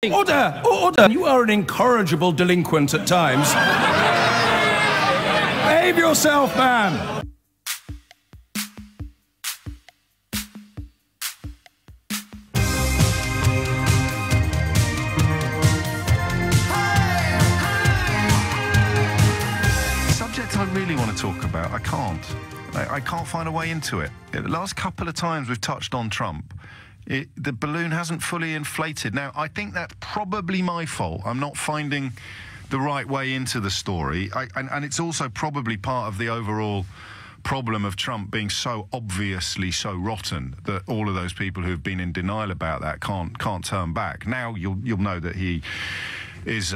Order! Order! You are an incorrigible delinquent at times. Behave yourself, man! Subject I really want to talk about, I can't. I can't find a way into it. The last couple of times we've touched on Trump, the balloon hasn't fully inflated. Now, I think that's probably my fault. I'm not finding the right way into the story. And it's also probably part of the overall problem of Trump being so obviously so rotten that all of those people who've been in denial about that can't turn back. Now you'll know that he is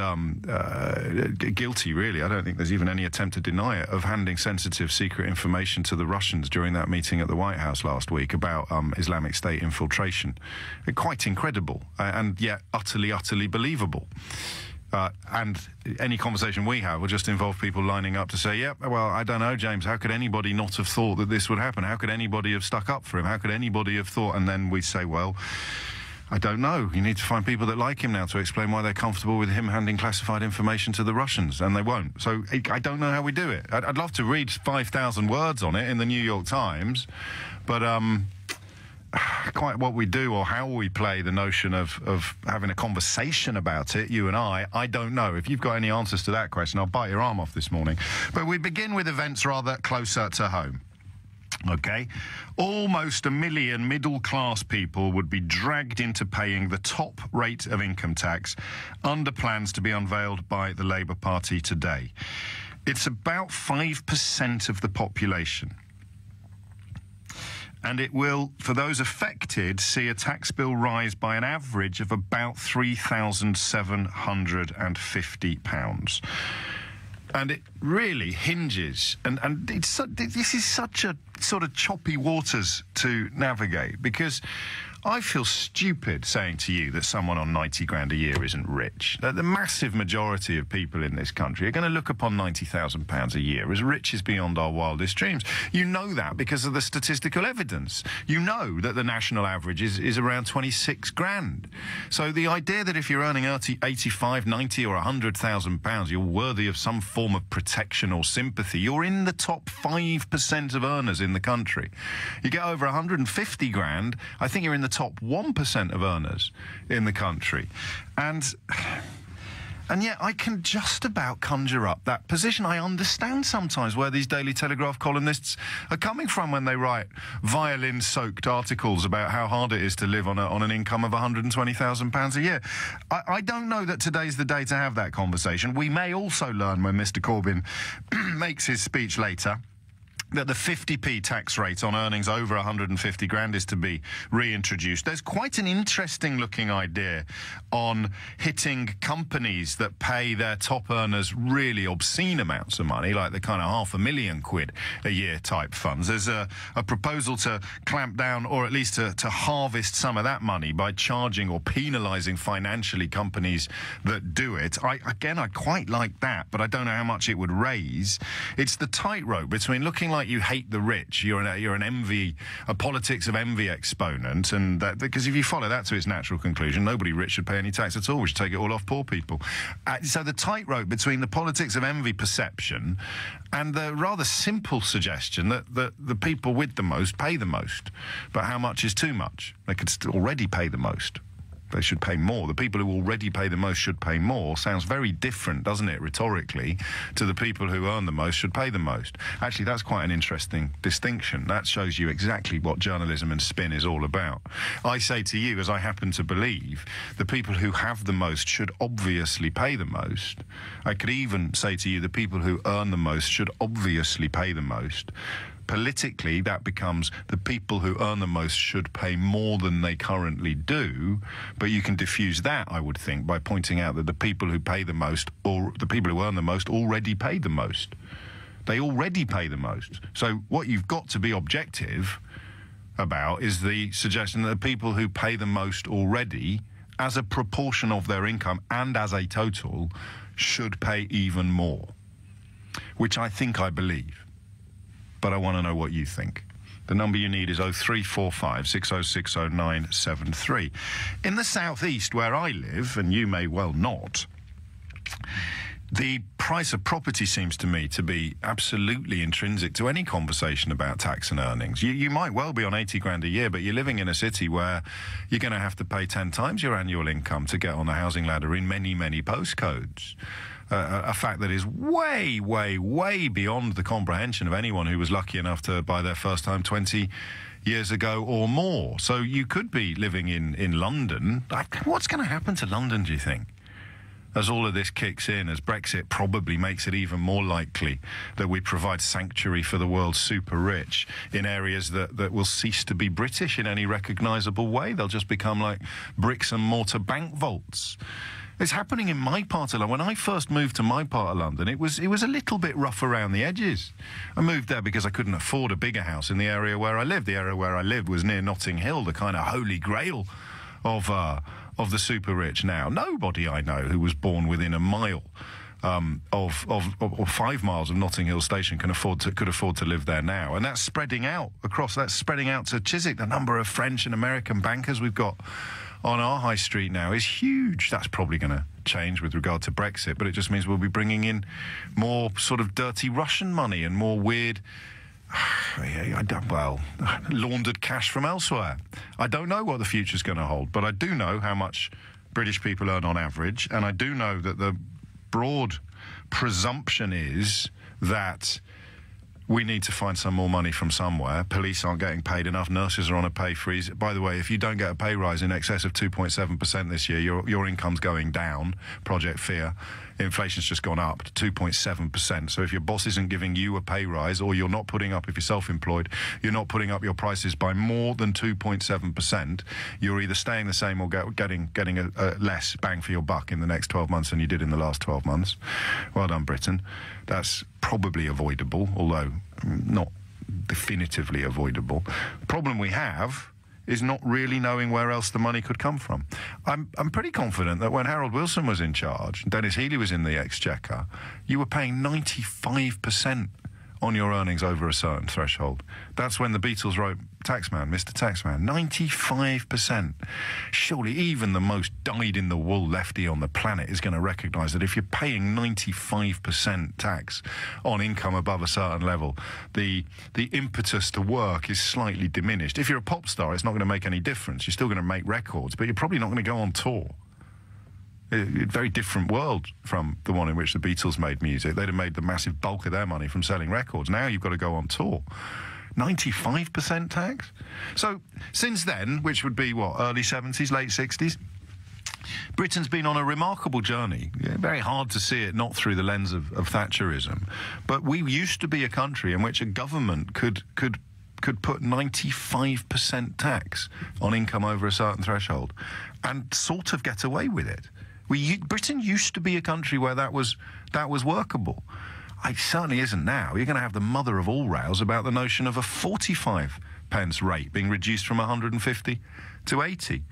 guilty, really. I don't think there's even any attempt to deny it, of handing sensitive secret information to the Russians during that meeting at the White House last week about Islamic State infiltration. Quite incredible, and yet utterly believable. And any conversation we have will just involve people lining up to say, yeah, well, I don't know, James, how could anybody not have thought that this would happen? How could anybody have stuck up for him? How could anybody have thought? And then we say, well, I don't know. You need to find people that like him now to explain why they're comfortable with him handing classified information to the Russians, and they won't. So I don't know how we do it. I'd love to read 5,000 words on it in the New York Times, but quite what we do or how we play the notion of having a conversation about it, you and I don't know. If you've got any answers to that question, I'll bite your arm off this morning. But we begin with events rather closer to home. Okay, almost 1 million middle-class people would be dragged into paying the top rate of income tax under plans to be unveiled by the Labour Party today. It's about 5% of the population. And it will, for those affected, see a tax bill rise by an average of about £3,750. And it really hinges, and this is such a sort of choppy waters to navigate, because I feel stupid saying to you that someone on 90 grand a year isn't rich. The massive majority of people in this country are going to look upon £90,000 a year as riches beyond our wildest dreams. You know that because of the statistical evidence. You know that the national average is around 26 grand. So the idea that if you're earning 85, 90 or £100,000, you're worthy of some form of protection or sympathy, you're in the top 5% of earners in the country. You get over 150 grand, I think you're in the top 1% of earners in the country. And yet I can just about conjure up that position. I understand sometimes where these Daily Telegraph columnists are coming from when they write violin-soaked articles about how hard it is to live on an income of £120,000 a year. I don't know that today's the day to have that conversation. We may also learn when Mr. Corbyn makes his speech later that the 50p tax rate on earnings over 150 grand is to be reintroduced. There's quite an interesting looking idea on hitting companies that pay their top earners really obscene amounts of money, like the kind of £500,000 a year type funds. There's a proposal to clamp down, or at least to harvest some of that money by charging or penalising financially companies that do it. I quite like that, but I don't know how much it would raise. It's the tightrope between looking like you hate the rich, you're a politics of envy exponent, and that, because if you follow that to its natural conclusion, nobody rich should pay any tax at all. We should take it all off poor people. So the tightrope between the politics of envy perception and the rather simple suggestion that the people with the most pay the most. But how much is too much? They could already pay the most. They should pay more. The people who already pay the most should pay more. Sounds very different, doesn't it, rhetorically, to the people who earn the most should pay the most. Actually, that's quite an interesting distinction. That shows you exactly what journalism and spin is all about. I say to you, as I happen to believe, the people who have the most should obviously pay the most. I could even say to you, the people who earn the most should obviously pay the most. Politically, that becomes the people who earn the most should pay more than they currently do, but you can diffuse that, I would think, by pointing out that the people who pay the most, or the people who earn the most, already pay the most. They already pay the most. So what you've got to be objective about is the suggestion that the people who pay the most already, as a proportion of their income and as a total, should pay even more, which I think I believe. But I want to know what you think. The number you need is 0345 6060 973. In the southeast, where I live, and you may well not, the price of property seems to me to be absolutely intrinsic to any conversation about tax and earnings. You might well be on 80 grand a year, but you're living in a city where you're going to have to pay 10 times your annual income to get on the housing ladder in many, many postcodes. A fact that is way, way, way beyond the comprehension of anyone who was lucky enough to buy their first home 20 years ago or more. So you could be living in London. What's going to happen to London, do you think? As all of this kicks in, as Brexit probably makes it even more likely that we provide sanctuary for the world's super rich in areas that will cease to be British in any recognisable way. They'll just become like bricks and mortar bank vaults. It's happening in my part of London. When I first moved to my part of London, it was a little bit rough around the edges. I moved there because I couldn't afford a bigger house in the area where I lived. The area where I lived was near Notting Hill, the kind of holy grail of the super rich now. Nobody I know who was born within a mile or 5 miles of Notting Hill Station could afford to live there now. And that's spreading out to Chiswick. The number of French and American bankers we've got on our high street now is huge. That's probably going to change with regard to Brexit, but it just means we'll be bringing in more sort of dirty Russian money and more weird laundered cash from elsewhere. I don't know what the future's going to hold, but I do know how much British people earn on average, and I do know that the broad presumption is that we need to find some more money from somewhere. Police aren't getting paid enough. Nurses are on a pay freeze. By the way, if you don't get a pay rise in excess of 2.7% this year, your income's going down. Project Fear. Inflation's just gone up to 2.7%. So if your boss isn't giving you a pay rise, or you're not putting up, if you're self-employed, you're not putting up your prices by more than 2.7%, you're either staying the same or getting a less bang for your buck in the next 12 months than you did in the last 12 months. Well done, Britain. That's probably avoidable, although not definitively avoidable. The problem we have is not really knowing where else the money could come from. I'm pretty confident that when Harold Wilson was in charge, Dennis Healey was in the Exchequer, you were paying 95% on your earnings over a certain threshold. That's when the Beatles wrote Taxman, Mr. Taxman. 95%. Surely even the most dyed-in-the-wool lefty on the planet is going to recognise that if you're paying 95% tax on income above a certain level, the impetus to work is slightly diminished. If you're a pop star, it's not going to make any difference. You're still going to make records, but you're probably not going to go on tour. A very different world from the one in which the Beatles made music. They'd have made the massive bulk of their money from selling records. Now you've got to go on tour. 95% tax? So since then, which would be, what, early 70s, late 60s, Britain's been on a remarkable journey. Very hard to see it not through the lens of Thatcherism. But we used to be a country in which a government could put 95% tax on income over a certain threshold and sort of get away with it. Britain used to be a country where that was workable. It certainly isn't now. You're going to have the mother of all rows about the notion of a 45 pence rate being reduced from 150 to 80.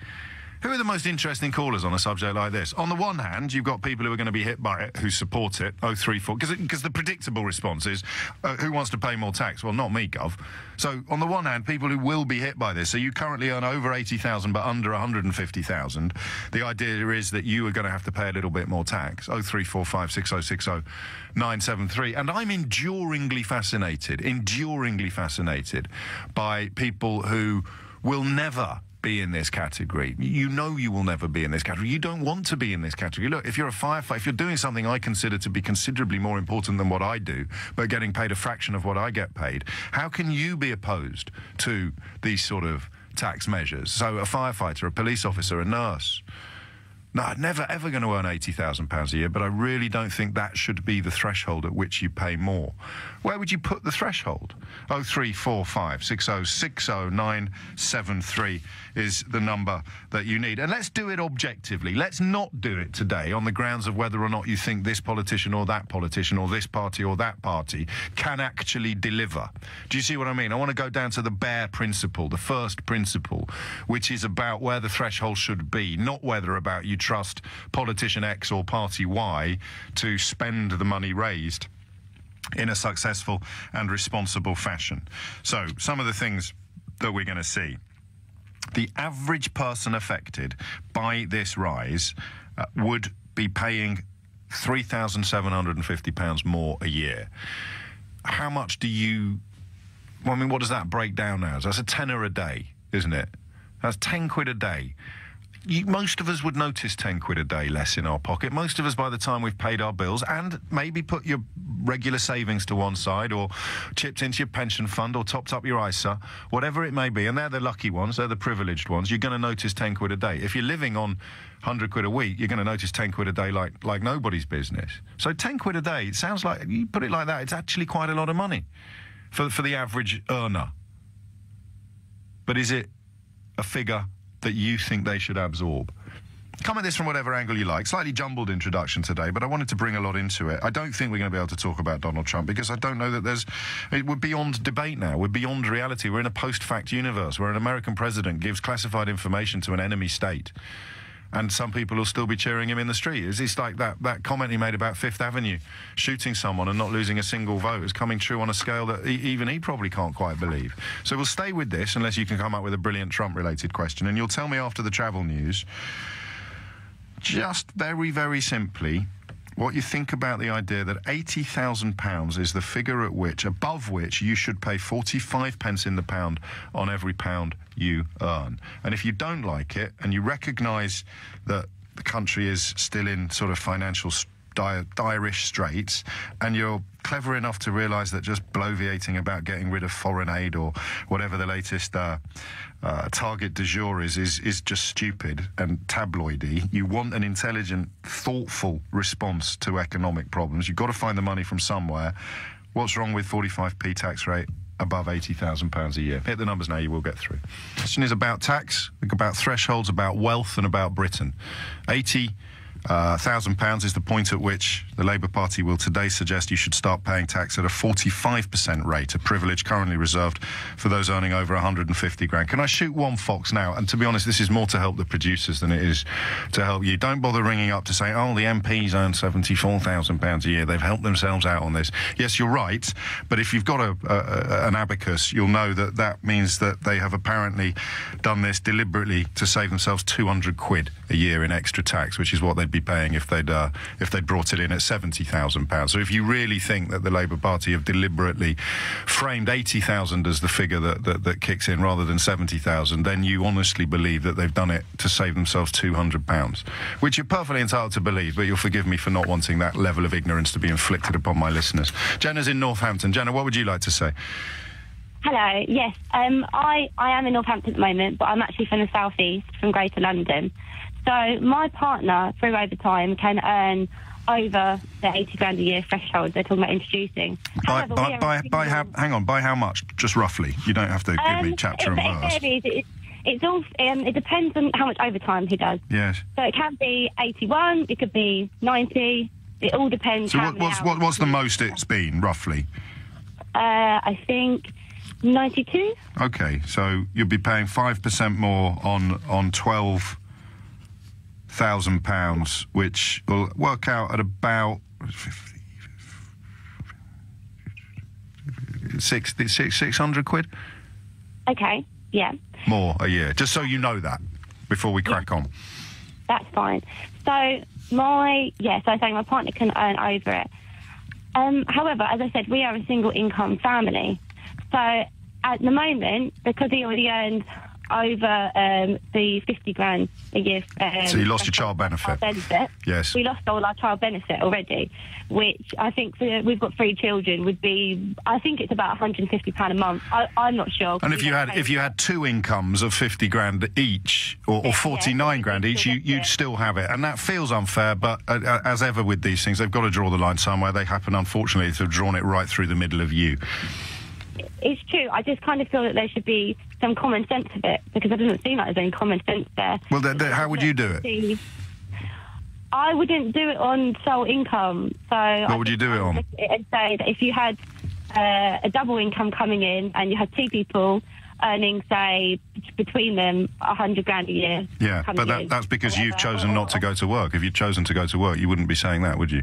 Who are the most interesting callers on a subject like this? On the one hand, you've got people who are going to be hit by it, who support it, 034, because the predictable response is, who wants to pay more tax? Well, not me, Gov. So, on the one hand, people who will be hit by this. So you currently earn over 80,000 but under 150,000. The idea is that you are going to have to pay a little bit more tax. 0345 6060 973. And I'm enduringly fascinated by people who will never be in this category. You know you will never be in this category. You don't want to be in this category. Look, if you're a firefighter, if you're doing something I consider to be considerably more important than what I do, but getting paid a fraction of what I get paid, how can you be opposed to these sort of tax measures? So a firefighter, a police officer, a nurse. No, never ever going to earn £80,000 a year, but I really don't think that should be the threshold at which you pay more. Where would you put the threshold? 0345 6060 973 is the number that you need. And let's do it objectively. Let's not do it today on the grounds of whether or not you think this politician or that politician or this party or that party can actually deliver. Do you see what I mean? I want to go down to the bare principle, the first principle, which is about where the threshold should be, not whether about you trust politician X or party Y to spend the money raised in a successful and responsible fashion. So some of the things that we're going to see. The average person affected by this rise would be paying £3,750 more a year. How much do you... Well, I mean, what does that break down as? That's a tenner a day, isn't it? That's 10 quid a day. Most of us would notice 10 quid a day less in our pocket. Most of us, by the time we've paid our bills and maybe put your regular savings to one side or chipped into your pension fund or topped up your ISA, whatever it may be, and they're the lucky ones, they're the privileged ones, you're going to notice 10 quid a day. If you're living on 100 quid a week, you're going to notice 10 quid a day like nobody's business. So 10 quid a day, it sounds like, you put it like that, it's actually quite a lot of money for the average earner. But is it a figure that you think they should absorb? Come at this from whatever angle you like. Slightly jumbled introduction today, but I wanted to bring a lot into it. I don't think we're going to be able to talk about Donald Trump because I don't know that we're beyond debate now. We're beyond reality. We're in a post-fact universe where an American president gives classified information to an enemy state. And some people will still be cheering him in the street. It's like that comment he made about Fifth Avenue, shooting someone and not losing a single vote is coming true on a scale that even he probably can't quite believe. So we'll stay with this unless you can come up with a brilliant Trump-related question. And you'll tell me after the travel news, just very, very simply, what you think about the idea that £80,000 is the figure above which you should pay 45 pence in the pound on every pound you earn. And if you don't like it and you recognise that the country is still in sort of financial dire-ish straits, and you're clever enough to realise that just bloviating about getting rid of foreign aid or whatever the latest target du jour is just stupid and tabloidy. You want an intelligent, thoughtful response to economic problems. You've got to find the money from somewhere. What's wrong with 45p tax rate above £80,000 a year? Hit the numbers now, you will get through. The question is about tax, about thresholds, about wealth and about Britain. £80,000 is the point at which the Labour Party will today suggest you should start paying tax at a 45% rate, a privilege currently reserved for those earning over 150 grand. Can I shoot one fox now? And to be honest, this is more to help the producers than it is to help you. Don't bother ringing up to say, oh, the MPs earn £74,000 a year. They've helped themselves out on this. Yes, you're right, but if you've got an abacus, you'll know that that means that they have apparently done this deliberately to save themselves 200 quid a year in extra tax, which is what they'd be paying if they'd brought it in at £70,000. So if you really think that the Labour Party have deliberately framed 80,000 as the figure that kicks in rather than 70,000, then you honestly believe that they've done it to save themselves £200, which you're perfectly entitled to believe, but you'll forgive me for not wanting that level of ignorance to be inflicted upon my listeners. Jenna's in Northampton. Jenna, what would you like to say? Hello, yes. I am in Northampton at the moment, but I'm actually from the South East, from Greater London. So my partner, through overtime, can earn over the 80 grand a year threshold they're talking about introducing. However, hang on, by how much? Just roughly. You don't have to give me chapter and verse. It depends on how much overtime he does. Yes. So it can be 81, it could be 90. It all depends. So what's the most it's been, roughly? I think 92. Okay, so you'll be paying 5% more on £12,000, which will work out at about 600 quid. Okay, yeah. More a year, just so you know that before we crack on. That's fine. So I was saying my partner can earn over it. However, as I said, we are a single income family. So at the moment, because he already earned over the 50 grand a year. So you lost your child benefit. Yes. We lost all our child benefit already, which I think we've got 3 children would be, I think it's about £150 a month. I'm not sure. And if you had 2 incomes of 50 grand each or 49 grand each, you'd still have it. And that feels unfair, but as ever with these things, they've got to draw the line somewhere. They happen, unfortunately, to have drawn it right through the middle of you. It's true. I just kind of feel that there should be some common sense of it, because it doesn't seem like there's any common sense there. Well, how would you do it? I wouldn't do it on sole income. So what would you do it on? I'd say that if you had a double income coming in and you had 2 people earning, say, between them 100 grand a year. Yeah, but that's because you've chosen not to go to work. If you'd chosen to go to work, you wouldn't be saying that, would you?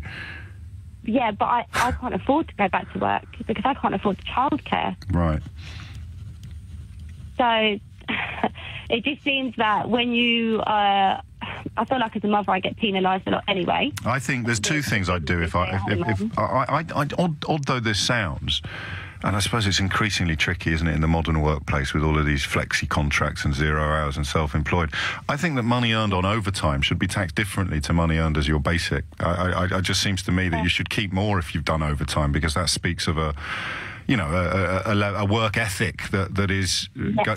yeah, but I can't afford to go back to work because I can't afford the childcare. Right. So it just seems that when you, I feel like as a mother I get penalised a lot anyway. I think there's two things I'd do if although this sounds, and I suppose it's increasingly tricky, isn't it, in the modern workplace with all of these flexi contracts and 0 hours and self-employed. I think that money earned on overtime should be taxed differently to money earned as your basic. It just seems to me that you should keep more if you've done overtime, because that speaks of a work ethic that is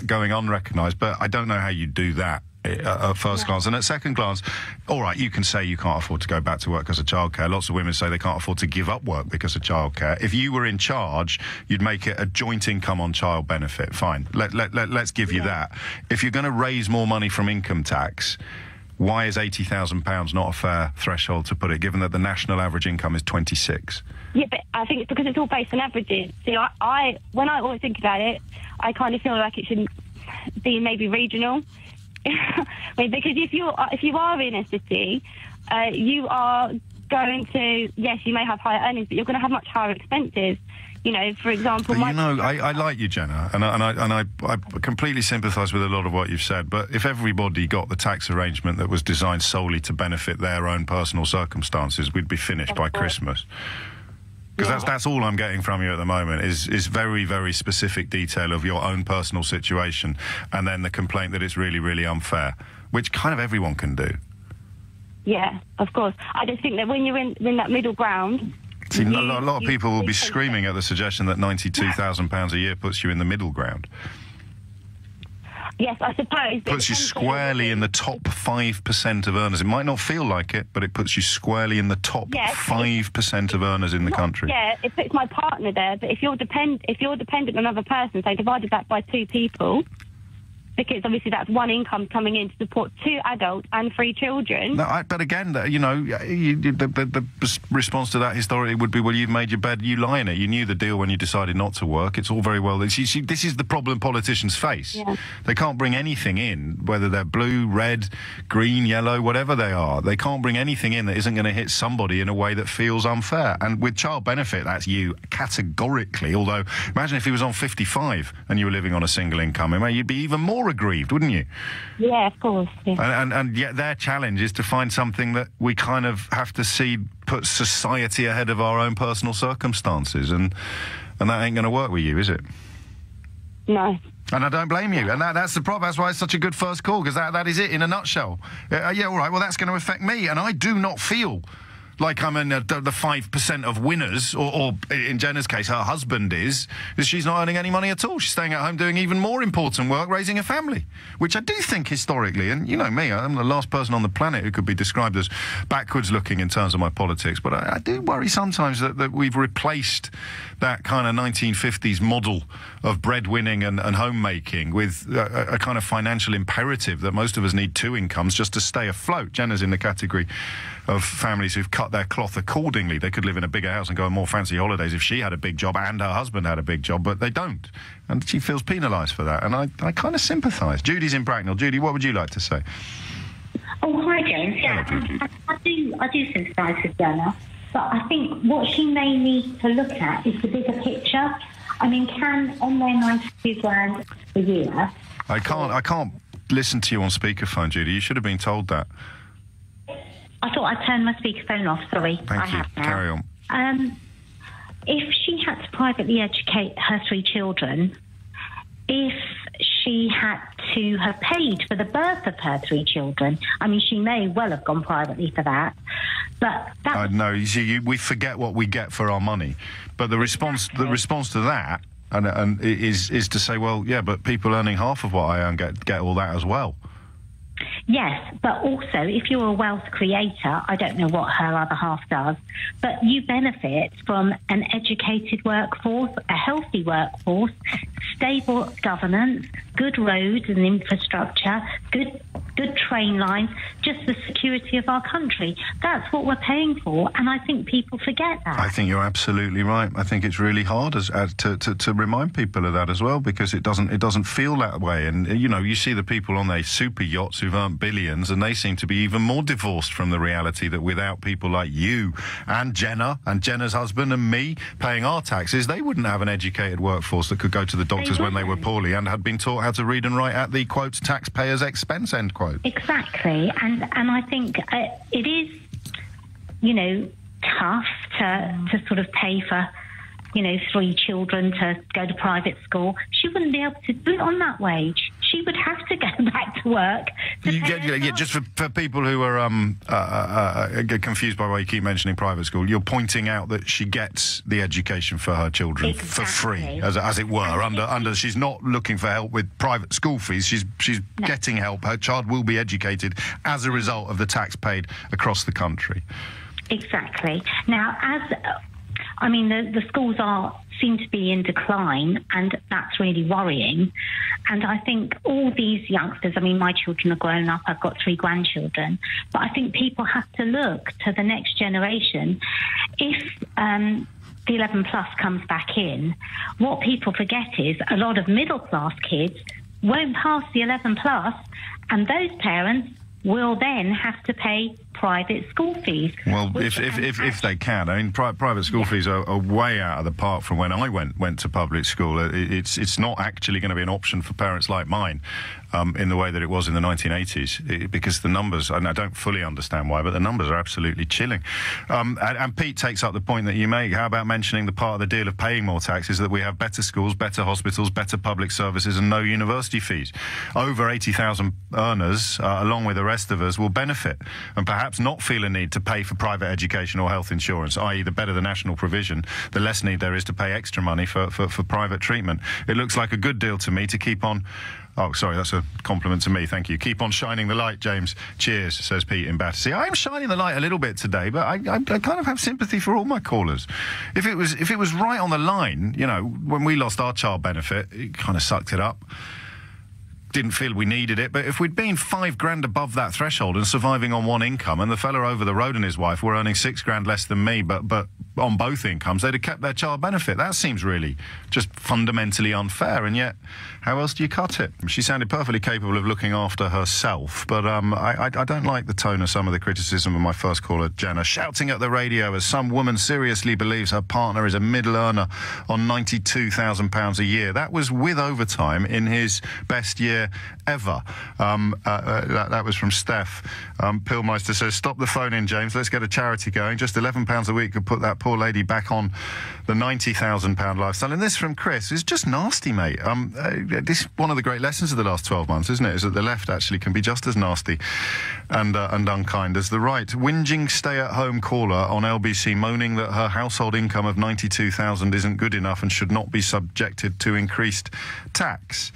going unrecognised. But I don't know how you do that at first glance. And at second glance, all right, you can say you can't afford to go back to work because of childcare. Lots of women say they can't afford to give up work because of childcare. If you were in charge, you'd make it a joint income on child benefit. Fine, let's give you that. If you're going to raise more money from income tax, why is £80,000 not a fair threshold to put it, given that the national average income is 26? Yeah, but I think it's because it's all based on averages. See, when I always think about it, I kind of feel like it should be maybe regional. Because if you are in a city, you are going to, yes, you may have higher earnings, but you're going to have much higher expenses. You know, for example, I like you, Jenna, and I completely sympathise with a lot of what you've said. But if everybody got the tax arrangement that was designed solely to benefit their own personal circumstances, we'd be finished by Christmas. Because that's all I'm getting from you at the moment is very, very specific detail of your own personal situation, and then the complaint that it's really, really unfair, which kind of everyone can do. Yeah, of course. I just think that when you're in that middle ground... See, a lot of people will be screaming at the suggestion that £92,000 a year puts you in the middle ground. Yes, I suppose. Puts you squarely in the top 5% of earners. It might not feel like it, but it puts you squarely in the top 5% of earners in the country. Yeah, it puts my partner there. But if you're dependent on another person, say divided that by 2 people, because obviously that's one income coming in to support 2 adults and 3 children. No, but again, the response to that historically would be, well, you've made your bed, you lie in it. You knew the deal when you decided not to work. It's all very well. This is the problem politicians face. Yeah. They can't bring anything in, whether they're blue, red, green, yellow, whatever they are. They can't bring anything in that isn't going to hit somebody in a way that feels unfair. And with child benefit, that's you categorically. Although, imagine if he was on 55 and you were living on a single income, you'd be even more aggrieved, wouldn't you? Yeah, of course. Yeah. And yet their challenge is to find something that we kind of have to see put society ahead of our own personal circumstances, and that ain't going to work with you, is it? No. And I don't blame you, and that's the problem. That's why it's such a good first call, because that is it in a nutshell. Yeah, all right, well, that's going to affect me, and I do not feel like I'm in the 5% of winners, or in Jenna's case, her husband is she's not earning any money at all. She's staying at home doing even more important work, raising a family, which I do think historically, and you know me, I'm the last person on the planet who could be described as backwards looking in terms of my politics, but I do worry sometimes that we've replaced that kind of 1950s model of breadwinning and homemaking with a kind of financial imperative that most of us need 2 incomes just to stay afloat. Jenna's in the category of families who've cut their cloth accordingly. They could live in a bigger house and go on more fancy holidays if she had a big job and her husband had a big job, but they don't. And she feels penalised for that. And I kind of sympathise. Judy's in Bracknell. Judy, what would you like to say? Oh, hi, James. Yeah, I do sympathise with Jenna, but I think what she may need to look at is the bigger picture. I mean, on their £92,000 a year... I can't listen to you on speakerphone, Judy. You should have been told that. I thought I turned my speakerphone off, sorry. Thank you. Carry on. If she had to privately educate her 3 children, if she had to have paid for the birth of her 3 children, I mean, she may well have gone privately for that, but that... No, you see, we forget what we get for our money. But the response to that is to say, well, yeah, but people earning half of what I earn get all that as well. Yes, but also, if you're a wealth creator, I don't know what her other half does, but you benefit from an educated workforce, a healthy workforce, stable governance, good roads and infrastructure, good train lines, just the security of our country. That's what we're paying for, and I think people forget that. I think you're absolutely right. I think it's really hard to remind people of that as well, because it doesn't feel that way. And you know, you see the people on their super yachts who've earned billions, and they seem to be even more divorced from the reality that without people like you and Jenna and Jenna's husband and me paying our taxes, they wouldn't have an educated workforce that could go to the doctors when they were poorly and had been taught how to read and write at the, quote, taxpayer's expense, end quote. Exactly, and I think it is, you know, tough to sort of pay for, you know, 3 children to go to private school. She wouldn't be able to do it on that wage. She would have to go back to work. Just for people who are confused by why you keep mentioning private school, you're pointing out that she gets the education for her children for free, as it were. Under she's not looking for help with private school fees. She's getting help. Her child will be educated as a result of the tax paid across the country. Exactly. Now, I mean, the schools seem to be in decline, and that's really worrying. And I think all these youngsters, I mean, my children are grown up, I've got 3 grandchildren, but I think people have to look to the next generation. If the 11 plus comes back in, what people forget is a lot of middle class kids won't pass the 11 plus, and those parents will then have to pay private school fees. Well, if they can. I mean, private school fees are way out of the park from when I went to public school. It's not actually going to be an option for parents like mine in the way that it was in the 1980s, because the numbers, and I don't fully understand why, but the numbers are absolutely chilling. And Pete takes up the point that you make. How about mentioning the part of the deal of paying more taxes, that we have better schools, better hospitals, better public services, and no university fees? Over 80,000 earners, along with the rest of us, will benefit, and perhaps not feel a need to pay for private education or health insurance, i.e. the better the national provision, the less need there is to pay extra money for private treatment. It looks like a good deal to me to keep on... Oh, sorry, that's a compliment to me, thank you. Keep on shining the light, James. Cheers, says Pete in Battersea. I am shining the light a little bit today, but I kind of have sympathy for all my callers. If it was right on the line, you know, when we lost our child benefit, it kind of sucked it up. Didn't feel we needed it, but if we'd been $5,000 above that threshold and surviving on one income, and the fella over the road and his wife were earning $6,000 less than me, but on both incomes, they'd have kept their child benefit. That seems really just fundamentally unfair, and yet, how else do you cut it? She sounded perfectly capable of looking after herself, but I don't like the tone of some of the criticism of my first caller, Jenna, shouting at the radio as some woman seriously believes her partner is a middle earner on £92,000 a year. That was with overtime in his best year ever. That was from Steph. Pillmeister says, stop the phone in, James. Let's get a charity going. Just £11 a week could put that poor lady back on the £90,000 lifestyle. And this from Chris is just nasty, mate. This one of the great lessons of the last 12 months, isn't it? Is that the left actually can be just as nasty and unkind as the right. Whinging stay-at-home caller on LBC moaning that her household income of $92,000 isn't good enough and should not be subjected to increased tax.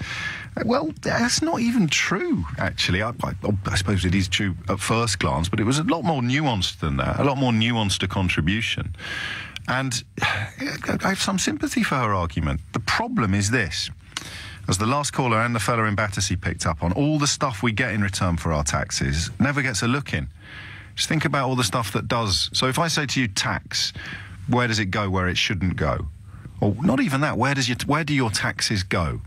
Well, that's not even true, actually. I suppose it is true at first glance, but it was a lot more nuanced than that, a lot more nuanced a contribution. And I have some sympathy for her argument. The problem is this. As the last caller and the fella in Battersea picked up on, all the stuff we get in return for our taxes never gets a look in. Just think about all the stuff that does. So if I say to you tax, where does it go where it shouldn't go? Or not even that, where do your taxes go?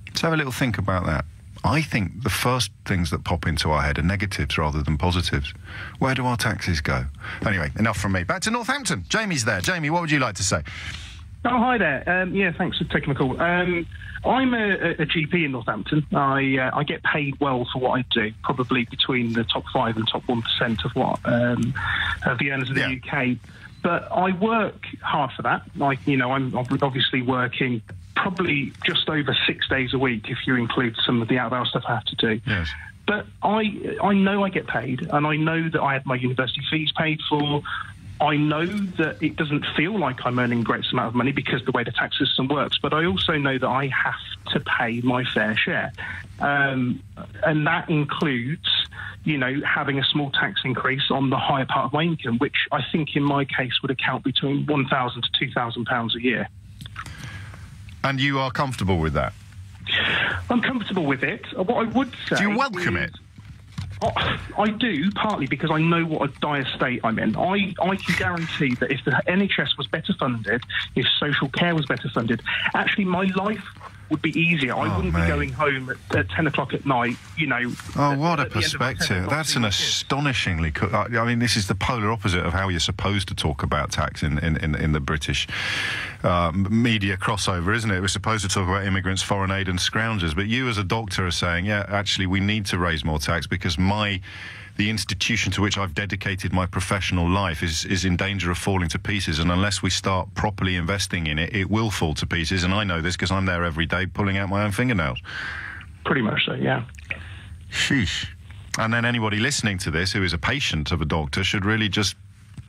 Let's have a little think about that. I think the first things that pop into our head are negatives rather than positives. Where do our taxes go? Anyway, enough from me. Back to Northampton. Jamie's there. Jamie, what would you like to say? Oh, hi there. Yeah, thanks for taking the call. I'm a GP in Northampton. I get paid well for what I do, probably between the top 5 and top 1% of what of the earners of the UK. But I work hard for that. Like, you know, I'm obviously working probably just over 6 days a week if you include some of the out-of-hours stuff I have to do. Yes. But I know I get paid, and I know that I had my university fees paid for. I know that it doesn't feel like I'm earning a great amount of money because of the way the tax system works, but I also know that I have to pay my fair share. And that includes, you know, having a small tax increase on the higher part of my income, which I think in my case would account between £1,000 to £2,000 a year. And you are comfortable with that? I'm comfortable with it. What I would say... Do you welcome it? I do, partly because I know what a dire state I'm in. I can guarantee that if the NHS was better funded, if social care was better funded, actually my life would be easier. I wouldn't be going home at 10 o'clock at night, you know. Oh, what a perspective. That's an astonishingly... I mean, this is the polar opposite of how you're supposed to talk about tax in the British media crossover, isn't it? We're supposed to talk about immigrants, foreign aid and scroungers, but you as a doctor are saying, yeah, actually, we need to raise more tax because the institution to which I've dedicated my professional life is in danger of falling to pieces, and unless we start properly investing in it, it will fall to pieces, and I know this because I'm there every day pulling out my own fingernails. Pretty much so, yeah. Sheesh. And then anybody listening to this who is a patient of a doctor should really just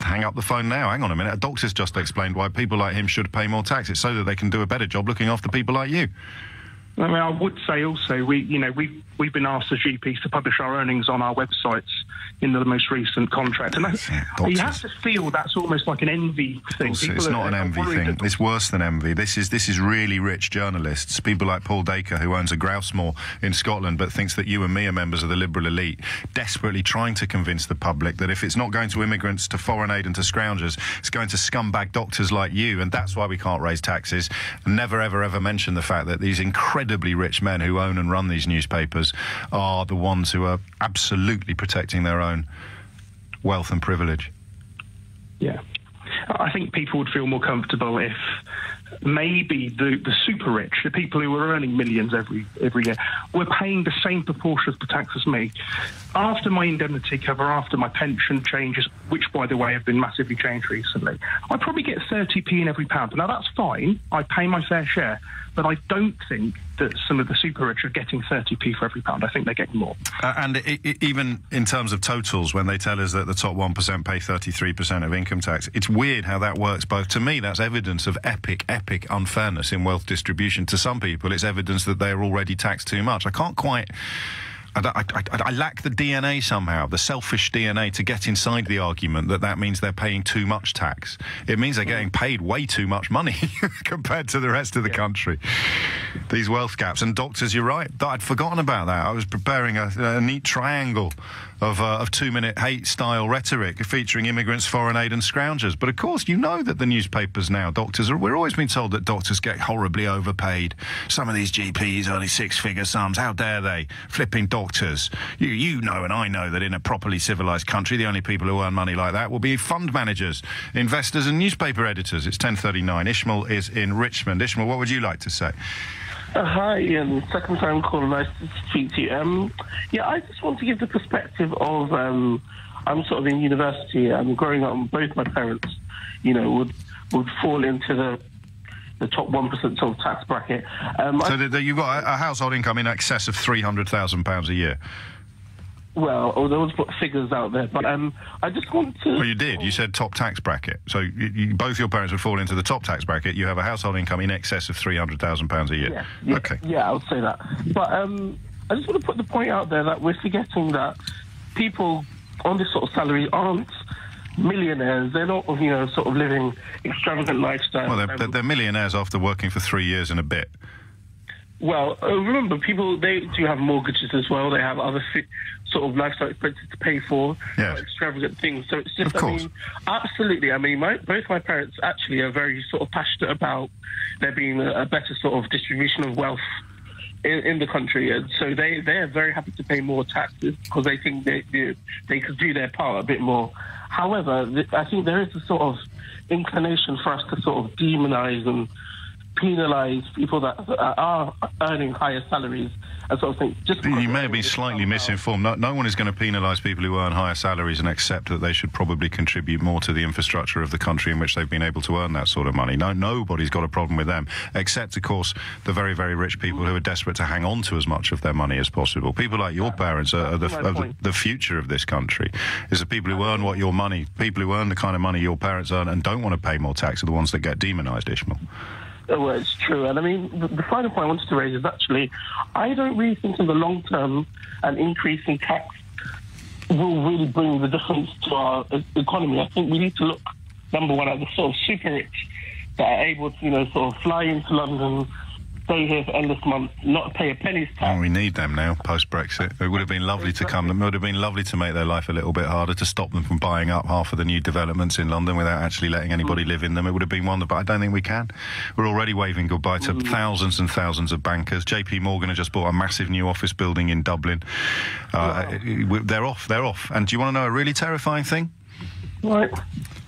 hang up the phone now. Hang on a minute, a doctor's just explained why people like him should pay more tax. It's so that they can do a better job looking after people like you. I mean, I would say also, we've been asked as GPs to publish our earnings on our websites in the most recent contract, and you have to feel that's almost like an envy thing. It's not an envy thing. It's worse than envy. This is really rich journalists, people like Paul Dacre, who owns a grouse moor in Scotland, but thinks that you and me are members of the liberal elite, desperately trying to convince the public that if it's not going to immigrants, to foreign aid and to scroungers, it's going to scumbag doctors like you, and that's why we can't raise taxes. And never, ever, ever mention the fact that these incredibly rich men who own and run these newspapers are the ones who are absolutely protecting their own wealth and privilege. Yeah. I think people would feel more comfortable if maybe the super rich, the people who are earning millions every year, were paying the same proportion of the tax as me. After my indemnity cover, after my pension changes, which, by the way, have been massively changed recently, I probably get 30p in every pound. Now, that's fine. I pay my fair share. But I don't think that some of the super rich are getting 30p for every pound. I think they're getting more. And even in terms of totals, when they tell us that the top 1% pay 33% of income tax, it's weird how that works both. To me, that's evidence of epic unfairness in wealth distribution. To some people, it's evidence that they're already taxed too much. I can't quite... I lack the DNA somehow, the selfish DNA, to get inside the argument that means they're paying too much tax. It means they're getting paid way too much money compared to the rest of the country. These wealth gaps. And doctors, you're right, I'd forgotten about that. I was preparing a neat triangle of two-minute hate-style rhetoric featuring immigrants, foreign aid and scroungers. But, of course, you know that the newspapers now, we're always being told that doctors get horribly overpaid. Some of these GPs earning six-figure sums. How dare they? Flipping doctors. You know and I know that in a properly civilised country, the only people who earn money like that will be fund managers, investors and newspaper editors. It's 10:39. Ishmael is in Richmond. Ishmael, what would you like to say? Hi, Ian. Second time call. Nice to speak to you. Yeah, I just want to give the perspective of I'm sort of in university. Growing up, both my parents, would fall into the top 1% sort of tax bracket. So you've got a household income in excess of £300,000 a year. Well, there was figures out there, but I just want to... Well, you did. You said top tax bracket. So both your parents would fall into the top tax bracket. You have a household income in excess of £300,000 a year. Yeah, okay. Yeah, I would say that. But I just want to put the point out there that we're forgetting that people on this sort of salary aren't millionaires. They're not, sort of living extravagant lifestyle. Well, they're millionaires after working for 3 years and a bit. Well, remember, people, they do have mortgages as well. They have other sort of lifestyle expenses to pay for, extravagant things. So it's just, absolutely. Both my parents actually are very sort of passionate about there being a better sort of distribution of wealth in the country. And so they're very happy to pay more taxes because they think they could do their part a bit more. However, I think there is a sort of inclination for us to sort of demonise and penalise people that are earning higher salaries and sort of think... You may have been slightly misinformed. No one is going to penalise people who earn higher salaries and accept that they should probably contribute more to the infrastructure of the country in which they've been able to earn that sort of money. Nobody's got a problem with them, except, of course, the very, very rich people who are desperate to hang on to as much of their money as possible. People like your parents are the future of this country. Is the people who earn people who earn the kind of money your parents earn and don't want to pay more tax are the ones that get demonised, Ishmael. Well, it's true. And the final point I wanted to raise is actually, I don't really think in the long term an increase in tax will really bring the difference to our economy. I think we need to look, number one, at the sort of super rich that are able to, sort of fly into London, stay here for endless months, not pay a penny's tax. Oh, we need them now, post-Brexit. It would have been lovely to come. It would have been lovely to make their life a little bit harder, to stop them from buying up half of the new developments in London without actually letting anybody live in them. It would have been wonderful, but I don't think we can. We're already waving goodbye to thousands and thousands of bankers. JP Morgan have just bought a massive new office building in Dublin. They're off. And do you want to know a really terrifying thing? Right.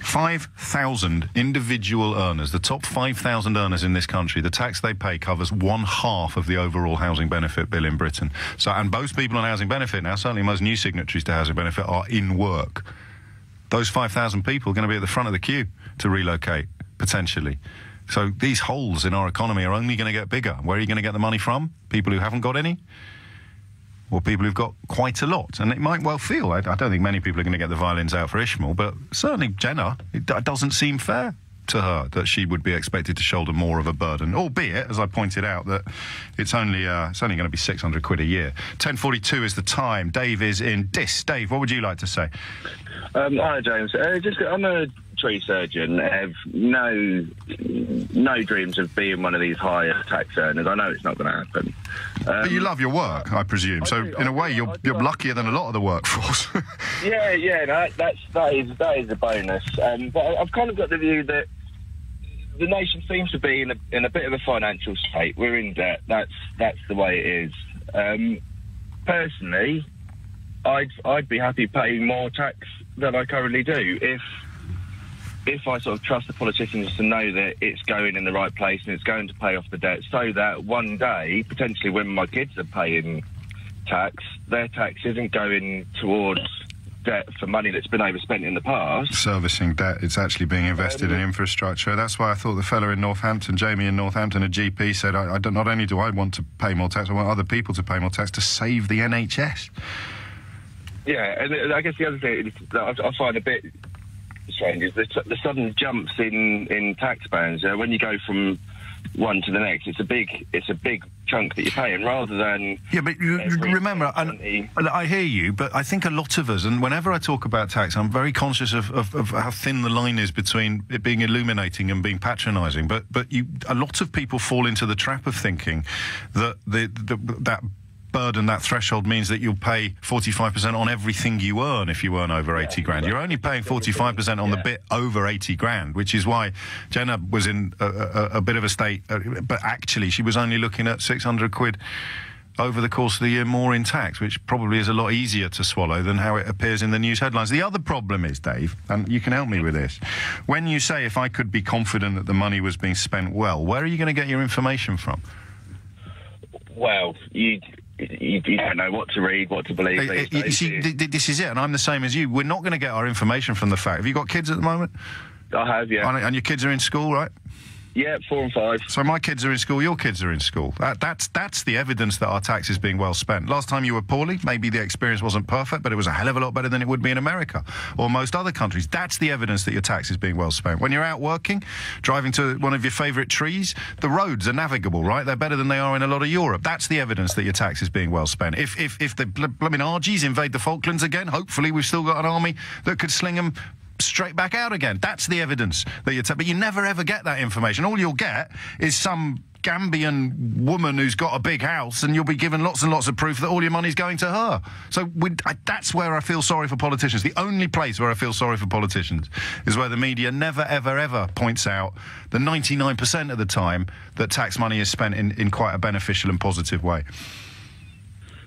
5,000 individual earners, the top 5,000 earners in this country, the tax they pay covers 1/2 of the overall housing benefit bill in Britain. So, and most people on housing benefit now, certainly most new signatories to housing benefit, are in work. Those 5,000 people are going to be at the front of the queue to relocate, potentially. So these holes in our economy are only going to get bigger. Where are you going to get the money from? People who haven't got any? Or people who've got quite a lot. And it might well feel, I don't think many people are going to get the violins out for Ishmael, but certainly Jenna, it doesn't seem fair to her that she would be expected to shoulder more of a burden, albeit, as I pointed out, that it's only going to be 600 quid a year. 10:42 is the time. Dave is in Dis. Dave, what would you like to say? Hi, James. I'm a tree surgeon. I have no dreams of being one of these higher tax earners. I know it's not going to happen. But you love your work, I presume. So in a way, you're luckier than a lot of the workforce. No, that is a bonus. But I've kind of got the view that the nation seems to be in a bit of a financial state. We're in debt. That's the way it is. Personally, I'd be happy paying more tax than I currently do if I sort of trust the politicians to know that it's going in the right place and it's going to pay off the debt, so that one day, potentially when my kids are paying tax, their tax isn't going towards debt for money that's been overspent in the past. Servicing debt, it's actually being invested in infrastructure. That's why I thought the fella in Northampton, Jamie in Northampton, a GP, said, not only do I want to pay more tax, I want other people to pay more tax to save the NHS. Yeah, and I guess the other thing that I find a bit strange is the sudden jumps in tax bands. When you go from one to the next, it's a big chunk that you're paying, rather than... Yeah, but you remember, and I hear you, but I think a lot of us, and whenever I talk about tax, I'm very conscious of how thin the line is between it being illuminating and being patronising, but a lot of people fall into the trap of thinking that that burden, that threshold, means that you'll pay 45% on everything you earn if you earn over 80 grand. You're only paying 45% on the bit over 80 grand, which is why Jenna was in a bit of a state, but actually she was only looking at 600 quid over the course of the year more in tax, which probably is a lot easier to swallow than how it appears in the news headlines. The other problem is, Dave, and you can help me with this, when you say if I could be confident that the money was being spent well, where are you going to get your information from? Well, you don't know what to read, what to believe. You see, this is it, and I'm the same as you. We're not going to get our information from the fact. Have you got kids at the moment? I have, yeah. And your kids are in school, right? Yeah, 4 and 5. So my kids are in school, your kids are in school. That's the evidence that our tax is being well spent. Last time you were poorly, maybe the experience wasn't perfect, but it was a hell of a lot better than it would be in America or most other countries. That's the evidence that your tax is being well spent. When you're out working, driving to one of your favourite trees, the roads are navigable, right? They're better than they are in a lot of Europe. That's the evidence that your tax is being well spent. If the blooming Argies invade the Falklands again, hopefully we've still got an army that could sling them straight back out again. That's the evidence that you're but you never ever get that information. All you'll get is some Gambian woman who's got a big house, and you'll be given lots and lots of proof that all your money's going to her. So that's where I feel sorry for politicians. The only place where I feel sorry for politicians is where the media never ever ever points out the 99% of the time that tax money is spent in quite a beneficial and positive way.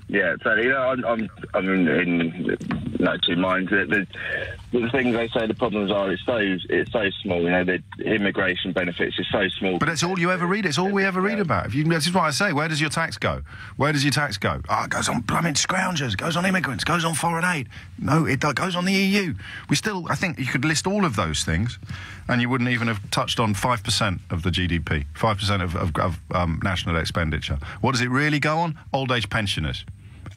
Yeah, so I'm in no two minds. The things they say the problems are, it's so small. The immigration benefits is so small. But that's all you ever read. It's all we ever read about. This is what I say. Where does your tax go? Where does your tax go? Oh, it goes on blooming scroungers. It goes on immigrants. It goes on foreign aid. No, it goes on the EU. I think you could list all of those things, and you wouldn't even have touched on 5% of the GDP, 5% of national expenditure. What does it really go on? Old age pensioners.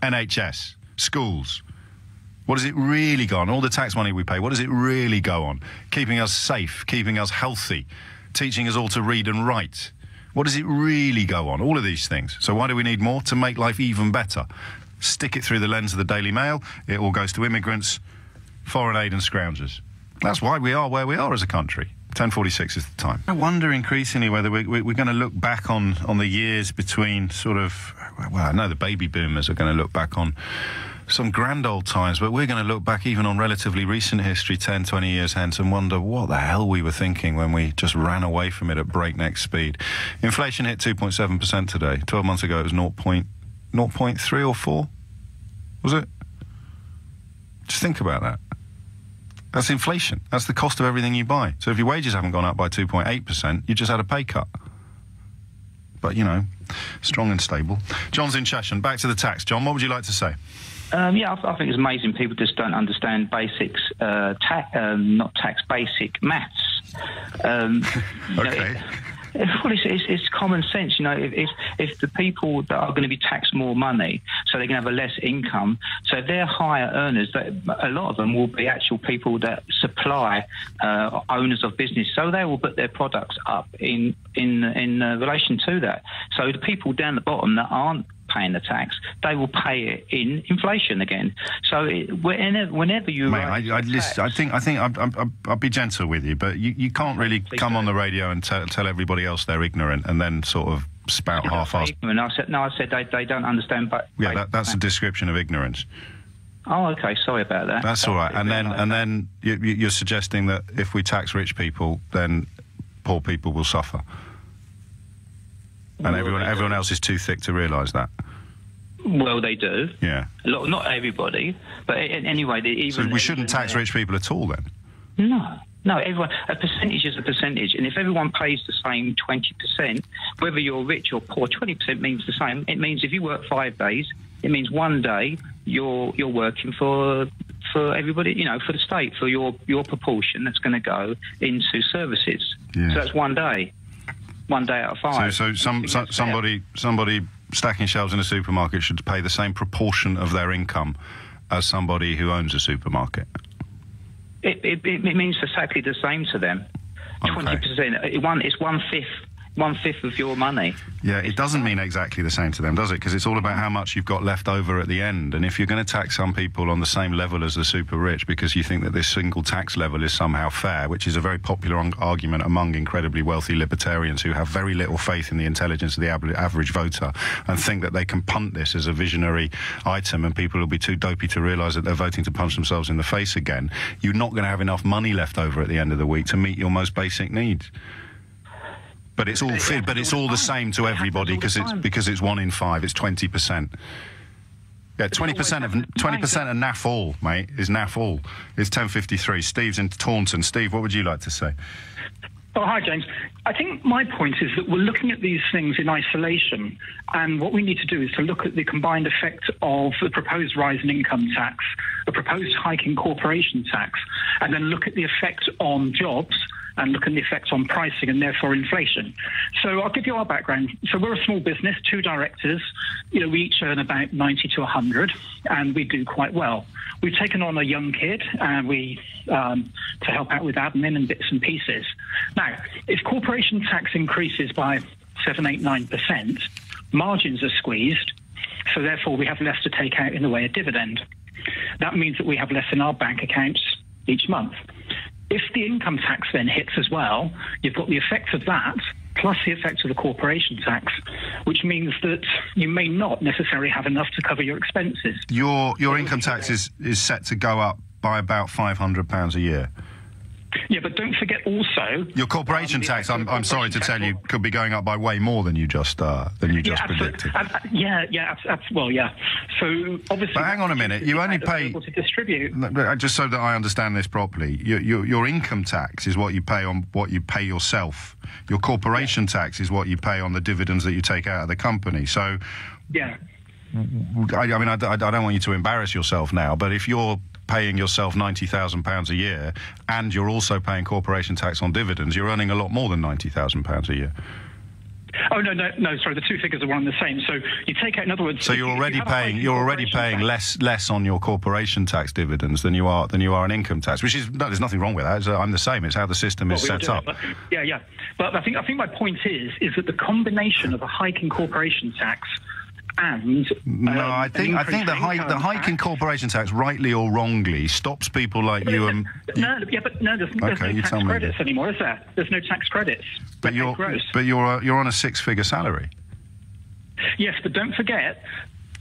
NHS, schools. What does it really go on? All the tax money we pay, what does it really go on? Keeping us safe, keeping us healthy, teaching us all to read and write. What does it really go on? All of these things. So why do we need more? To make life even better. Stick it through the lens of the Daily Mail. It all goes to immigrants, foreign aid and scroungers. That's why we are where we are as a country. 10:46 is the time. I wonder increasingly whether we're going to look back on the years between sort of, well, I know the baby boomers are going to look back on some grand old times, but we're going to look back even on relatively recent history, 10, 20 years hence, and wonder what the hell we were thinking when we just ran away from it at breakneck speed. Inflation hit 2.7% today. 12 months ago it was 0.3 or 4, was it? Just think about that. That's inflation. That's the cost of everything you buy. So if your wages haven't gone up by 2.8%, you just had a pay cut. But, you know, strong and stable. John's in Cheshire. Back to the tax. John, what would you like to say? Yeah, I think it's amazing people just don't understand basics, not tax, basic maths. Okay. Well, it's common sense, you know. If the people that are going to be taxed more money, so they're going to have a less income, so if they're higher earners, a lot of them will be actual people that supply owners of business, so they will put their products up in relation to that. So the people down the bottom that aren't paying the tax, they will pay it in inflation again. So whenever you, mate, I think I'll be gentle with you, but you can't really come on the radio and tell everybody else they're ignorant and then sort of spout half-assed. I said they don't understand. But yeah, that's a description of ignorance. Oh, okay. Sorry about that. That's all right. And then you're suggesting that if we tax rich people, then poor people will suffer. And everyone else is too thick to realise that. Well, they do. Yeah. Not everybody, but anyway, so we shouldn't tax rich people at all, then? No. Everyone. A percentage is a percentage, and if everyone pays the same 20%, whether you're rich or poor, 20% means the same. It means if you work 5 days, it means one day you're working for everybody, you know, for the state, for your proportion that's going to go into services. Yeah. So that's 1 day. 1 day out of 5. So somebody stacking shelves in a supermarket should pay the same proportion of their income as somebody who owns a supermarket. It means exactly the same to them. 20%. It's 1/5 of your money. Yeah, it doesn't mean exactly the same to them, does it? Because it's all about how much you've got left over at the end. And if you're going to tax some people on the same level as the super rich because you think that this single tax level is somehow fair, which is a very popular argument among incredibly wealthy libertarians who have very little faith in the intelligence of the average voter and think that they can punt this as a visionary item and people will be too dopey to realise that they're voting to punch themselves in the face again, you're not going to have enough money left over at the end of the week to meet your most basic needs. But it's all the same to everybody because it's 1 in 5. It's 20%. Yeah, 20% of naff all, mate, is naff all. It's 10:53. Steve's in Taunton. Steve, what would you like to say? Oh, hi, James. I think my point is that we're looking at these things in isolation, and what we need to do is to look at the combined effect of the proposed rise in income tax, the proposed hike in corporation tax, and then look at the effect on jobs and look at the effect on pricing and therefore inflation. So I'll give you our background. So we're a small business, 2 directors. You know, we each earn about 90 to 100, and we do quite well. We've taken on a young kid, and to help out with admin and bits and pieces. Now, if corporation tax increases by 7, 8, 9%, margins are squeezed, so therefore we have less to take out in the way of dividend. That means that we have less in our bank accounts each month. If the income tax then hits as well, you've got the effect of that, plus the effect of the corporation tax, which means that you may not necessarily have enough to cover your expenses. Your income tax is set to go up by about £500 a year. Yeah, but don't forget also your corporation tax. I'm sorry to tell you, could be going up by way more than you just predicted. Well, yeah. So obviously, but hang on a minute. You only pay to distribute. Just so that I understand this properly. Your income tax is what you pay on what you pay yourself. Your corporation tax is what you pay on the dividends that you take out of the company. So yeah. I mean, I don't want you to embarrass yourself now, but if you're paying yourself £90,000 a year and you're also paying corporation tax on dividends, you're earning a lot more than £90,000 a year. Oh no! Sorry, the two figures are one and the same. So you take out, in other words. So you're already paying less on your corporation tax dividends than you are an income tax, which is there's nothing wrong with that. I'm the same. It's how the system is set up. Yeah. But I think my point is that the combination of a hike in corporation tax and no, I think the hike in corporation tax, rightly or wrongly, stops people like you and there's no tax credits anymore, is there? There's no tax credits. But you're on a six-figure salary. Yes, but don't forget,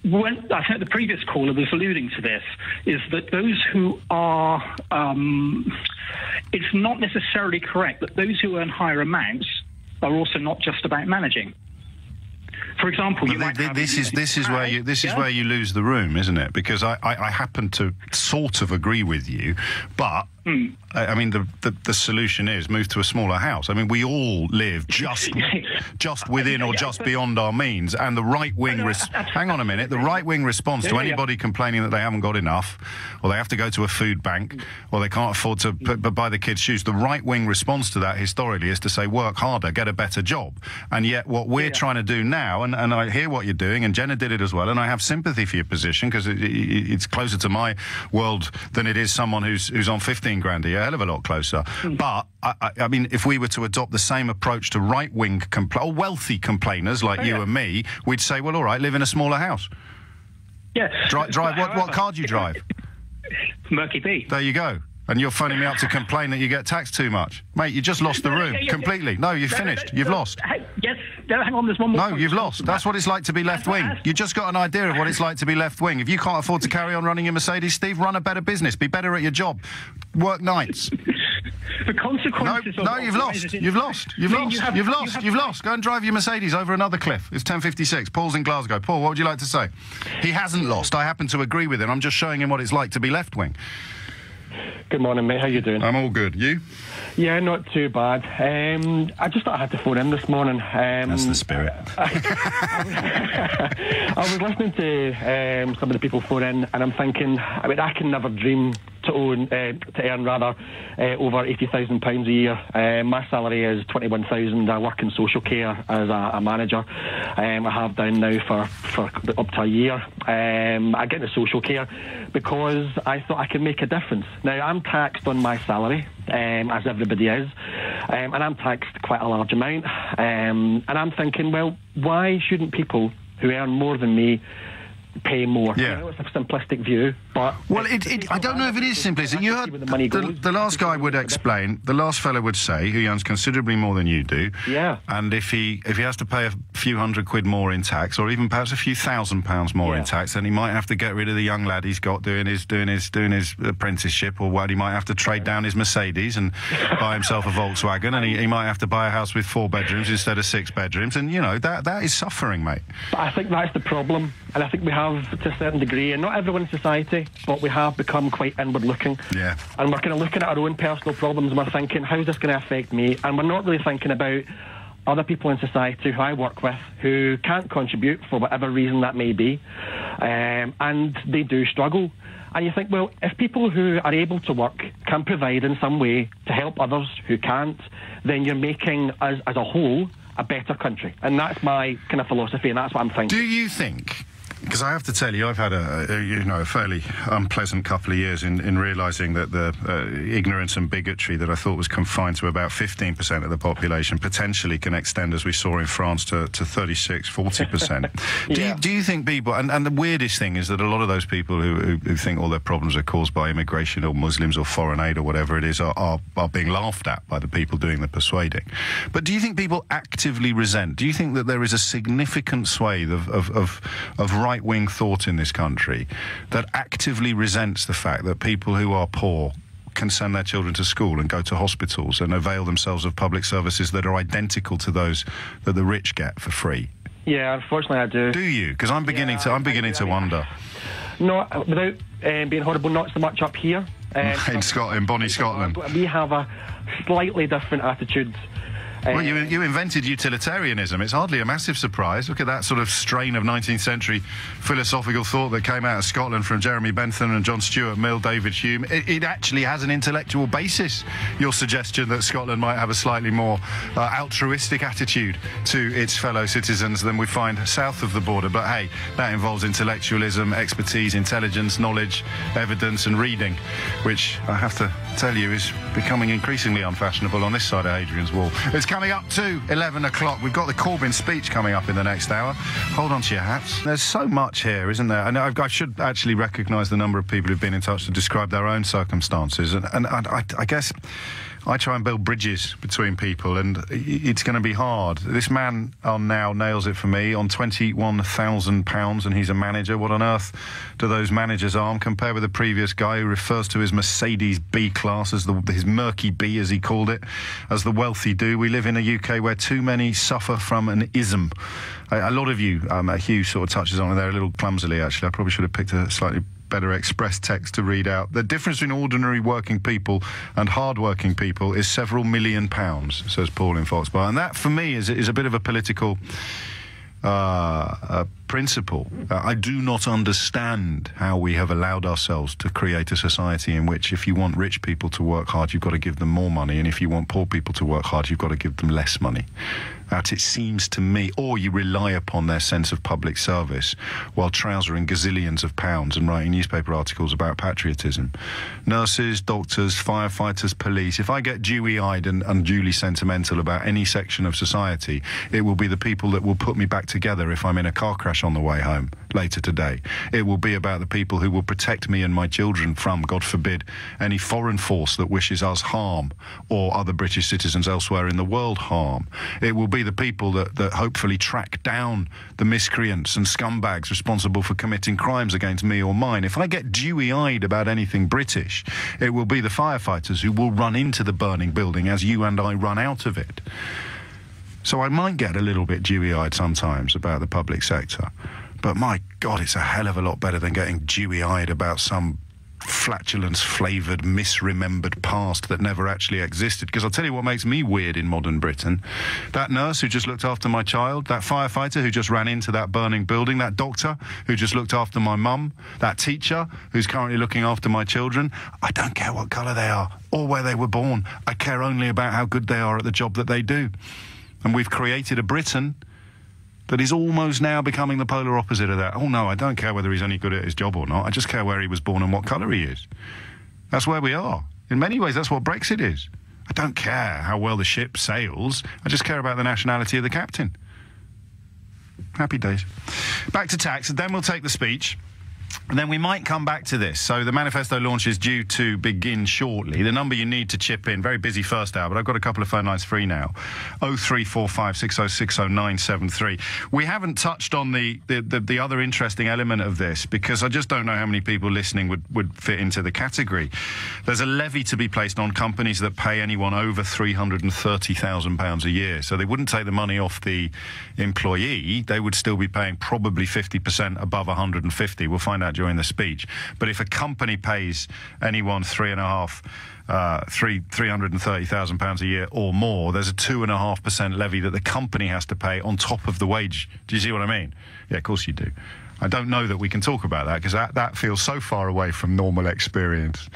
when I think the previous caller was alluding to this, is that those who are, it's not necessarily correct that those who earn higher amounts are also not just about managing. For example, this is where you lose the room, isn't it? Because I happen to sort of agree with you, but I mean the solution is move to a smaller house. I mean, we all live just within or just beyond our means, and the right wing hang on a minute, the right wing response to anybody complaining that they haven't got enough, or they have to go to a food bank, or they can't afford to buy the kids shoes. The right wing response to that historically is to say work harder, get a better job. And yet what we're trying to do now, and I hear what you're doing, and Jenna did it as well, and I have sympathy for your position because it's closer to my world than it is someone who's on 15 grand a year, a hell of a lot closer. But I mean, if we were to adopt the same approach to right-wing or wealthy complainers like you and me, we'd say, well, all right, live in a smaller house. Yeah. Drive. What car do you drive? Murky B. There you go. And you're phoning me up to complain that you get taxed too much. Mate, you just lost the room completely. No, you've finished. You've lost. Yes. Hang on, there's one more. No, you've lost. That's what it's like to be left-wing. You just got an idea of what it's like to be left-wing. If you can't afford to carry on running your Mercedes, Steve, run a better business. Be better at your job. Work nights. The consequences No, you've lost. You've lost. You've lost. Go and drive your Mercedes over another cliff. It's 10:56. Paul's in Glasgow. Paul, what would you like to say? He hasn't lost. I happen to agree with him. I'm just showing him what it's like to be left-wing. Good morning, mate. How you doing? I'm all good. You? Yeah, not too bad. I just thought I had to phone in this morning. That's the spirit. I was listening to some of the people phone in, and I'm thinking, I mean, I can never dream to earn over £80,000 a year. My salary is £21,000. I work in social care as a manager. I have done now for up to a year. I get into social care because I thought I could make a difference. Now, I'm taxed on my salary, as everybody is, and I'm taxed quite a large amount. And I'm thinking, well, why shouldn't people who earn more than me pay more? Yeah. I know it's a simplistic view, but... Well, I don't know if it is simplistic. You heard the last guy would explain, the last fellow would say, who earns considerably more than you do, and if he has to pay a few £100 more in tax, or even perhaps a few £1,000 more in tax, then he might have to get rid of the young lad he's got doing his apprenticeship, or what, he might have to trade down his Mercedes and buy himself a Volkswagen, and he might have to buy a house with 4 bedrooms instead of 6 bedrooms, and, you know, that is suffering, mate. But I think that's the problem, and I think we have, to a certain degree, and not everyone in society, but we have become quite inward-looking. Yeah. And we're kind of looking at our own personal problems, and we're thinking, how's this going to affect me? And we're not really thinking about other people in society who I work with who can't contribute for whatever reason that may be, and they do struggle. And you think, well, if people who are able to work can provide in some way to help others who can't, then you're making us, as a whole, a better country. And that's my kind of philosophy, and that's what I'm thinking. Do you think... Because I have to tell you, I've had a fairly unpleasant couple of years in realising that the ignorance and bigotry that I thought was confined to about 15% of the population potentially can extend, as we saw in France, to 36, 40%. Do you think people... And the weirdest thing is that a lot of those people who think all their problems are caused by immigration or Muslims or foreign aid or whatever it is are being laughed at by the people doing the persuading. But do you think people actively resent? Do you think that there is a significant swathe of right-wing thought in this country that actively resents the fact that people who are poor can send their children to school and go to hospitals and avail themselves of public services that are identical to those that the rich get for free? Yeah, unfortunately I do. Do you? Because I'm beginning to wonder. No, without being horrible, not so much up here. In Scotland, Bonnie, Scotland. We have a slightly different attitude. Well, you invented utilitarianism. It's hardly a massive surprise. Look at that sort of strain of 19th century philosophical thought that came out of Scotland from Jeremy Bentham and John Stuart Mill, David Hume. It actually has an intellectual basis, your suggestion that Scotland might have a slightly more altruistic attitude to its fellow citizens than we find south of the border. But hey, that involves intellectualism, expertise, intelligence, knowledge, evidence and reading, which I have to tell you, is becoming increasingly unfashionable on this side of Hadrian's Wall. It's coming up to 11 o'clock. We've got the Corbyn speech coming up in the next hour. Hold on to your hats. There's so much here, isn't there? And I should actually recognise the number of people who've been in touch to describe their own circumstances. And I guess I try and build bridges between people, and it's going to be hard. This man on Now nails it for me on £21,000, and he's a manager. What on earth do those managers arm compare with the previous guy who refers to his Mercedes B-Class as his murky B, as he called it, as the wealthy do? We live in a UK where too many suffer from an ism. A lot of you, Hugh sort of touches on it there a little clumsily, actually. I probably should have picked a slightly better express text to read out. The difference between ordinary working people and hard-working people is several £1 million, says Paul in Foxbar. And that, for me, is a bit of a political principle. I do not understand how we have allowed ourselves to create a society in which if you want rich people to work hard, you've got to give them more money, and if you want poor people to work hard, you've got to give them less money. That, it seems to me, or you rely upon their sense of public service while trousering gazillions of pounds and writing newspaper articles about patriotism. Nurses, doctors, firefighters, police. If I get dewy-eyed and unduly sentimental about any section of society, it will be the people that will put me back together if I'm in a car crash on the way home later today. It will be about the people who will protect me and my children from, God forbid, any foreign force that wishes us harm, or other British citizens elsewhere in the world harm. It will be the people that hopefully track down the miscreants and scumbags responsible for committing crimes against me or mine. If I get dewy-eyed about anything British, it will be the firefighters who will run into the burning building as you and I run out of it. So I might get a little bit dewy-eyed sometimes about the public sector, but my God, it's a hell of a lot better than getting dewy-eyed about some flatulence-flavoured, misremembered past that never actually existed. Because I'll tell you what makes me weird in modern Britain. That nurse who just looked after my child, that firefighter who just ran into that burning building, that doctor who just looked after my mum, that teacher who's currently looking after my children. I don't care what colour they are or where they were born. I care only about how good they are at the job that they do. And we've created a Britain that is almost now becoming the polar opposite of that. Oh, no, I don't care whether he's any good at his job or not. I just care where he was born and what colour he is. That's where we are. In many ways, that's what Brexit is. I don't care how well the ship sails. I just care about the nationality of the captain. Happy days. Back to tax, and then we'll take the speech. And then we might come back to this. So the manifesto launch is due to begin shortly. The number you need to chip in, very busy first hour, but I've got a couple of phone lines free now. 0345 6060 973. We haven't touched on the other interesting element of this, because I just don't know how many people listening would fit into the category. There's a levy to be placed on companies that pay anyone over £330,000 a year. So they wouldn't take the money off the employee. They would still be paying probably 50% above 150. We'll find out during the speech. But if a company pays anyone £330,000 a year or more, there's a 2.5% levy that the company has to pay on top of the wage. Do you see what I mean? Yeah, of course you do. I don't know that we can talk about that, because that feels so far away from normal experience.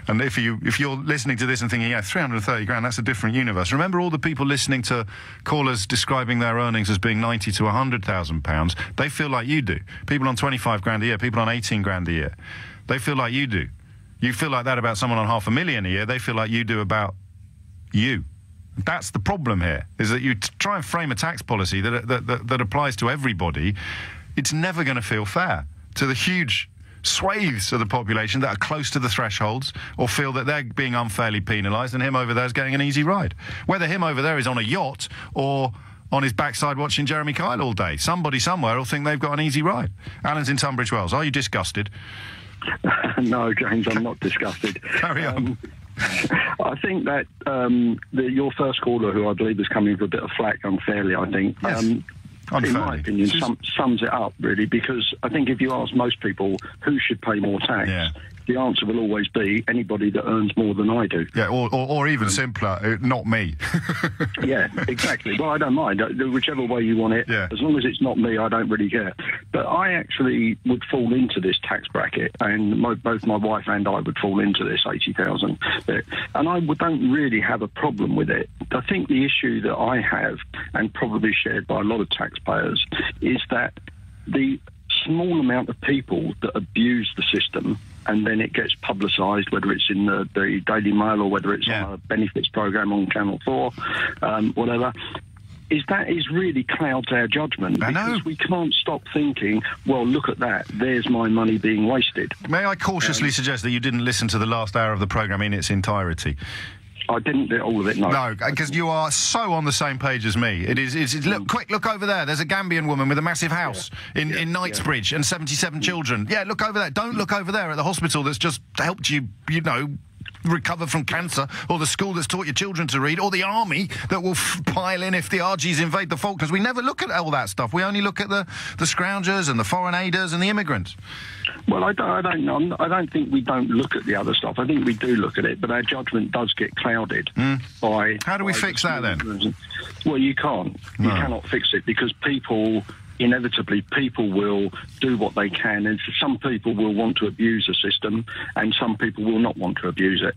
And if you're listening to this and thinking, yeah, 330 grand, that's a different universe. Remember all the people listening to callers describing their earnings as being 90 to 100,000 pounds. They feel like you do. People on 25 grand a year, people on 18 grand a year. They feel like you do. You feel like that about someone on $500,000 a year. They feel like you do about you. That's the problem here, is that you try and frame a tax policy that applies to everybody. It's never going to feel fair to the huge swathes of the population that are close to the thresholds or feel that they're being unfairly penalised and him over there is getting an easy ride. Whether him over there is on a yacht or on his backside watching Jeremy Kyle all day, somebody somewhere will think they've got an easy ride. Alan's in Tunbridge Wells. Are you disgusted? No, James, I'm not disgusted. Carry on. I think that your first caller, who I believe is coming for a bit of flack unfairly, I think... Yes. In my opinion, sums it up, really, because I think if you ask most people who should pay more tax, the answer will always be anybody that earns more than I do. Yeah, or even simpler, not me. Yeah, exactly. Well, I don't mind. Whichever way you want it, as long as it's not me, I don't really care. But I actually would fall into this tax bracket, and both my wife and I would fall into this 80,000. And I don't really have a problem with it. I think the issue that I have, and probably shared by a lot of taxpayers, is that the small amount of people that abuse the system and then it gets publicised, whether it's in the Daily Mail or whether it's on a benefits programme on Channel 4, whatever, is really clouds our judgment. Because we can't stop thinking, well, look at that, there's my money being wasted. May I cautiously suggest that you didn't listen to the last hour of the programme in its entirety? I didn't do all of it, no. No, because you are so on the same page as me. It's look, quick, look over there. There's a Gambian woman with a massive house in Knightsbridge and 77 children. Yeah, look over there. Don't look over there at the hospital that's just helped you, you know, recover from cancer, or the school that's taught your children to read, or the army that will pile in if the RGs invade the Falklands. We never look at all that stuff. We only look at the scroungers and the foreign aiders and the immigrants. Well, I don't think we don't look at the other stuff. I think we do look at it, but our judgment does get clouded by... How do we fix that, then? Well, you can't. No. You cannot fix it, because inevitably people will do what they can, and some people will want to abuse the system and some people will not want to abuse it.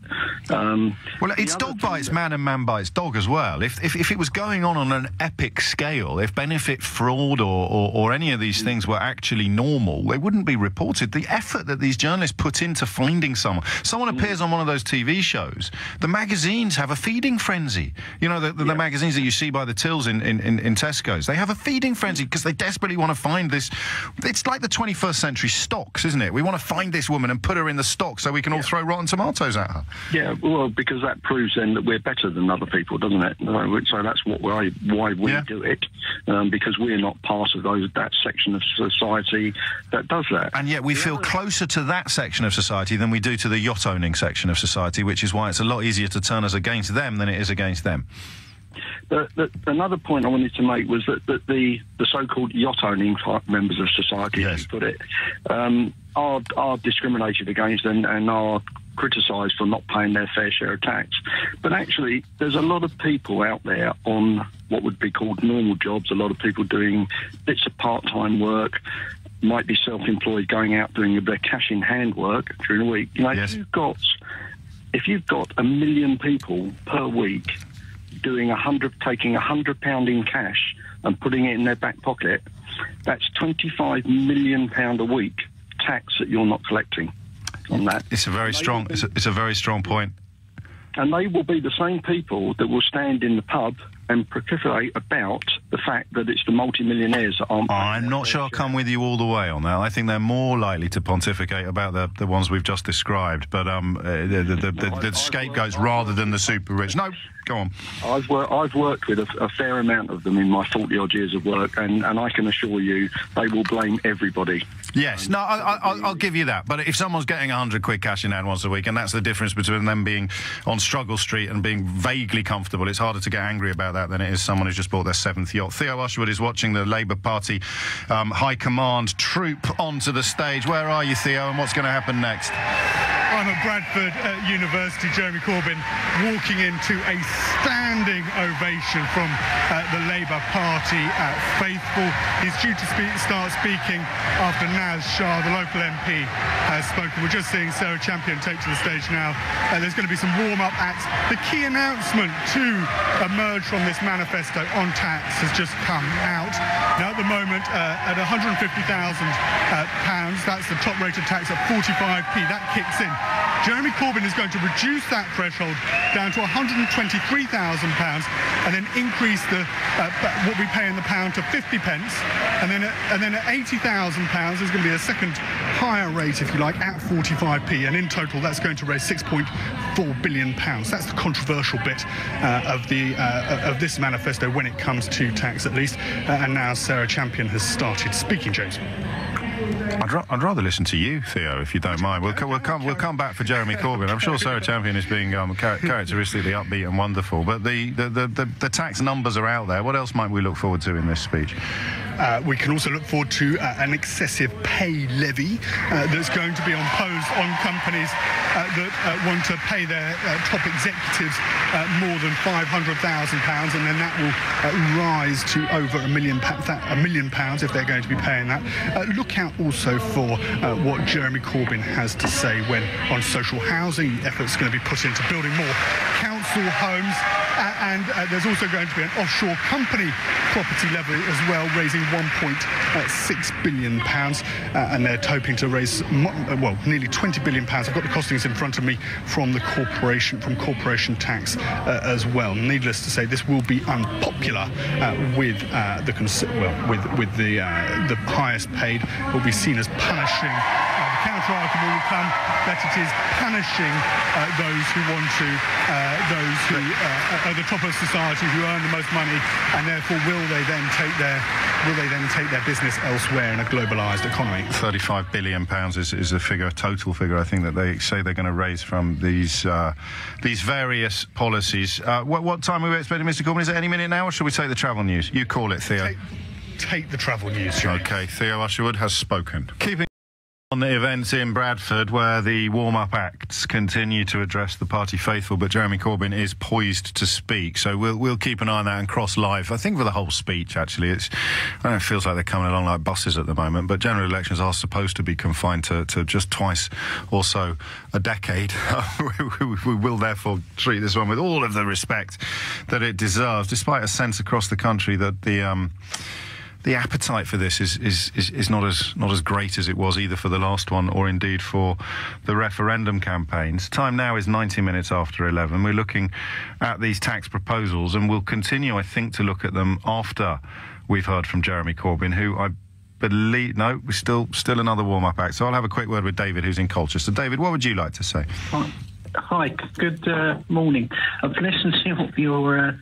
Well, it's dog bites man and man bites dog as well. If it was going on an epic scale, if benefit fraud or any of these things were actually normal, they wouldn't be reported. The effort that these journalists put into finding someone appears on one of those TV shows, the magazines have a feeding frenzy. You know, the magazines that you see by the tills in Tesco's, they have a feeding frenzy because they desperately want to find this. It's like the 21st century stocks, isn't it? We want to find this woman and put her in the stock so we can all throw rotten tomatoes at her. Yeah, well, because that proves then that we're better than other people, doesn't it? So that's why we do it, because we're not part of that section of society that does that. And yet we feel closer to that section of society than we do to the yacht-owning section of society, which is why it's a lot easier to turn us against them than it is against them. Another point I wanted to make was that the so-called yacht-owning members of society, as you put it, are discriminated against and are criticised for not paying their fair share of tax. But actually, there's a lot of people out there on what would be called normal jobs, a lot of people doing bits of part-time work, might be self-employed, going out doing their cash-in-hand work during the week. You know, if you've got 1 million people per week taking £100 in cash and putting it in their back pocket, that's £25 million a week tax that you're not collecting on that. It's a very strong. It's a very strong point. And they will be the same people that will stand in the pub and proliferate about the fact that it's the multimillionaires that aren't... I'm not sure I'll come with you all the way on that. I think they're more likely to pontificate about the ones we've just described, but the scapegoats rather than the super rich. No, go on. I've worked with a fair amount of them in my 40-odd years of work, and I can assure you they will blame everybody. Yes, no, I'll give you that. But if someone's getting 100 quid cash in hand once a week, and that's the difference between them being on Struggle Street and being vaguely comfortable, it's harder to get angry about that than it is someone who's just bought their 7th yacht. Theo Usherwood is watching the Labour Party High Command troop onto the stage. Where are you, Theo, and what's going to happen next? I'm at Bradford University. Jeremy Corbyn walking into a standing ovation from the Labour Party faithful. He's due to start speaking after Naz Shah, the local MP, has spoken. We're just seeing Sarah Champion take to the stage now. There's going to be some warm-up acts. The key announcement to emerge from this manifesto on tax has just come out. Now, at the moment, at £150,000, that's the top-rated tax at 45p. That kicks in. Jeremy Corbyn is going to reduce that threshold down to £123,000 and then increase what we pay in the pound to 50 pence. And then at £80,000, there's going to be a second higher rate, if you like, at 45p. And in total, that's going to raise £6.4 billion. That's the controversial bit of this manifesto when it comes to tax, at least. And now Sarah Champion has started speaking, James. I'd rather listen to you, Theo, if you don't mind. We'll come back for Jeremy Corbyn. I'm sure Sarah Champion is being characteristically upbeat and wonderful, but the tax numbers are out there. What else might we look forward to in this speech? We can also look forward to an excessive pay levy that's going to be imposed on companies that want to pay their top executives more than £500,000, and then that will rise to over £1 million if they're going to be paying that. Look out also for what Jeremy Corbyn has to say when on social housing. Efforts going to be put into building more council homes. And there's also going to be an offshore company property levy as well, raising £1.6 billion. And they're hoping to raise, nearly £20 billion. I've got the costings in front of me from corporation tax as well. Needless to say, this will be unpopular with the highest paid. It will be seen as punishing. The counter-argument will come that it is punishing those who are the top of society, who earn the most money, and therefore will they then take their business elsewhere in a globalised economy. £35 billion is the figure, total figure, I think, that they say they're going to raise from these various policies. What time are we expecting, Mr. Corbyn? Is it any minute now, or should we take the travel news? You call it, Theo. Take the travel news, James. OK, Theo Usherwood has spoken. Keeping on the events in Bradford, where the warm-up acts continue to address the party faithful, but Jeremy Corbyn is poised to speak, so we'll keep an eye on that and cross live. I think for the whole speech, actually, it feels like they're coming along like buses at the moment, but general elections are supposed to be confined to just twice or so a decade. We will therefore treat this one with all of the respect that it deserves, despite a sense across the country that the appetite for this is not as great as it was either for the last one or indeed for the referendum campaigns. Time now is 90 minutes after 11. We're looking at these tax proposals, and we'll continue, I think, to look at them after we've heard from Jeremy Corbyn, who I believe... No, we're still another warm-up act. So I'll have a quick word with David, who's in Colchester. David, what would you like to say? Hi, good morning. I've listened to your...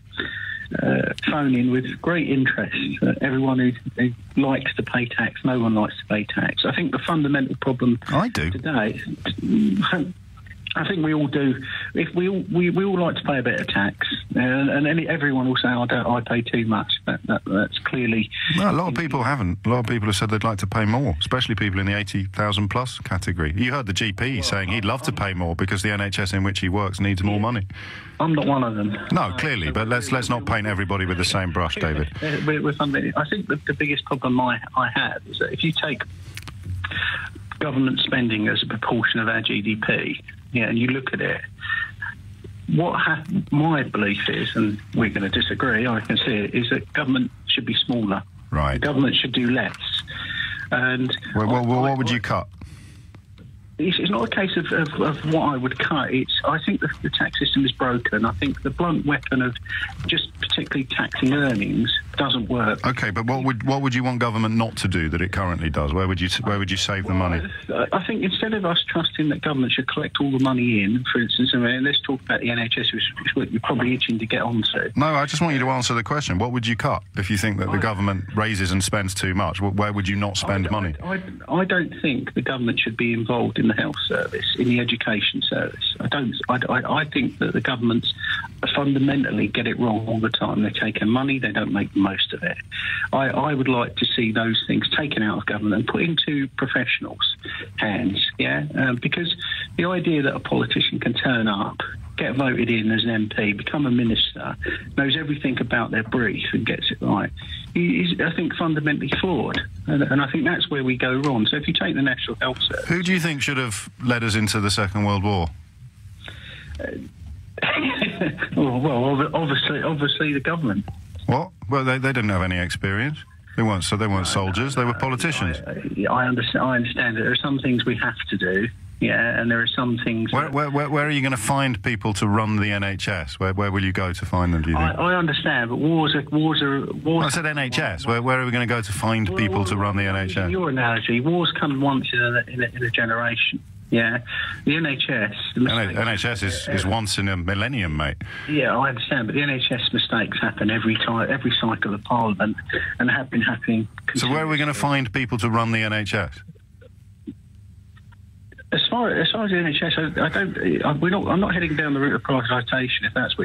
phone in with great interest. Everyone who likes to pay tax, no one likes to pay tax. I think the fundamental problem today, I think we all do. If we all like to pay a bit of tax, and everyone will say, I pay too much. That's clearly... No, a lot of people haven't. A lot of people have said they'd like to pay more, especially people in the 80,000 plus category. You heard the GP saying he'd love to pay more because the NHS in which he works needs more money. I'm not one of them. No, clearly, but let's not paint everybody with the same brush, David. I think the biggest problem I have is that if you take government spending as a proportion of our GDP, and you look at it, my belief is, and we're going to disagree, I can see it, is that government should be smaller. Right. Government should do less. And what would you cut? It's not a case of what I would cut. I think the tax system is broken. I think the blunt weapon of just particularly taxing earnings doesn't work. Okay, but what would you want government not to do that it currently does? Where would you save the money? I think instead of us trusting that government should collect all the money in, for instance, let's talk about the NHS, which is what you're probably itching to get onto. No, I just want you to answer the question. What would you cut if you think that the government raises and spends too much? Where would you not spend money? I don't think the government should be involved in the health service, in the education service. I think that the governments fundamentally get it wrong all the time. They take our money, they don't make the most of it. I would like to see those things taken out of government and put into professionals' hands, because the idea that a politician can turn up, get voted in as an MP, become a minister, knows everything about their brief and gets it right, is, I think, fundamentally flawed. And I think that's where we go wrong. So if you take the National Health Service... Who do you think should have led us into the Second World War? Obviously the government. What? Well, they didn't have any experience. They weren't soldiers. They were politicians. I understand that there are some things we have to do. Yeah, and there are some things... Where are you going to find people to run the NHS? Where will you go to find them, do you think? I understand, but wars are... I said NHS. Where are we going to go to find people to run the NHS? Your analogy, wars come once in a generation. Yeah, the NHS... NHS is once in a millennium, mate. Yeah, I understand, but the NHS mistakes happen every cycle of Parliament, and have been happening... So where are we going to find people to run the NHS? As far as the NHS, I'm not heading down the route of privatisation. If that's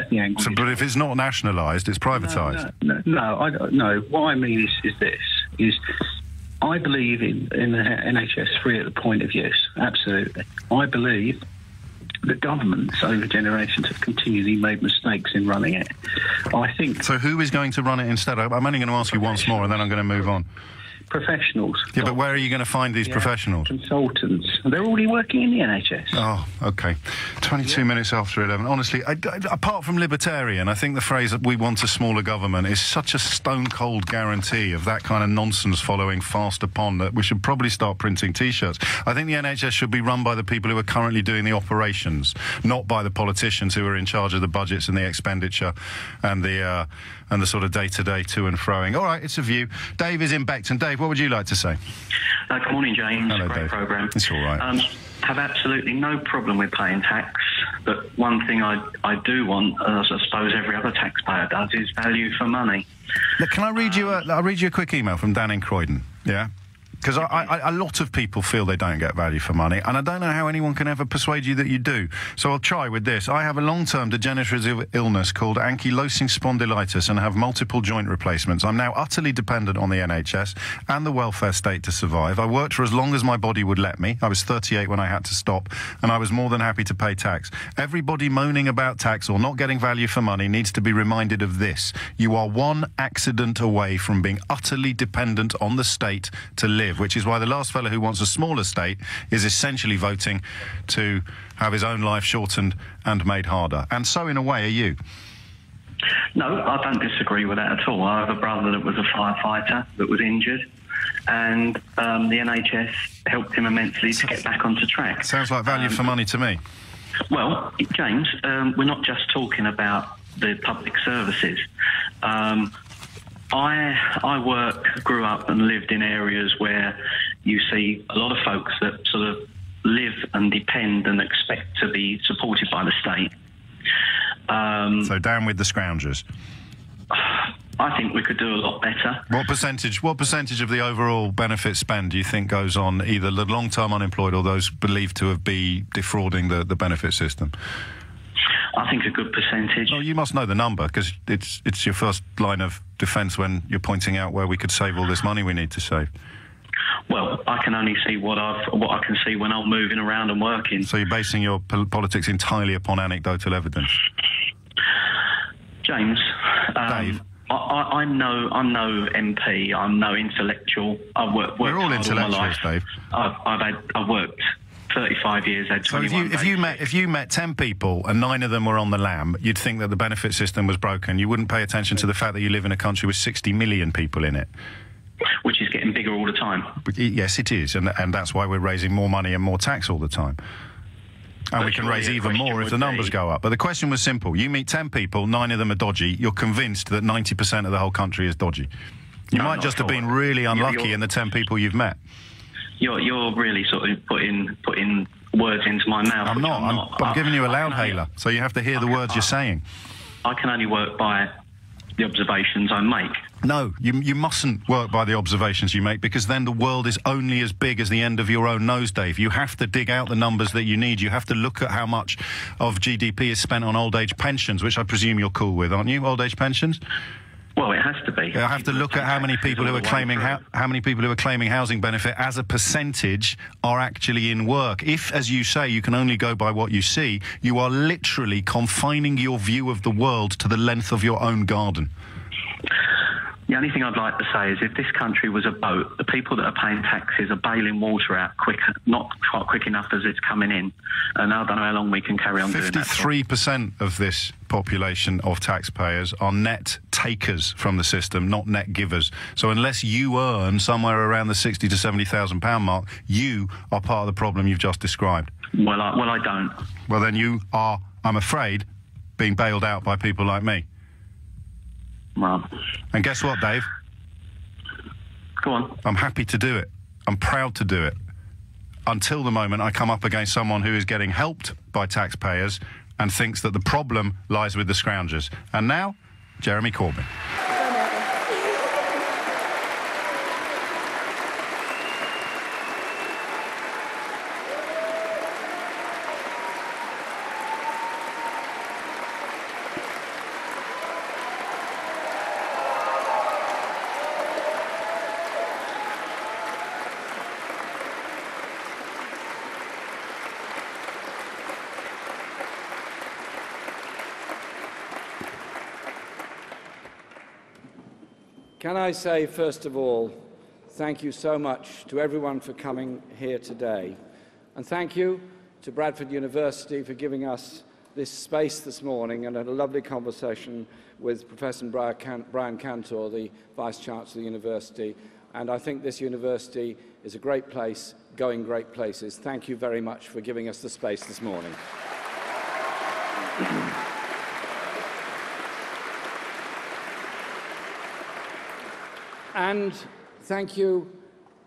the angle. So, but if it's not nationalised, it's privatised. No. What I mean is this: I believe in the NHS free at the point of use. Absolutely, I believe that governments over generations have continually made mistakes in running it. I think. So, who is going to run it instead? I'm only going to ask you once more, and then I'm going to move on. professionals. Yeah, but where are you going to find these professionals? Consultants. They're already working in the NHS. Oh, OK. 22 minutes after 11. Honestly, apart from libertarian, I think the phrase that we want a smaller government is such a stone-cold guarantee of that kind of nonsense following fast upon that we should probably start printing T-shirts. I think the NHS should be run by the people who are currently doing the operations, not by the politicians who are in charge of the budgets and the expenditure and the sort of day-to-day to and froing. All right, it's a view. Dave is in Beckton. Dave, what would you like to say? Good morning, James. Hello, Great Dave. programme. It's all right. Have absolutely no problem with paying tax, but one thing I do want, as I suppose every other taxpayer does, is value for money. Look, can I read you I'll read you a quick email from Dan in Croydon, yeah? Because a lot of people feel they don't get value for money, and I don't know how anyone can ever persuade you that you do. So I'll try with this. I have a long-term degenerative illness called ankylosing spondylitis and have multiple joint replacements. I'm now utterly dependent on the NHS and the welfare state to survive. I worked for as long as my body would let me. I was 38 when I had to stop, and I was more than happy to pay tax. Everybody moaning about tax or not getting value for money needs to be reminded of this. You are one accident away from being utterly dependent on the state to live, which is why the last fellow who wants a smaller state is essentially voting to have his own life shortened and made harder. And so, in a way, are you? No, I don't disagree with that at all. I have a brother that was a firefighter that was injured, and the NHS helped him immensely to get back onto track. Sounds like value for money to me. Well, James, we're not just talking about the public services. I grew up and lived in areas where you see a lot of folks that sort of live and depend and expect to be supported by the state. So down with the scroungers. I think we could do a lot better. What percentage of the overall benefit spend do you think goes on either the long-term unemployed or those believed to have been defrauding the benefit system? I think a good percentage. Well, you must know the number because it's your first line of defence when you're pointing out where we could save all this money we need to save. Well, I can only see what I can see when I'm moving around and working. So you're basing your politics entirely upon anecdotal evidence? James, Dave. I'm no MP. I'm no intellectual. I've worked We're all hard intellectuals, all my life. Dave. I've worked 35 years. Had 21 so if you met 10 people and 9 of them were on the lam, you'd think that the benefit system was broken. You wouldn't pay attention to the fact that you live in a country with 60 million people in it. Which is getting bigger all the time. Yes, it is, and that's why we're raising more money and more tax all the time. And we can raise even more if the numbers go up. But the question was simple. You meet 10 people, 9 of them are dodgy. You're convinced that 90% of the whole country is dodgy. You might just have been really unlucky in the 10 people you've met. You're really sort of putting words into my mouth. I'm not. I'm giving you a loudhailer, so you have to hear the words you're saying. I can only work by the observations I make. No, you mustn't work by the observations you make, because then the world is only as big as the end of your own nose, Dave. You have to dig out the numbers that you need. You have to look at how much of GDP is spent on old age pensions, which I presume you're cool with, aren't you? Old age pensions? Well, it has to be. I have to look at how many people who are claiming housing benefit as a percentage are actually in work. If, as you say, you can only go by what you see, you are literally confining your view of the world to the length of your own garden. The only thing I'd like to say is if this country was a boat, the people that are paying taxes are bailing water out not quite quick enough as it's coming in. And I don't know how long we can carry on doing that. 53% of this population of taxpayers are net takers from the system, not net givers. So unless you earn somewhere around the £60,000 to £70,000 mark, you are part of the problem you've just described. Well, I don't. Well, then you are, I'm afraid, being bailed out by people like me. Well, and guess what, Dave? Go on. I'm happy to do it. I'm proud to do it. Until the moment I come up against someone who is getting helped by taxpayers and thinks that the problem lies with the scroungers. And now, Jeremy Corbyn. Can I say, first of all, thank you so much to everyone for coming here today. And thank you to Bradford University for giving us this space this morning and a lovely conversation with Professor Brian Cantor, the Vice-Chancellor of the University. And I think this university is a great place, going great places. Thank you very much for giving us the space this morning. And thank you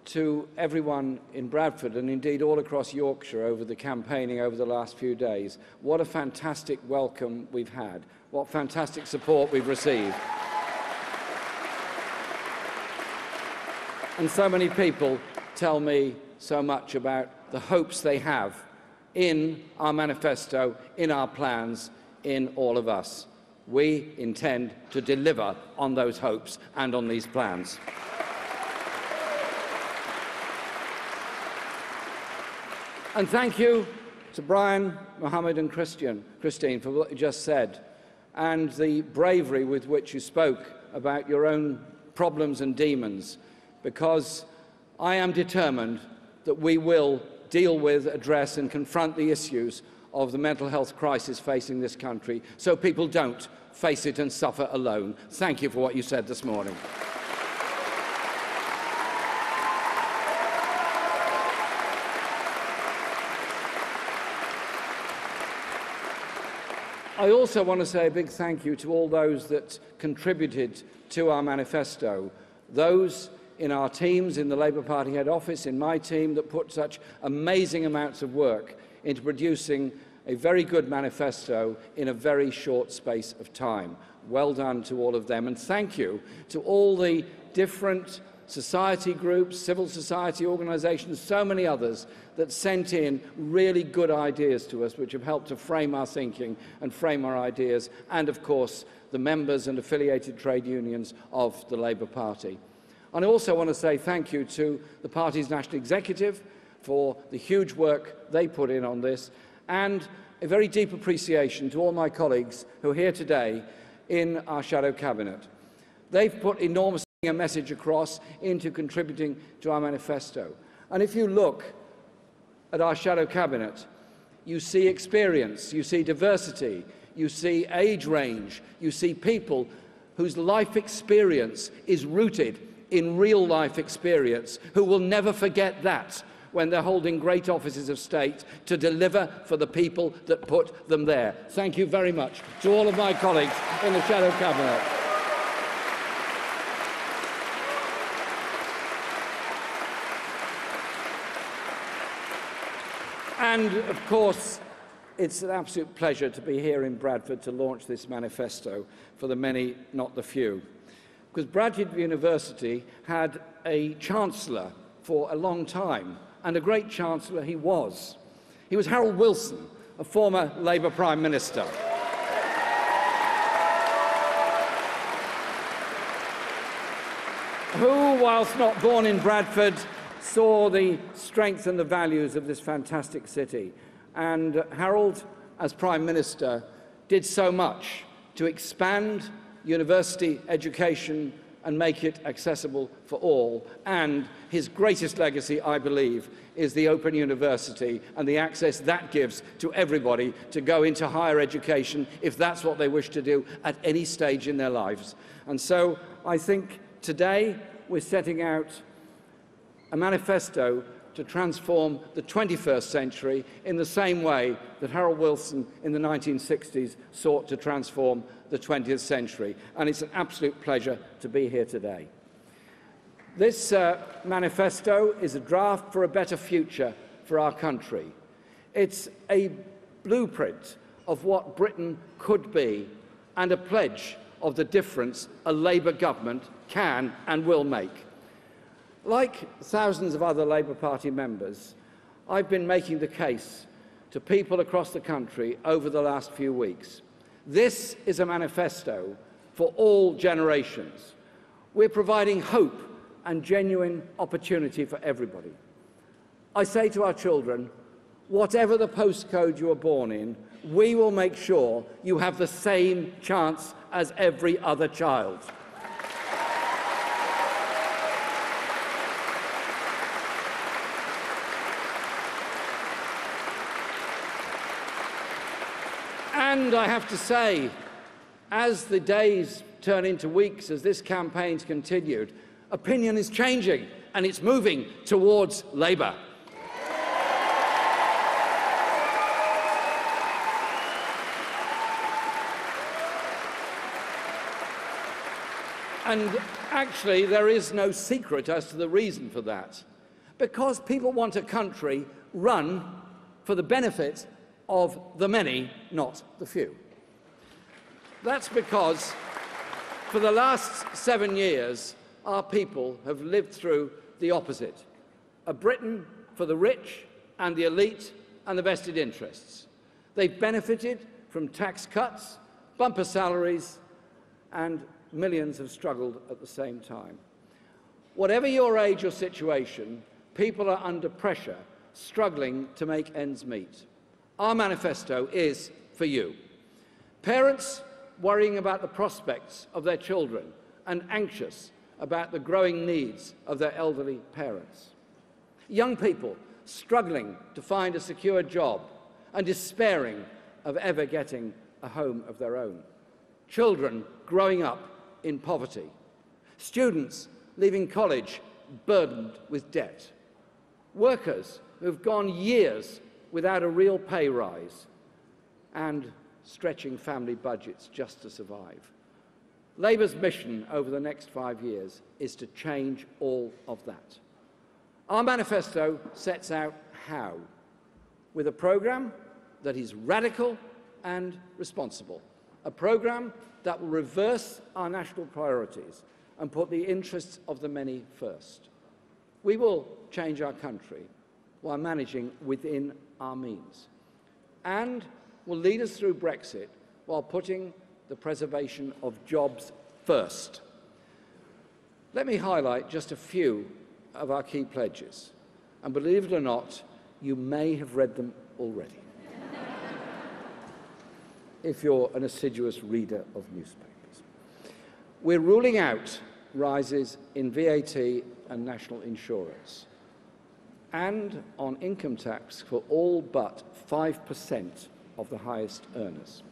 to everyone in Bradford and indeed all across Yorkshire over the campaigning over the last few days. What a fantastic welcome we've had. What fantastic support we've received. And so many people tell me so much about the hopes they have in our manifesto, in our plans, in all of us. We intend to deliver on those hopes and on these plans. And thank you to Brian, Mohammed and Christine for what you just said and the bravery with which you spoke about your own problems and demons, because I am determined that we will deal with, address and confront the issues of the mental health crisis facing this country so people don't face it and suffer alone. Thank you for what you said this morning. I also want to say a big thank you to all those that contributed to our manifesto, those in our teams in the Labour Party head office, in my team, that put such amazing amounts of work into producing a very good manifesto in a very short space of time. Well done to all of them, and thank you to all the different society groups, civil society organisations, so many others that sent in really good ideas to us which have helped to frame our thinking and frame our ideas, and of course the members and affiliated trade unions of the Labour Party. And I also want to say thank you to the party's national executive for the huge work they put in on this, and a very deep appreciation to all my colleagues who are here today in our shadow cabinet. They've put enormous a message across into contributing to our manifesto. And if you look at our shadow cabinet, you see experience, you see diversity, you see age range, you see people whose life experience is rooted in real life experience, who will never forget that when they're holding great offices of state to deliver for the people that put them there. Thank you very much to all of my colleagues in the shadow cabinet. And, of course, it's an absolute pleasure to be here in Bradford to launch this manifesto for the many, not the few. Because Bradford University had a chancellor for a long time, and a great chancellor he was. He was Harold Wilson, a former Labour Prime Minister. Who, whilst not born in Bradford, saw the strength and the values of this fantastic city. And Harold, as Prime Minister, did so much to expand university education and make it accessible for all. And his greatest legacy, I believe, is the Open University and the access that gives to everybody to go into higher education if that's what they wish to do at any stage in their lives. And so I think today we're setting out a manifesto to transform the 21st century in the same way that Harold Wilson in the 1960s sought to transform the 20th century. And it's an absolute pleasure to be here today. This manifesto is a draft for a better future for our country. It's a blueprint of what Britain could be and a pledge of the difference a Labour government can and will make. Like thousands of other Labour Party members, I've been making the case to people across the country over the last few weeks. This is a manifesto for all generations. We're providing hope and genuine opportunity for everybody. I say to our children, whatever the postcode you were born in, we will make sure you have the same chance as every other child. And I have to say, as the days turn into weeks, as this campaign's continued, opinion is changing and it's moving towards Labour. And actually, there is no secret as to the reason for that. Because people want a country run for the benefit of the many, not the few. That's because for the last 7 years, our people have lived through the opposite. A Britain for the rich and the elite and the vested interests. They've benefited from tax cuts, bumper salaries, and millions have struggled at the same time. Whatever your age or situation, people are under pressure, struggling to make ends meet. Our manifesto is for you. Parents worrying about the prospects of their children and anxious about the growing needs of their elderly parents. Young people struggling to find a secure job and despairing of ever getting a home of their own. Children growing up in poverty. Students leaving college burdened with debt. Workers who have gone years without a real pay rise and stretching family budgets just to survive. Labour's mission over the next 5 years is to change all of that. Our manifesto sets out how, with a programme that is radical and responsible, a programme that will reverse our national priorities and put the interests of the many first. We will change our country while managing within our means, and will lead us through Brexit while putting the preservation of jobs first. Let me highlight just a few of our key pledges, and believe it or not, you may have read them already if you're an assiduous reader of newspapers. We're ruling out rises in VAT and national insurance, and on income tax for all but 5% of the highest earners.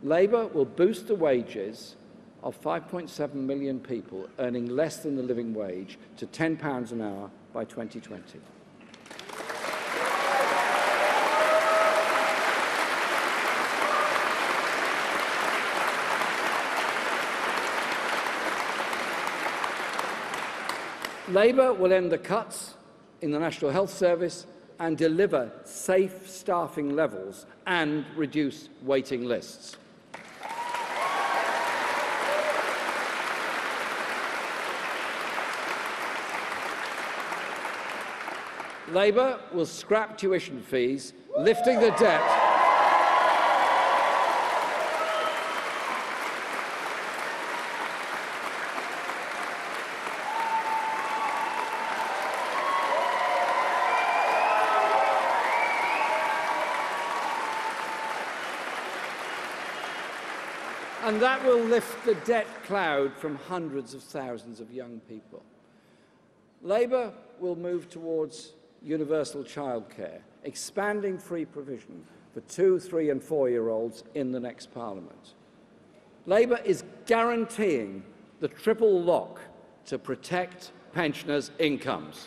Labour will boost the wages of 5.7 million people earning less than the living wage to £10 an hour by 2020. Labour will end the cuts in the National Health Service and deliver safe staffing levels and reduce waiting lists. Labour will scrap tuition fees, lifting the debt and that will lift the debt cloud from hundreds of thousands of young people. Labour will move towards universal childcare, expanding free provision for 2-, 3- and 4-year-olds in the next Parliament. Labour is guaranteeing the triple lock to protect pensioners' incomes.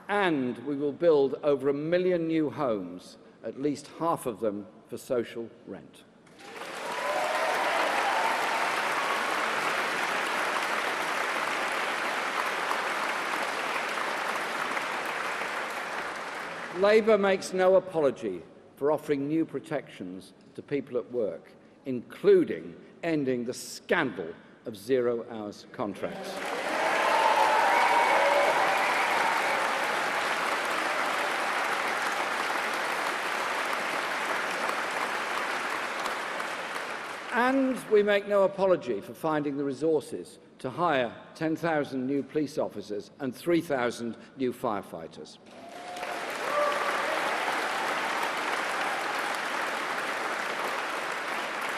And we will build over 1 million new homes, at least half of them for social rent. Labour makes no apology for offering new protections to people at work, including ending the scandal of zero-hours contracts. And we make no apology for finding the resources to hire 10,000 new police officers and 3,000 new firefighters.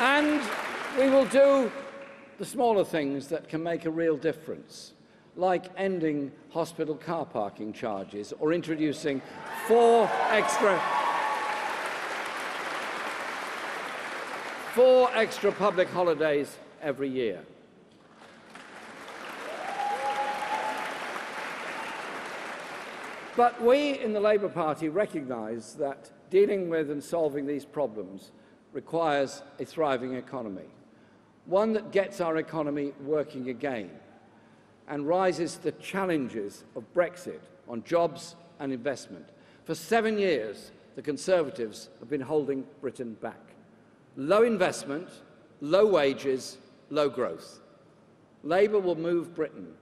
And we will do the smaller things that can make a real difference, like ending hospital car parking charges or introducing 4 extra public holidays every year. But we in the Labour Party recognise that dealing with and solving these problems requires a thriving economy, one that gets our economy working again and rises to the challenges of Brexit on jobs and investment. For 7 years, the Conservatives have been holding Britain back. Low investment, low wages, low growth. Labour will move Britain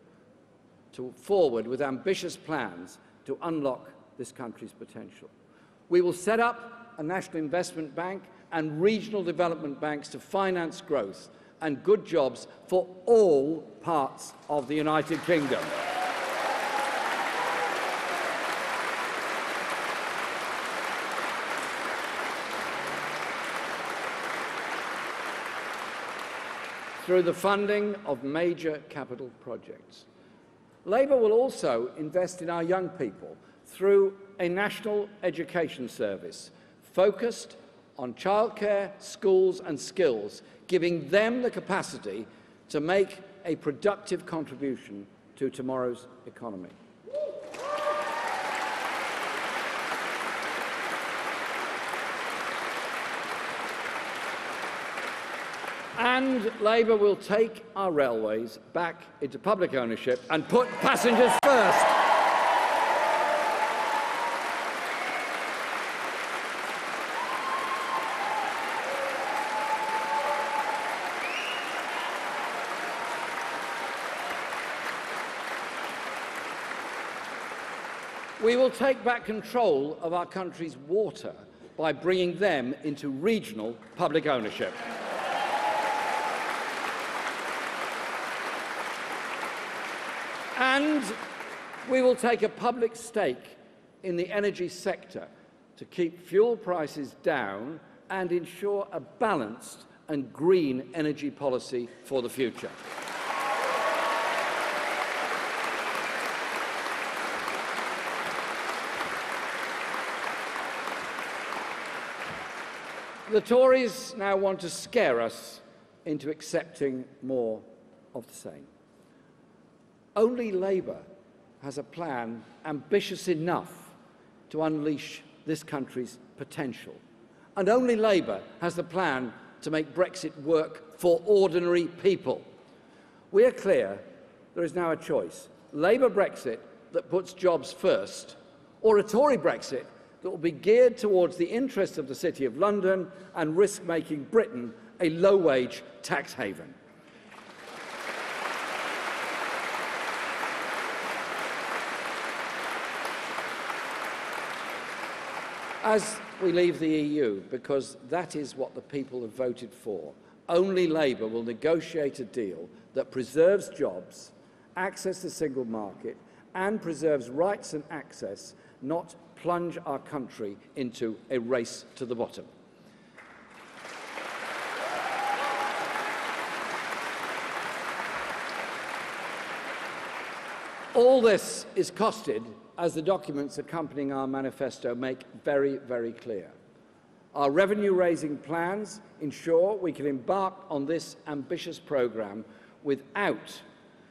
forward with ambitious plans to unlock this country's potential. We will set up a national investment bank and regional development banks to finance growth and good jobs for all parts of the United Kingdom. Through the funding of major capital projects. Labour will also invest in our young people through a national education service focused on childcare, schools and skills, giving them the capacity to make a productive contribution to tomorrow's economy. And Labour will take our railways back into public ownership and put passengers first. We will take back control of our country's water by bringing them into regional public ownership. And we will take a public stake in the energy sector to keep fuel prices down and ensure a balanced and green energy policy for the future. The Tories now want to scare us into accepting more of the same. Only Labour has a plan ambitious enough to unleash this country's potential. And only Labour has the plan to make Brexit work for ordinary people. We are clear there is now a choice. Labour Brexit that puts jobs first, or a Tory Brexit that will be geared towards the interests of the City of London and risk making Britain a low-wage tax haven. As we leave the EU, because that is what the people have voted for, only Labour will negotiate a deal that preserves jobs, access to the single market, and preserves rights and access, not plunge our country into a race to the bottom. All this is costed, as the documents accompanying our manifesto make very, very clear. Our revenue-raising plans ensure we can embark on this ambitious programme without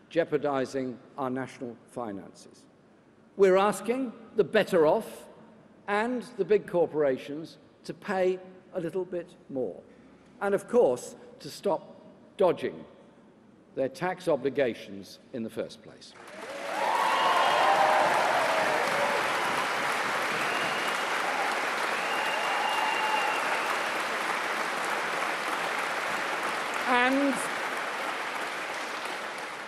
jeopardising our national finances. We're asking the better off and the big corporations to pay a little bit more, and of course to stop dodging their tax obligations in the first place. And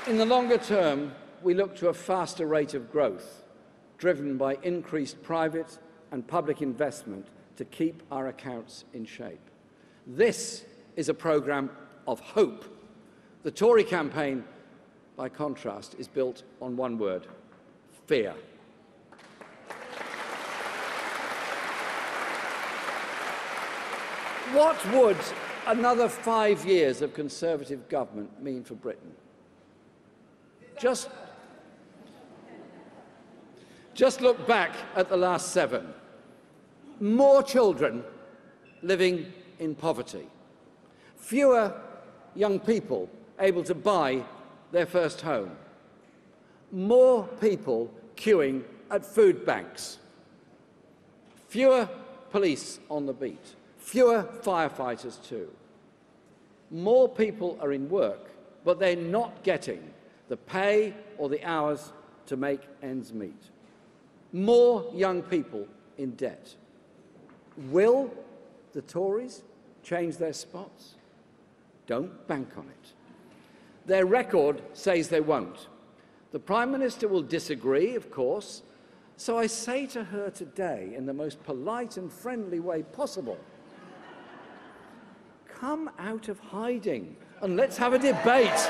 in the longer term, we look to a faster rate of growth, driven by increased private and public investment to keep our accounts in shape. This is a programme of hope. The Tory campaign, by contrast, is built on one word: fear. another 5 years of Conservative government mean for Britain? Just look back at the last 7. More children living in poverty. Fewer young people able to buy their first home. More people queuing at food banks. Fewer police on the beat. Fewer firefighters too. More people are in work, but they're not getting the pay or the hours to make ends meet. More young people in debt. Will the Tories change their spots? Don't bank on it. Their record says they won't. The Prime Minister will disagree, of course, so I say to her today, in the most polite and friendly way possible, come out of hiding and let's have a debate.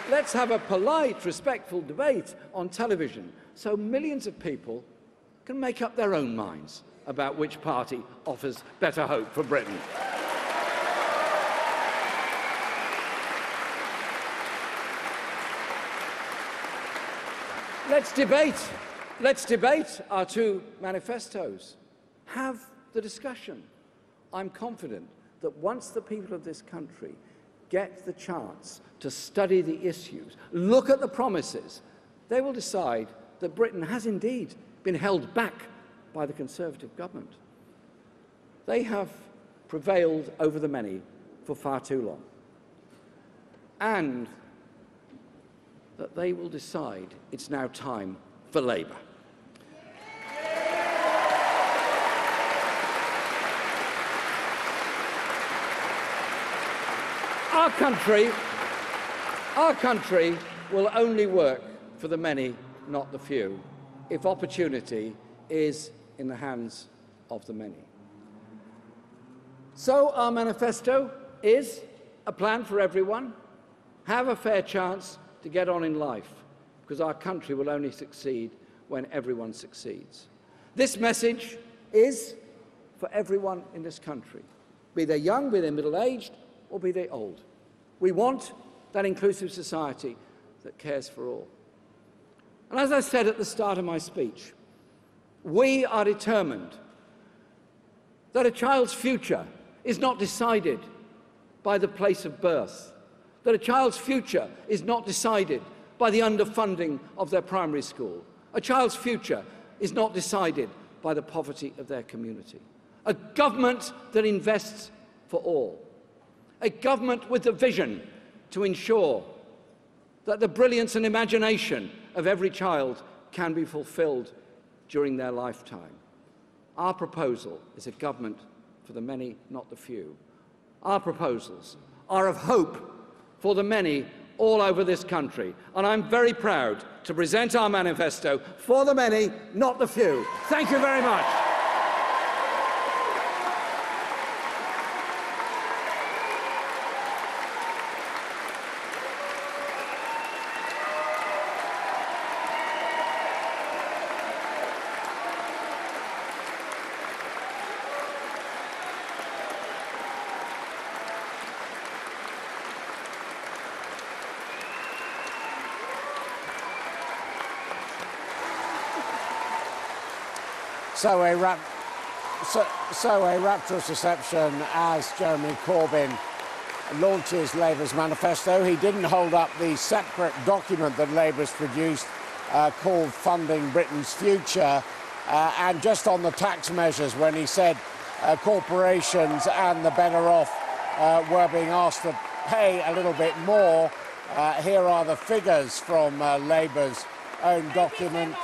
Let's have a polite, respectful debate on television so millions of people can make up their own minds about which party offers better hope for Britain. Let's debate our 2 manifestos. Have the discussion. I'm confident that once the people of this country get the chance to study the issues, look at the promises, they will decide that Britain has indeed been held back by the Conservative government. They have prevailed over the many for far too long. And that they will decide it's now time for Labour. Our country will only work for the many, not the few, if opportunity is in the hands of the many. So our manifesto is a plan for everyone. Have a fair chance to get on in life, because our country will only succeed when everyone succeeds. This message is for everyone in this country, be they young, be they middle-aged, or be they old. We want that inclusive society that cares for all. And as I said at the start of my speech, we are determined that a child's future is not decided by the place of birth, that a child's future is not decided by the underfunding of their primary school. A child's future is not decided by the poverty of their community. A government that invests for all. A government with the vision to ensure that the brilliance and imagination of every child can be fulfilled during their lifetime. Our proposal is a government for the many, not the few. Our proposals are of hope for the many all over this country, and I'm very proud to present our manifesto for the many, not the few. Thank you very much. So a rapturous reception as Jeremy Corbyn launches Labour's manifesto. He didn't hold up the separate document that Labour's produced called Funding Britain's Future. And just on the tax measures, when he said corporations and the better off were being asked to pay a little bit more, here are the figures from Labour's own document.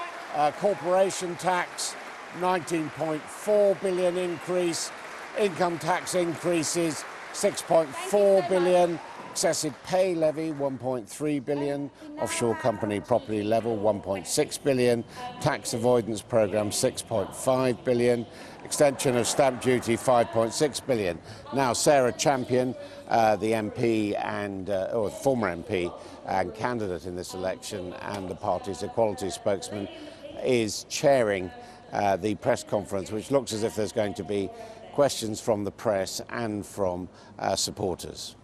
Corporation tax, 19.4 billion increase, income tax increases 6.4 billion, Excessive pay levy, 1.3 billion. Offshore company property level, 1.6 billion. Tax avoidance programme, 6.5 billion. Extension of stamp duty, 5.6 billion. Now, Sarah Champion, the MP and or former MP and candidate in this election, and the party's equality spokesman, is chairing the press conference, which looks as if there's going to be questions from the press and from supporters.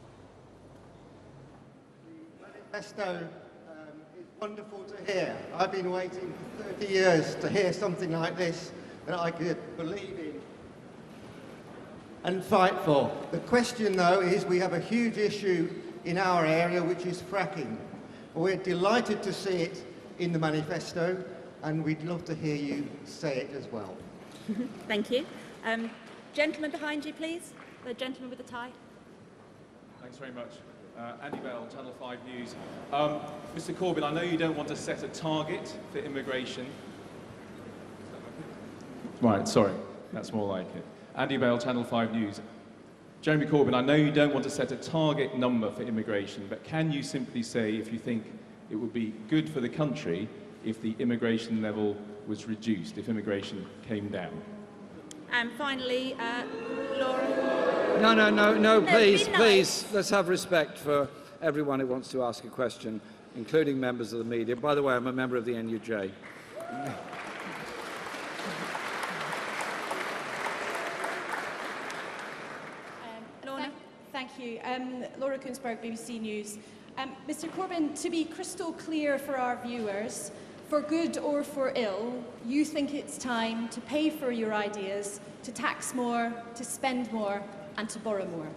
Manifesto is wonderful to hear. I've been waiting for 30 years to hear something like this that I could believe in and fight for. The question, though, is we have a huge issue in our area, which is fracking. We're delighted to see it in the manifesto, and we'd love to hear you say it as well. Thank you. Gentleman behind you, please. The gentleman with the tie. Thanks very much. Andy Bell, Channel 5 News. Mr Corbyn, I know you don't want to set a target for immigration. Right, sorry, that's more like it. Andy Bell, Channel 5 News. Jeremy Corbyn, I know you don't want to set a target number for immigration, but can you simply say if you think it would be good for the country if the immigration level was reduced, if immigration came down? And finally, Laura. No, please, please, let's have respect for everyone who wants to ask a question, including members of the media. By the way, I'm a member of the NUJ. Thank you. Laura Kunsberg, BBC News. Mr Corbyn, to be crystal clear for our viewers, for good or for ill, you think it's time to pay for your ideas, to tax more, to spend more and to borrow more.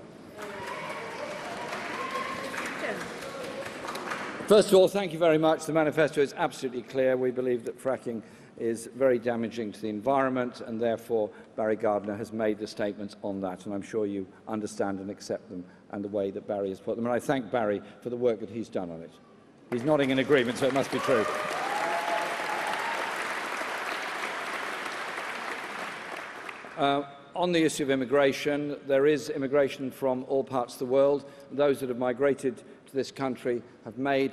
First of all, thank you very much. The manifesto is absolutely clear. We believe that fracking is very damaging to the environment, and therefore Barry Gardiner has made the statements on that, and I'm sure you understand and accept them and the way that Barry has put them. And I thank Barry for the work that he's done on it. He's nodding in agreement, so it must be true. On the issue of immigration, there is immigration from all parts of the world. Those that have migrated to this country have made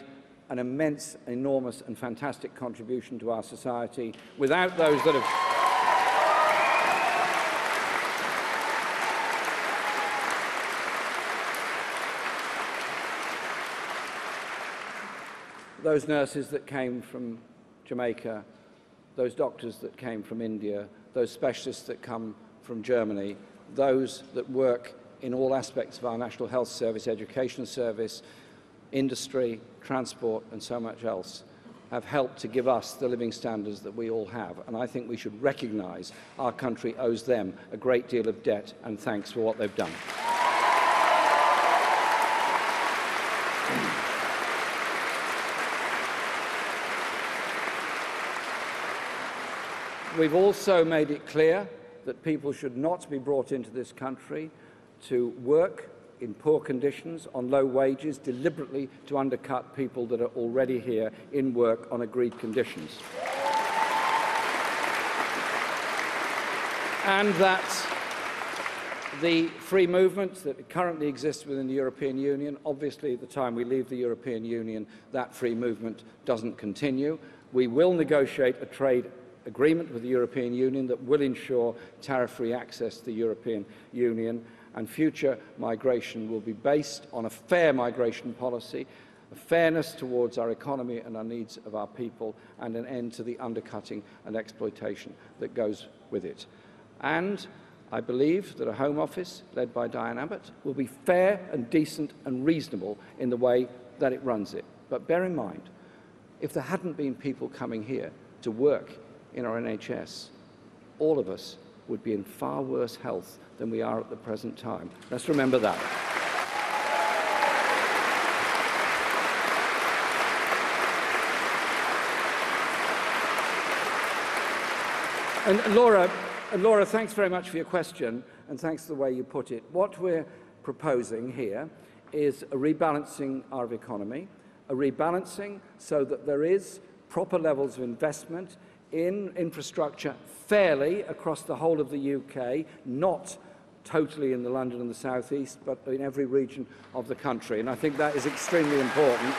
an immense, enormous and fantastic contribution to our society. Without those that have... those nurses that came from Jamaica, those doctors that came from India, those specialists that come from Germany, those that work in all aspects of our National Health Service, Education Service, industry, transport and so much else have helped to give us the living standards that we all have. And I think we should recognise our country owes them a great deal of debt and thanks for what they've done. We've also made it clear that people should not be brought into this country to work in poor conditions, on low wages, deliberately to undercut people that are already here in work on agreed conditions. And that the free movement that currently exists within the European Union, obviously at the time we leave the European Union, that free movement doesn't continue. We will negotiate a trade agreement with the European Union that will ensure tariff-free access to the European Union, and future migration will be based on a fair migration policy, a fairness towards our economy and our needs of our people, and an end to the undercutting and exploitation that goes with it. And I believe that a Home Office, led by Diane Abbott, will be fair and decent and reasonable in the way that it runs it. But bear in mind, if there hadn't been people coming here to work in our NHS, all of us would be in far worse health than we are at the present time. Let's remember that. And Laura, thanks very much for your question, and thanks for the way you put it. What we're proposing here is a rebalancing of our economy, a rebalancing so that there is proper levels of investment in infrastructure fairly across the whole of the UK, not totally in the London and the South East, but in every region of the country. And I think that is extremely important.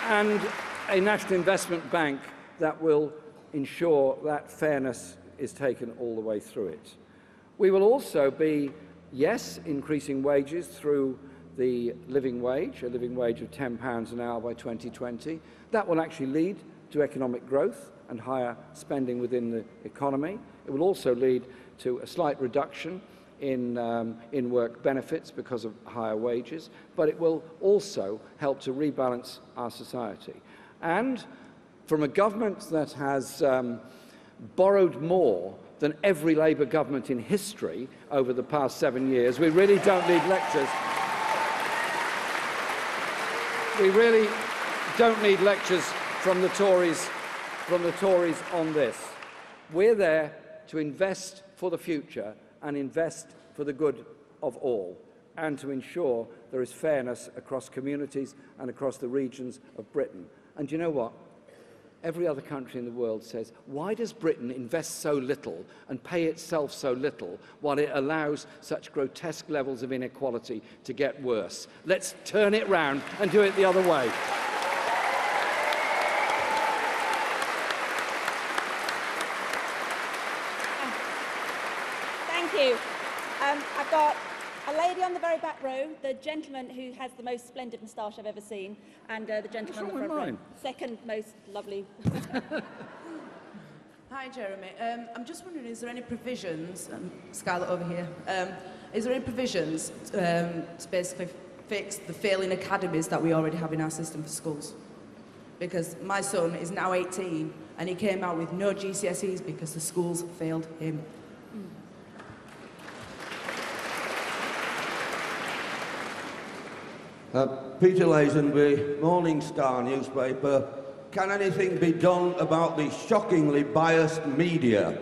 And a National Investment Bank that will ensure that fairness is taken all the way through it. We will also be, yes, increasing wages through the living wage, a living wage of £10 an hour by 2020. That will actually lead to economic growth and higher spending within the economy. It will also lead to a slight reduction in work benefits because of higher wages, but it will also help to rebalance our society. And from a government that has borrowed more than every Labour government in history over the past 7 years, we really don't need lectures. We really don't need lectures from the Tories on this. We're there to invest for the future and invest for the good of all, and to ensure there is fairness across communities and across the regions of Britain. And you know what? Every other country in the world says, why does Britain invest so little and pay itself so little while it allows such grotesque levels of inequality to get worse? Let's turn it round and do it the other way. Thank you. I've got a lady on the very back row, the gentleman who has the most splendid moustache I've ever seen, and the gentleman on the front row. Second most lovely. Hi, Jeremy. I'm just wondering, is there any provisions, Scarlett over here, is there any provisions to basically fix the failing academies that we already have in our system for schools? Because my son is now 18 and he came out with no GCSEs because the schools failed him. Peter Lazenby, Morning Star newspaper. Can anything be done about the shockingly biased media?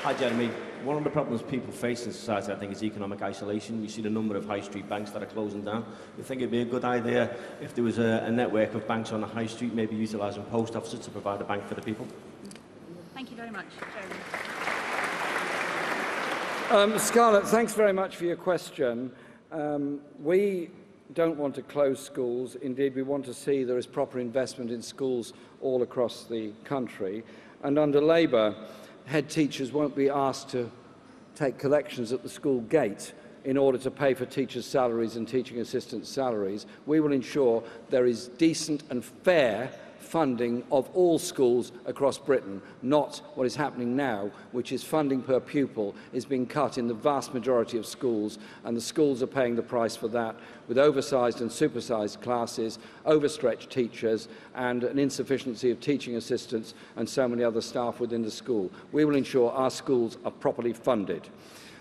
Hi, Jeremy. One of the problems people face in society, I think, is economic isolation. You see the number of high street banks that are closing down. You think it'd be a good idea if there was a network of banks on the high street, maybe utilising post offices to provide a bank for the people? Thank you very much, Scarlett, thanks very much for your question. We don't want to close schools. Indeed, we want to see there is proper investment in schools all across the country. And under Labour, head teachers won't be asked to take collections at the school gate in order to pay for teachers' salaries and teaching assistants' salaries. We will ensure there is decent and fair funding of all schools across Britain, not what is happening now, which is funding per pupil is being cut in the vast majority of schools, and the schools are paying the price for that, with oversized and supersized classes, overstretched teachers, and an insufficiency of teaching assistants and so many other staff within the school. We will ensure our schools are properly funded.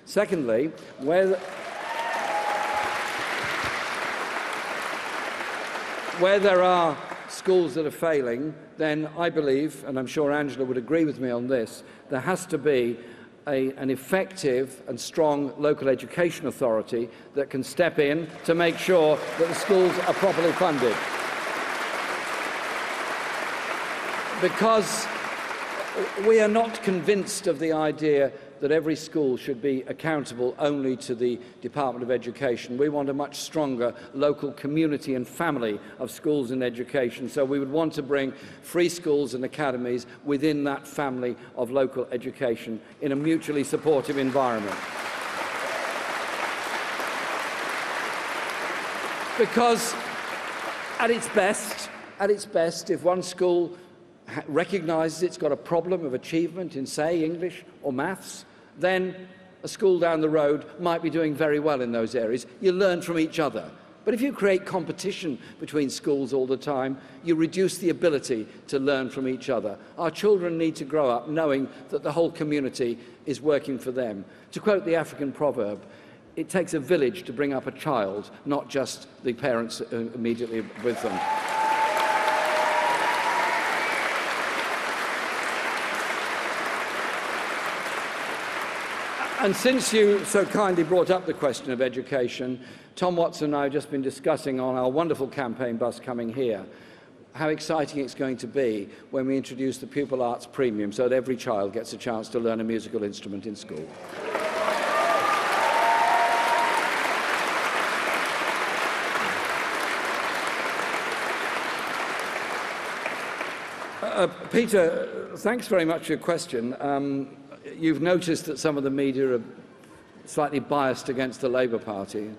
Secondly, where there are schools that are failing, then I believe, and I'm sure Angela would agree with me on this, there has to be an effective and strong local education authority that can step in to make sure that the schools are properly funded. Because we are not convinced of the idea that every school should be accountable only to the Department of Education. We want a much stronger local community and family of schools and education, so we would want to bring free schools and academies within that family of local education in a mutually supportive environment. Because at its best, if one school recognises it's got a problem of achievement in, say, English or maths, then a school down the road might be doing very well in those areas. You learn from each other. But if you create competition between schools all the time, you reduce the ability to learn from each other. Our children need to grow up knowing that the whole community is working for them. To quote the African proverb, it takes a village to bring up a child, not just the parents immediately with them. And since you so kindly brought up the question of education, Tom Watson and I have just been discussing on our wonderful campaign bus coming here how exciting it's going to be when we introduce the Pupil Arts Premium so that every child gets a chance to learn a musical instrument in school. Peter, thanks very much for your question. You've noticed that some of the media are slightly biased against the Labour Party.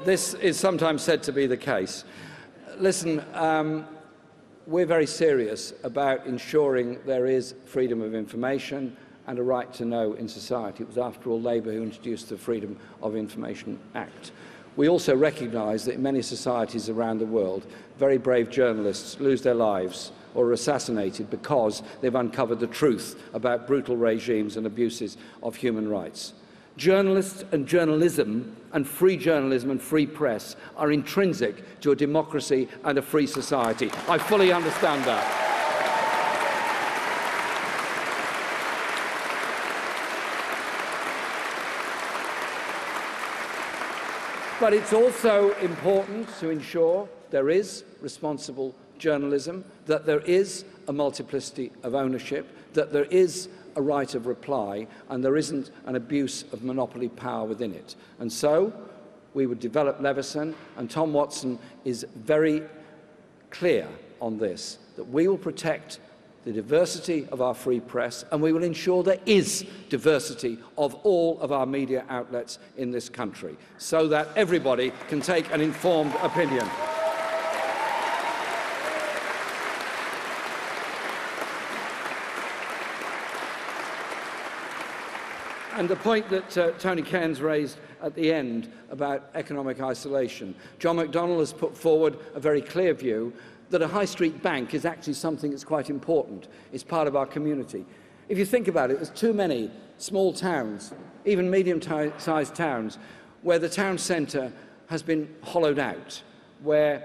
This is sometimes said to be the case. Listen, we're very serious about ensuring there is freedom of information and a right to know in society. It was, after all, Labour who introduced the Freedom of Information Act. We also recognise that in many societies around the world, very brave journalists lose their lives or are assassinated because they've uncovered the truth about brutal regimes and abuses of human rights. Journalists and journalism and free press are intrinsic to a democracy and a free society. I fully understand that. But it's also important to ensure there is responsible journalism, that there is a multiplicity of ownership, that there is a right of reply, and there isn't an abuse of monopoly power within it. And so we would develop Leveson, and Tom Watson is very clear on this, that we will protect the diversity of our free press, and we will ensure there is diversity of all of our media outlets in this country, so that everybody can take an informed opinion. And the point that Tony Cairns raised at the end about economic isolation, John McDonnell has put forward a very clear view that a high street bank is actually something that's quite important. It's part of our community. If you think about it, there's too many small towns, even medium-sized towns, where the town centre has been hollowed out, where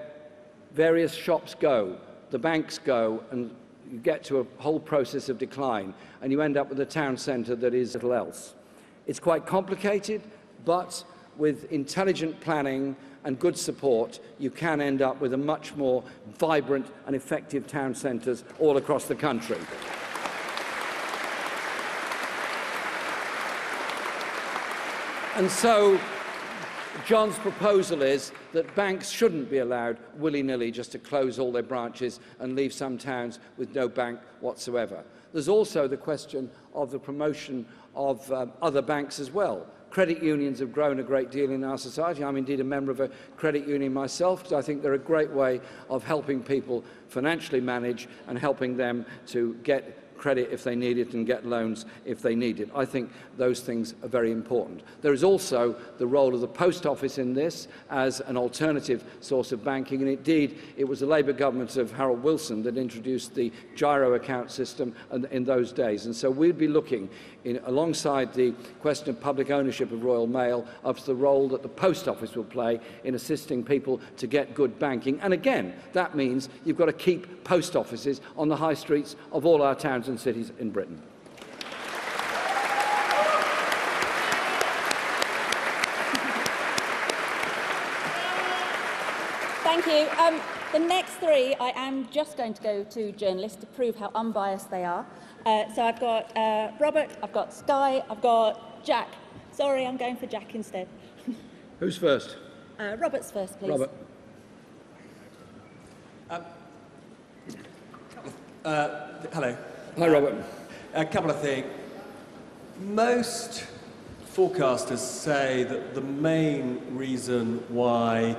various shops go, the banks go, and you get to a whole process of decline, and you end up with a town centre that is little else. It's quite complicated, but with intelligent planning and good support, you can end up with a much more vibrant and effective town centres all across the country. And so John's proposal is that banks shouldn't be allowed willy-nilly just to close all their branches and leave some towns with no bank whatsoever. There's also the question of the promotion of other banks as well. Credit unions have grown a great deal in our society. I'm indeed a member of a credit union myself, because I think they're a great way of helping people financially manage and helping them to get credit if they need it and get loans if they need it. I think those things are very important. There is also the role of the post office in this as an alternative source of banking, and indeed it was the Labour government of Harold Wilson that introduced the gyro account system in those days. And so we'd be looking, alongside the question of public ownership of Royal Mail, up to the role that the post office will play in assisting people to get good banking. And again, that means you've got to keep post offices on the high streets of all our towns and cities in Britain. Thank you. The next three, I am just going to go to journalists to prove how unbiased they are. So I've got Robert, I've got Sky, I've got Jack. Sorry, I'm going for Jack instead. Who's first? Robert's first, please. Robert. Hello. Hi, Robert. A couple of things. Most forecasters say that the main reason why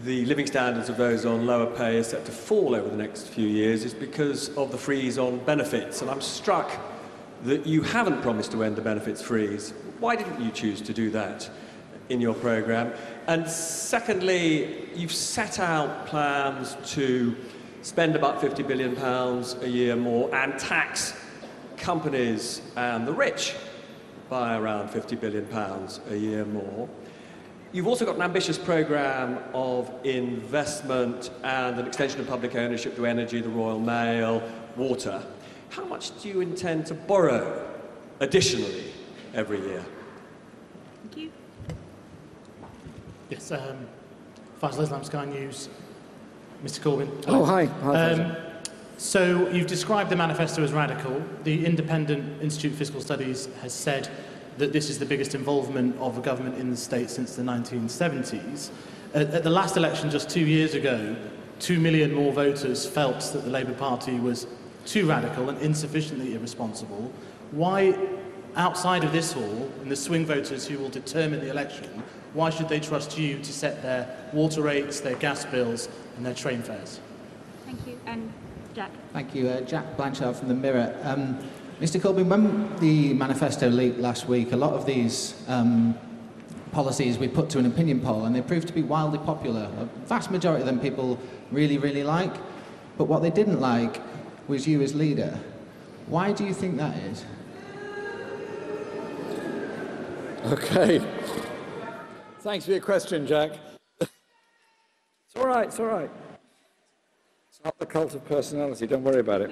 the living standards of those on lower pay is set to fall over the next few years is because of the freeze on benefits. And I'm struck that you haven't promised to end the benefits freeze. Why didn't you choose to do that in your programme? And secondly, you've set out plans to spend about £50 billion a year more and tax companies and the rich by around £50 billion a year more. You've also got an ambitious programme of investment and an extension of public ownership to energy, the Royal Mail, water. How much do you intend to borrow additionally every year. Thank you. Yes, Faisal Islam, Sky News. Mr. Corbyn. Oh, hi. Hi, so you've described the manifesto as radical. The Independent Institute of Fiscal Studies has said that this is the biggest involvement of a government in the state since the 1970s. At the last election just 2 years ago, 2 million more voters felt that the Labour Party was too radical and insufficiently irresponsible. Why, outside of this hall, and the swing voters who will determine the election, why should they trust you to set their water rates, their gas bills and their train fares? Thank you. And Jack. Thank you. Jack Blanchard from the Mirror. Mr. Corbyn, when the manifesto leaked last week, a lot of these policies we put to an opinion poll, and they proved to be wildly popular. A vast majority of them people really, really like, but what they didn't like was you as leader. Why do you think that is? Okay. Thanks for your question, Jack. It's all right, it's all right. It's not the cult of personality, don't worry about it.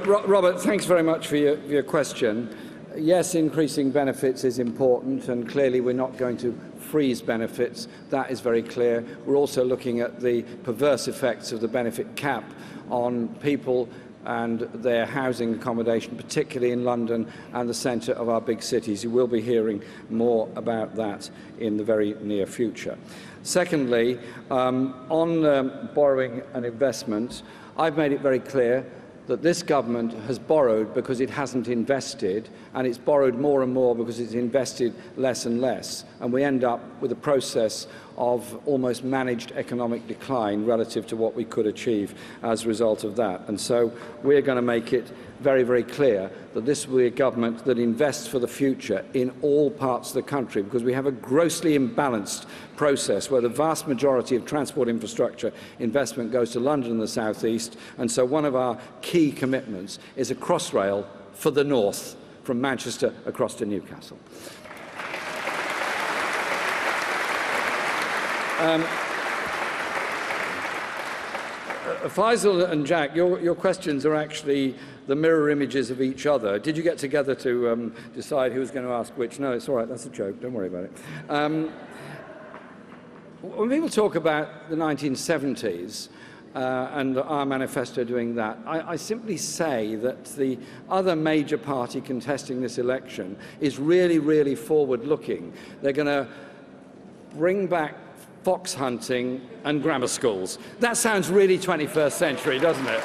Robert, thanks very much for your question. Yes, increasing benefits is important, and clearly we're not going to freeze benefits. That is very clear. We're also looking at the perverse effects of the benefit cap on people and their housing accommodation, particularly in London and the centre of our big cities. You will be hearing more about that in the very near future. Secondly, on borrowing and investment, I've made it very clear that this government has borrowed because it hasn't invested, and it's borrowed more and more because it's invested less and less. And we end up with a process of almost managed economic decline relative to what we could achieve as a result of that. And so we're going to make it very, very clear that this will be a government that invests for the future in all parts of the country, because we have a grossly imbalanced process where the vast majority of transport infrastructure investment goes to London and the South East. And so one of our key commitments is a crossrail for the north, from Manchester across to Newcastle. Faisal and Jack, your questions are actually the mirror images of each other. Did you get together to decide who was going to ask which? No, it's all right, that's a joke, don't worry about it. When people talk about the 1970s and our manifesto doing that, I simply say that the other major party contesting this election is really, really forward-looking. They're going to bring back fox hunting and grammar schools. That sounds really 21st century, doesn't it?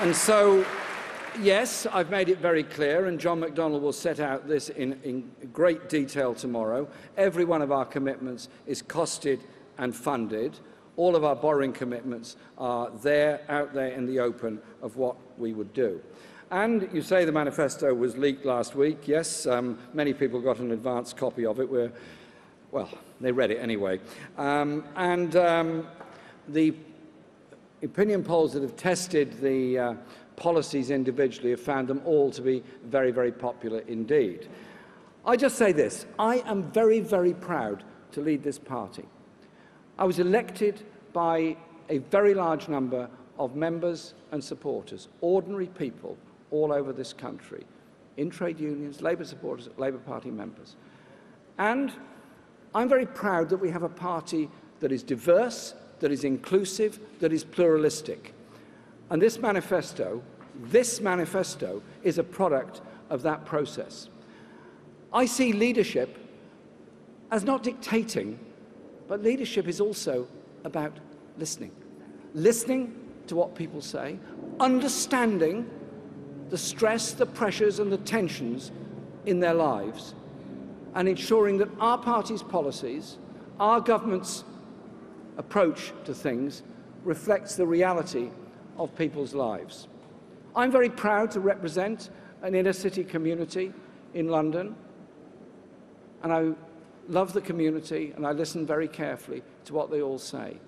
And so, yes, I've made it very clear, and John McDonnell will set out this in great detail tomorrow. Every one of our commitments is costed and funded. All of our borrowing commitments are there, out there in the open of what we would do. And you say the manifesto was leaked last week. Yes, many people got an advance copy of it. Well, they read it anyway. The opinion polls that have tested the policies individually have found them all to be very, very popular indeed. I just say this. I am very, very proud to lead this party. I was elected by a very large number of members and supporters, ordinary people all over this country, in trade unions, Labour supporters, Labour Party members. And I'm very proud that we have a party that is diverse, that is inclusive, that is pluralistic. And this manifesto is a product of that process. I see leadership as not dictating, but leadership is also about listening. Listening to what people say, understanding the stress, the pressures and the tensions in their lives, and ensuring that our party's policies, our government's approach to things reflects the reality of people's lives. I'm very proud to represent an inner-city community in London, and I love the community and I listen very carefully to what they all say,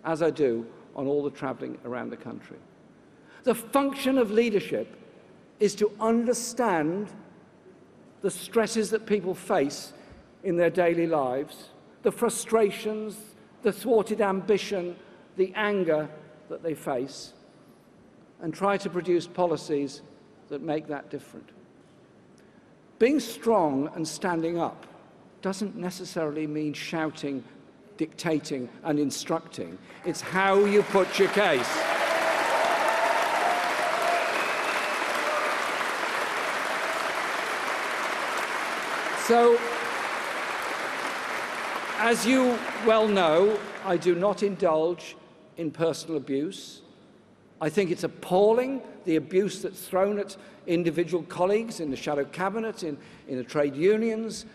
as I do on all the travelling around the country. The function of leadership is to understand the stresses that people face in their daily lives, the frustrations, the thwarted ambition, the anger that they face, and try to produce policies that make that different. Being strong and standing up doesn't necessarily mean shouting, dictating, and instructing. It's how you put your case. So, as you well know, I do not indulge in personal abuse. I think it's appalling, the abuse that's thrown at individual colleagues in the shadow cabinet, in the trade unions,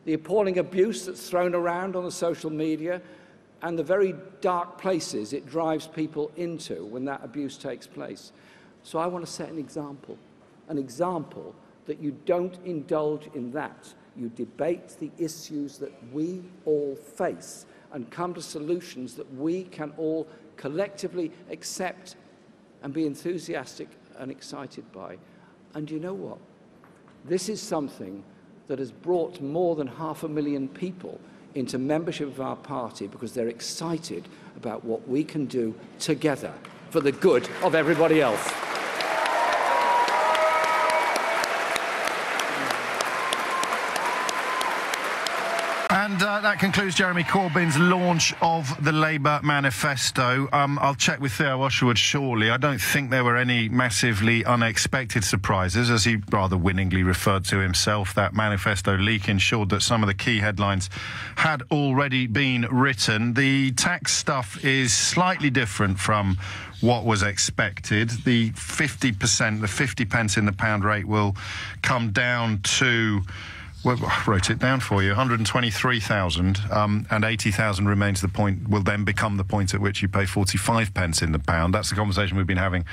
the appalling abuse that's thrown around on the social media, and the very dark places it drives people into when that abuse takes place. So I want to set an example that you don't indulge in that. You debate the issues that we all face and come to solutions that we can all collectively accept and be enthusiastic and excited by. And you know what? This is something that has brought more than 500,000 people into membership of our party because they're excited about what we can do together for the good of everybody else. And that concludes Jeremy Corbyn's launch of the Labour Manifesto. I'll check with Theo Osherwood shortly. I don't think there were any massively unexpected surprises, as he rather winningly referred to himself. That manifesto leak ensured that some of the key headlines had already been written. The tax stuff is slightly different from what was expected. The 50%, the 50 pence in the pound rate will come down to... Well, I wrote it down for you, 123,000, and 80,000 remains the point, will then become the point at which you pay 45 pence in the pound. That's the conversation we've been having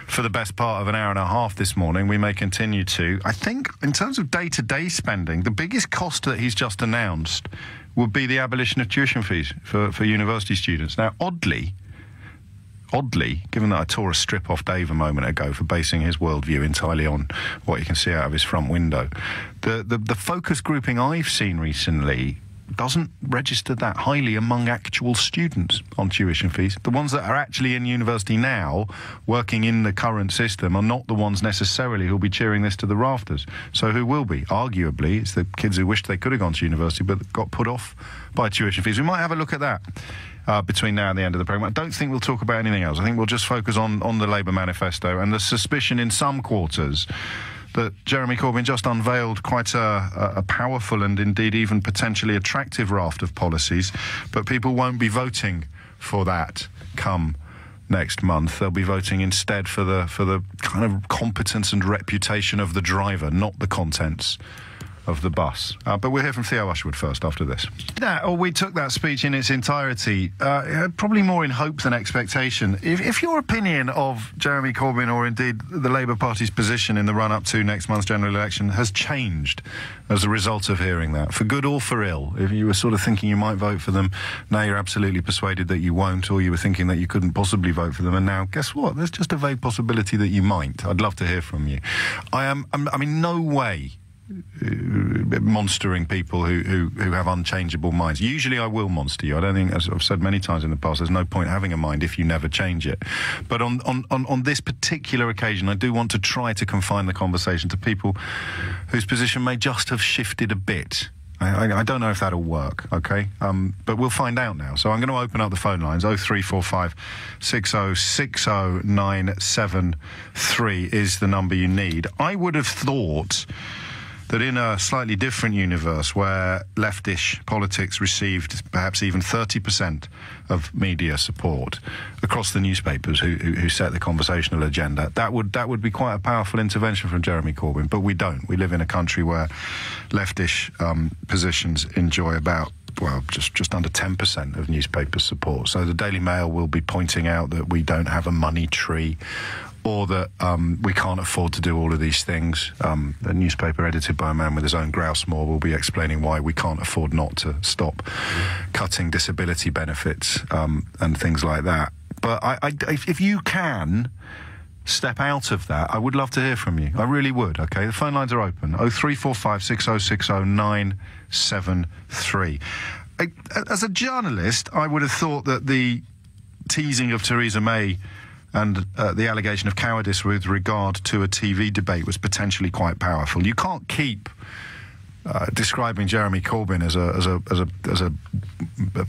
for the best part of an hour and a half this morning. We may continue to. I think, in terms of day-to-day spending, the biggest cost that he's just announced would be the abolition of tuition fees for university students. Now, oddly, given that I tore a strip off Dave a moment ago for basing his worldview entirely on what you can see out of his front window, the focus grouping I've seen recently doesn't register that highly among actual students on tuition fees. The ones that are actually in university now, working in the current system, are not the ones necessarily who'll be cheering this to the rafters. So who will be? Arguably, it's the kids who wished they could have gone to university but got put off by tuition fees. We might have a look at that between now and the end of the programme. I don't think we'll talk about anything else. I think we'll just focus on the Labour Manifesto and the suspicion in some quarters that Jeremy Corbyn just unveiled quite a powerful and indeed even potentially attractive raft of policies, but people won't be voting for that come next month. They'll be voting instead for the kind of competence and reputation of the driver, not the contents of the bus. But we'll hear from Theo Usherwood first after this. We took that speech in its entirety, probably more in hope than expectation. If your opinion of Jeremy Corbyn, or indeed the Labour Party's position in the run-up to next month's general election, has changed as a result of hearing that, for good or for ill, if you were sort of thinking you might vote for them, now you're absolutely persuaded that you won't, or you were thinking that you couldn't possibly vote for them, and now, guess what? There's just a vague possibility that you might. I'd love to hear from you. I'm no way monstering people who have unchangeable minds. Usually I will monster you. I don't think, as I've said many times in the past, there's no point having a mind if you never change it. But on this particular occasion, I do want to try to confine the conversation to people whose position may just have shifted a bit. I don't know if that'll work, okay? But we'll find out now. So I'm going to open up the phone lines. 0345 6060 973 is the number you need. I would have thought that in a slightly different universe where leftish politics received perhaps even 30% of media support across the newspapers who set the conversational agenda, that would be quite a powerful intervention from Jeremy Corbyn. But we don't. We live in a country where leftish positions enjoy about, well, just under 10% of newspaper support. So the Daily Mail will be pointing out that we don't have a money tree, or that we can't afford to do all of these things. A newspaper edited by a man with his own grouse moor will be explaining why we can't afford not to stop cutting disability benefits and things like that. But if you can step out of that, I would love to hear from you. I really would, OK? The phone lines are open. 0345 6060 973. As a journalist, I would have thought that the teasing of Theresa May and the allegation of cowardice with regard to a TV debate was potentially quite powerful. You can't keep describing Jeremy Corbyn as a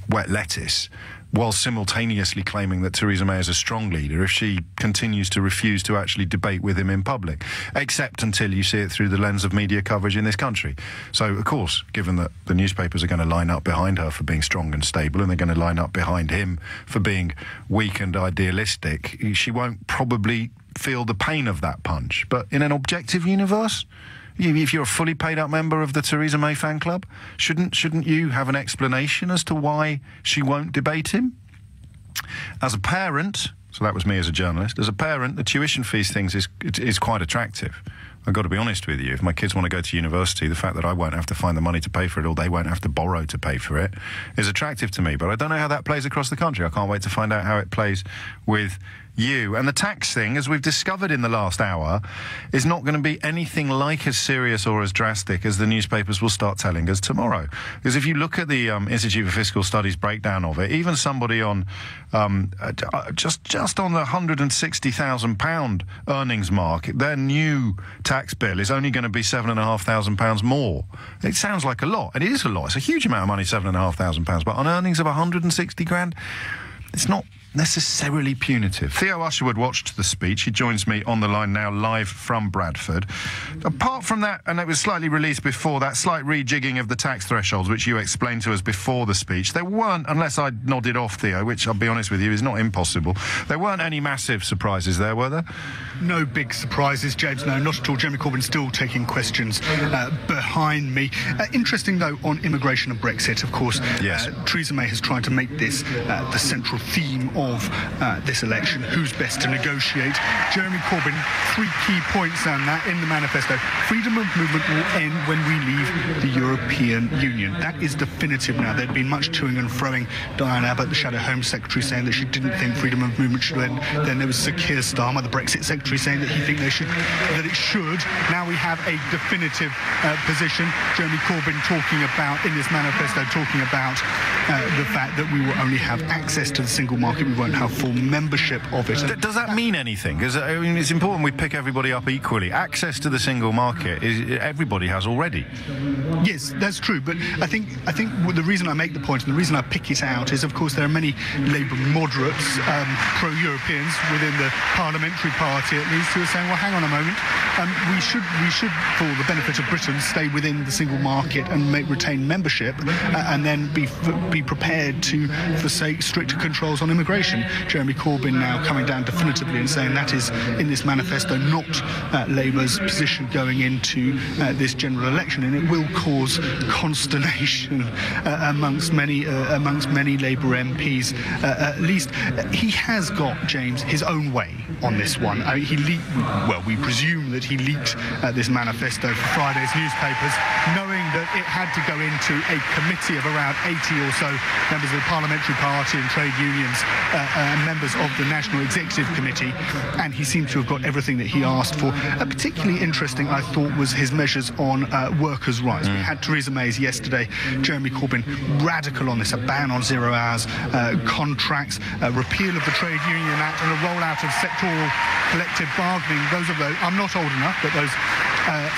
wet lettuce while simultaneously claiming that Theresa May is a strong leader if she continues to refuse to actually debate with him in public, except until you see it through the lens of media coverage in this country. So, of course, given that the newspapers are going to line up behind her for being strong and stable, and they're going to line up behind him for being weak and idealistic, she won't probably feel the pain of that punch. But in an objective universe, if you're a fully paid-up member of the Theresa May fan club, shouldn't you have an explanation as to why she won't debate him? As a parent, so that was me as a journalist, as a parent, the tuition fees things is quite attractive. I've got to be honest with you. If my kids want to go to university, the fact that I won't have to find the money to pay for it, or they won't have to borrow to pay for it, is attractive to me. But I don't know how that plays across the country. I can't wait to find out how it plays with you. And the tax thing, as we've discovered in the last hour, is not going to be anything like as serious or as drastic as the newspapers will start telling us tomorrow. Because if you look at the Institute for Fiscal Studies breakdown of it, even somebody on just on the £160,000 earnings mark, their new tax bill is only going to be £7,500 more. It sounds like a lot, and it is a lot. It's a huge amount of money, £7,500, but on earnings of 160 grand, it's not necessarily punitive. Theo Usherwood watched the speech. He joins me on the line now, live from Bradford. Apart from that, and it was slightly released before, that slight rejigging of the tax thresholds, which you explained to us before the speech, there weren't, unless I nodded off, Theo, which I'll be honest with you is not impossible, there weren't any massive surprises there, were there? No big surprises, James, no, not at all. Jeremy Corbyn still taking questions behind me. Interesting, though, on immigration and Brexit, of course, yes. Theresa May has tried to make this the central theme of this election, who's best to negotiate. Jeremy Corbyn, 3 key points on that in the manifesto. Freedom of movement will end when we leave the European Union. That is definitive now. There'd been much toing and froing. Diane Abbott, the Shadow Home Secretary, saying that she didn't think freedom of movement should end. Then there was Sir Keir Starmer, the Brexit Secretary, saying that he thinks that it should. Now we have a definitive position. Jeremy Corbyn talking about, in this manifesto, talking about the fact that we will only have access to the single market. We won't have full membership of it. Does that mean anything? Because I mean, it's important we pick everybody up equally. Access to the single market is everybody has already. Yes, that's true. But I think the reason I make the point and the reason I pick it out is, of course, there are many Labour moderates, pro-Europeans within the parliamentary party at least, who are saying, well, hang on a moment, we should, for the benefit of Britain, stay within the single market and retain membership, and then be prepared to forsake stricter controls on immigration. Jeremy Corbyn now coming down definitively and saying that is, in this manifesto, not Labour's position going into this general election, and it will cause consternation amongst many Labour MPs. At least he has got, James, his own way on this one. We presume that he leaked this manifesto for Friday's newspapers, knowing that it had to go into a committee of around 80 or so members of the Parliamentary Party and trade unions, members of the National Executive Committee, and he seems to have got everything that he asked for. Particularly interesting, I thought, was his measures on workers' rights. We had Theresa May's yesterday, Jeremy Corbyn radical on this, a ban on 0 hours contracts, repeal of the Trade Union Act, and a rollout of sectoral collective bargaining. I'm not old enough, but those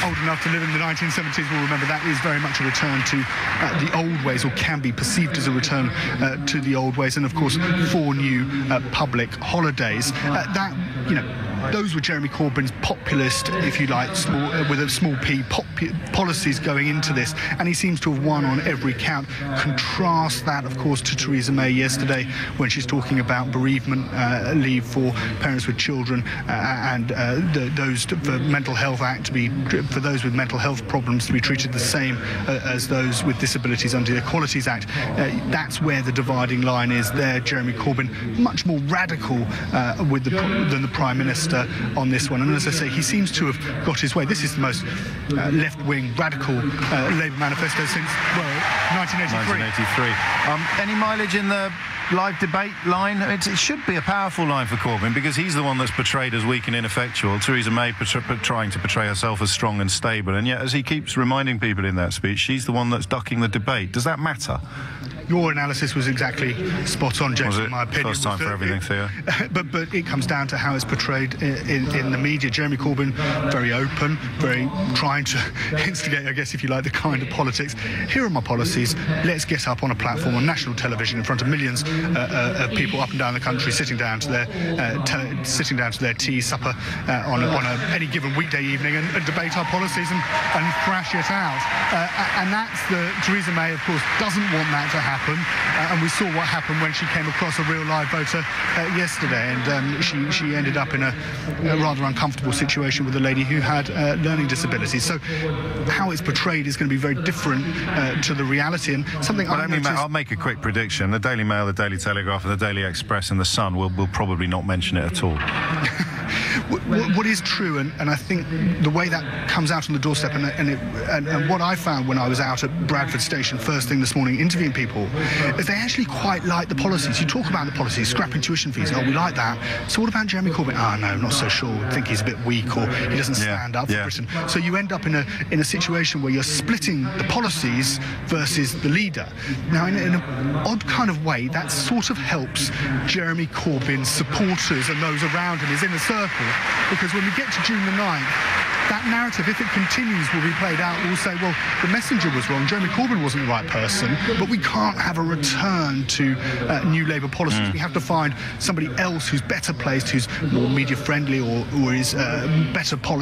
old enough to live in the 1970s will remember that is very much a return to the old ways, or can be perceived as a return to the old ways, and of course 4 new public holidays. Those were Jeremy Corbyn's populist, if you like, with a small p, policies going into this, and he seems to have won on every count. Contrast that, of course, to Theresa May yesterday when she's talking about bereavement leave for parents with children and those for Mental Health Act for those with mental health problems to be treated the same as those with disabilities under the Equalities Act. That's where the dividing line is there. Jeremy Corbyn much more radical than the Prime Minister on this one, and as I say, he seems to have got his way. This is the most left-wing, radical Labour manifesto since, 1983. Any mileage in the live debate line? It should be a powerful line for Corbyn, because he's the one that's portrayed as weak and ineffectual. Theresa May trying to portray herself as strong and stable, and yet, as he keeps reminding people in that speech, she's the one that's ducking the debate. Does that matter? Your analysis was exactly spot on, James, in my opinion. First time for everything, Theo. But it comes down to how it's portrayed in the media. Jeremy Corbyn, very open, very trying to instigate, I guess, if you like, the kind of politics. Here are my policies. Let's get up on a platform on national television in front of millions of people up and down the country, sitting down to their tea, supper on any given weekday evening, and debate our policies and thrash it out. And that's Theresa May, of course, doesn't want that to happen. And we saw what happened when she came across a real live voter yesterday, and she ended up in a rather uncomfortable situation with a lady who had learning disabilities. So how it's portrayed is going to be very different to the reality, and something I'll make a quick prediction. The Daily Mail, the Daily Telegraph, and the Daily Express and the Sun will probably not mention it at all. What is true, and I think the way that comes out on the doorstep, and what I found when I was out at Bradford Station first thing this morning interviewing people, is they actually quite like the policies. You talk about the policies, scrapping tuition fees, we like that. So what about Jeremy Corbyn? No, not so sure. I think he's a bit weak, or he doesn't stand up for Britain. So you end up in a situation where you're splitting the policies versus the leader. Now, in an odd kind of way, that sort of helps Jeremy Corbyn's supporters and those around him, his inner circle, because when we get to June the 9th, that narrative, if it continues, will be played out. We'll say, well, the messenger was wrong, Jeremy Corbyn wasn't the right person, but we can't have a return to new Labour policies. We have to find somebody else who's better placed, who's more media-friendly, or is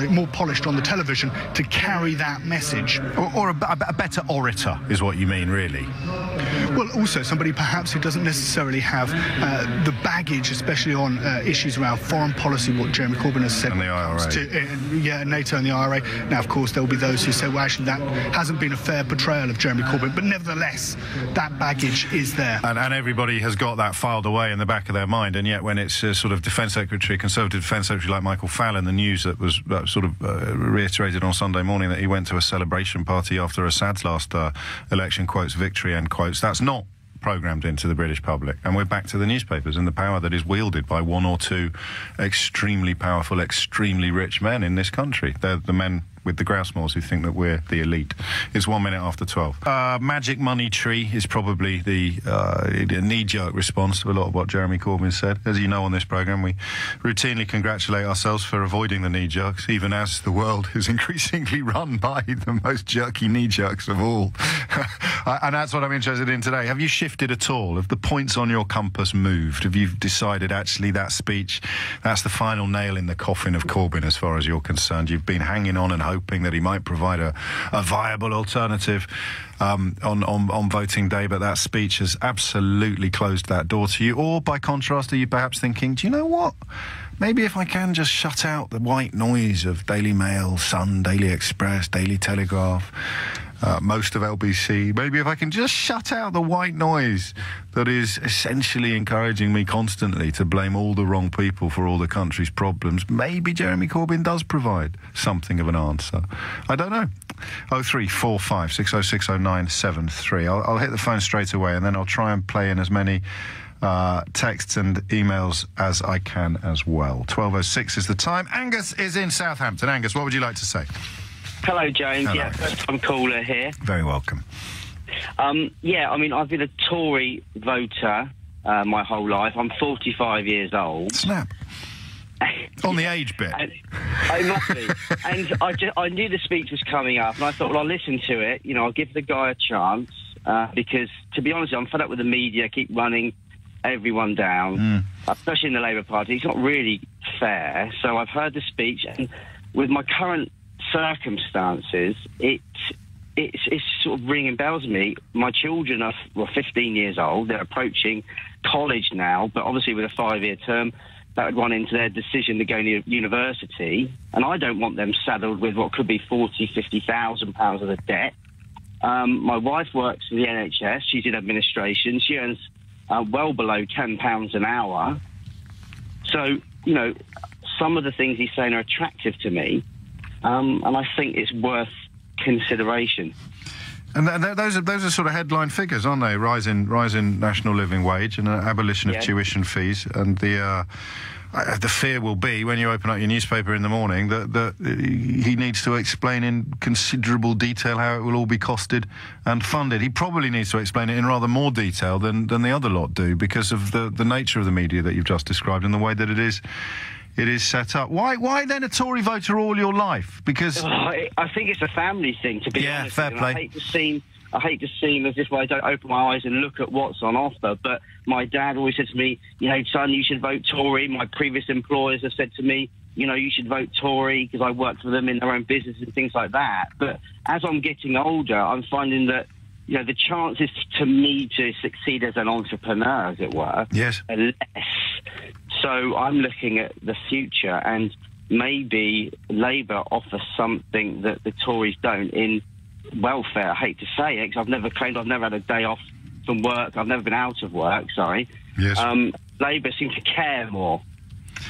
more polished on the television to carry that message. Or a better orator, is what you mean, really? Well, also somebody perhaps who doesn't necessarily have the baggage, especially on issues around foreign policy, what Jeremy Corbyn has said. And the IRA. NATO and the IRA. Now, of course, there will be those who say, well, actually, that hasn't been a fair portrayal of Jeremy Corbyn, but nevertheless, that baggage is there. And everybody has got that filed away in the back of their mind, and yet when it's sort of Defence Secretary, Conservative Defence Secretary like Michael Fallon, the news that was reiterated on Sunday morning that he went to a celebration party after Assad's last election, quotes, victory, end quotes, that's not programmed into the British public, and we're back to the newspapers and the power that is wielded by one or two extremely powerful, extremely rich men in this country. They're the men with the grouse-moors who think that we're the elite. It's 1 minute after 12. Magic money tree is probably the knee-jerk response to a lot of what Jeremy Corbyn said. As you know, on this programme, we routinely congratulate ourselves for avoiding the knee-jerks, even as the world is increasingly run by the most jerky knee-jerks of all. And that's what I'm interested in today. Have you shifted at all? Have the points on your compass moved? Have you decided, actually, that speech, that's the final nail in the coffin of Corbyn as far as you're concerned? You've been hanging on and hoping that he might provide a viable alternative on voting day, but that speech has absolutely closed that door to you. Or, by contrast, are you perhaps thinking, do you know what? Maybe if I can just shut out the white noise of Daily Mail, Sun, Daily Express, Daily Telegraph, most of LBC, maybe if I can just shut out the white noise that is essentially encouraging me constantly to blame all the wrong people for all the country's problems, maybe Jeremy Corbyn does provide something of an answer. I don't know. 0345 6060973. I'll hit the phone straight away, and then I'll try and play in as many texts and emails as I can as well. 12:06 is the time. Angus is in Southampton. Angus, what would you like to say? Hello, James. Hello. Yeah, first-time caller here. Very welcome. Yeah, I mean, I've been a Tory voter my whole life. I'm 45 years old. Snap. On the age bit. I must be. And I knew the speech was coming up, and I thought, well, I'll listen to it. You know, I'll give the guy a chance, because, to be honest, I'm fed up with the media, keep running everyone down, especially in the Labour Party. It's not really fair. So I've heard the speech, and with my current circumstances, it's sort of ringing bells to me. My children are 15 years old. They're approaching college now, but obviously with a 5-year term, that would run into their decision to go to university. And I don't want them saddled with what could be £40,000-50,000 of the debt. My wife works in the NHS. She's in administration. She earns well below £10 an hour. So, you know, some of the things he's saying are attractive to me. And I think it's worth consideration. And those are sort of headline figures, aren't they? Rise in national living wage and an abolition of tuition fees, and the fear will be when you open up your newspaper in the morning that he needs to explain in considerable detail how it will all be costed and funded. He probably needs to explain it in rather more detail than the other lot do, because of the nature of the media that you've just described and the way that it is set up. Why then a Tory voter all your life? Because I think it's a family thing, to be honest. Fair play. I hate to seem as if I don't open my eyes and look at what's on offer, but my dad always said to me, son, you should vote Tory. My previous employers have said to me, you should vote Tory, because I worked for them in their own business and things like that. But as I'm getting older, I'm finding that, the chances to me to succeed as an entrepreneur, as it were, are less. So I'm looking at the future, and maybe Labour offers something that the Tories don't in welfare. I hate to say it, because I've never had a day off from work. I've never been out of work, sorry. Yes. Labour seem to care more.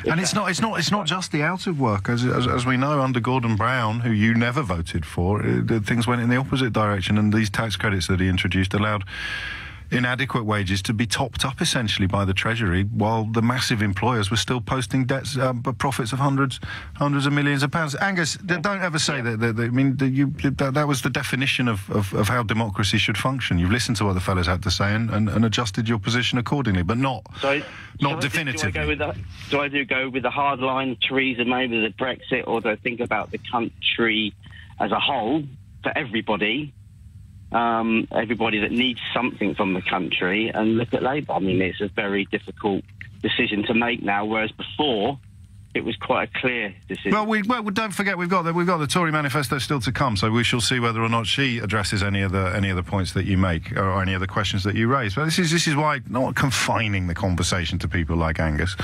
And it's not just the out of work, as we know, under Gordon Brown, who you never voted for, things went in the opposite direction, and these tax credits that he introduced allowed inadequate wages to be topped up essentially by the Treasury, while the massive employers were still posting debts, profits of hundreds of millions of pounds. Angus, don't ever say that. I mean, that was the definition of how democracy should function. You've listened to what the fellows had to say and adjusted your position accordingly, but not definitively. Do I go with the hard line, Theresa May, with the Brexit, or do I think about the country as a whole for everybody? Everybody that needs something from the country, and look at Labour. I mean, it's a very difficult decision to make now, whereas before it was quite a clear decision. Well, don't forget we've got the Tory manifesto still to come, so we shall see whether or not she addresses any of the points that you make or any of the questions that you raise. But this is why, not confining the conversation to people like Angus,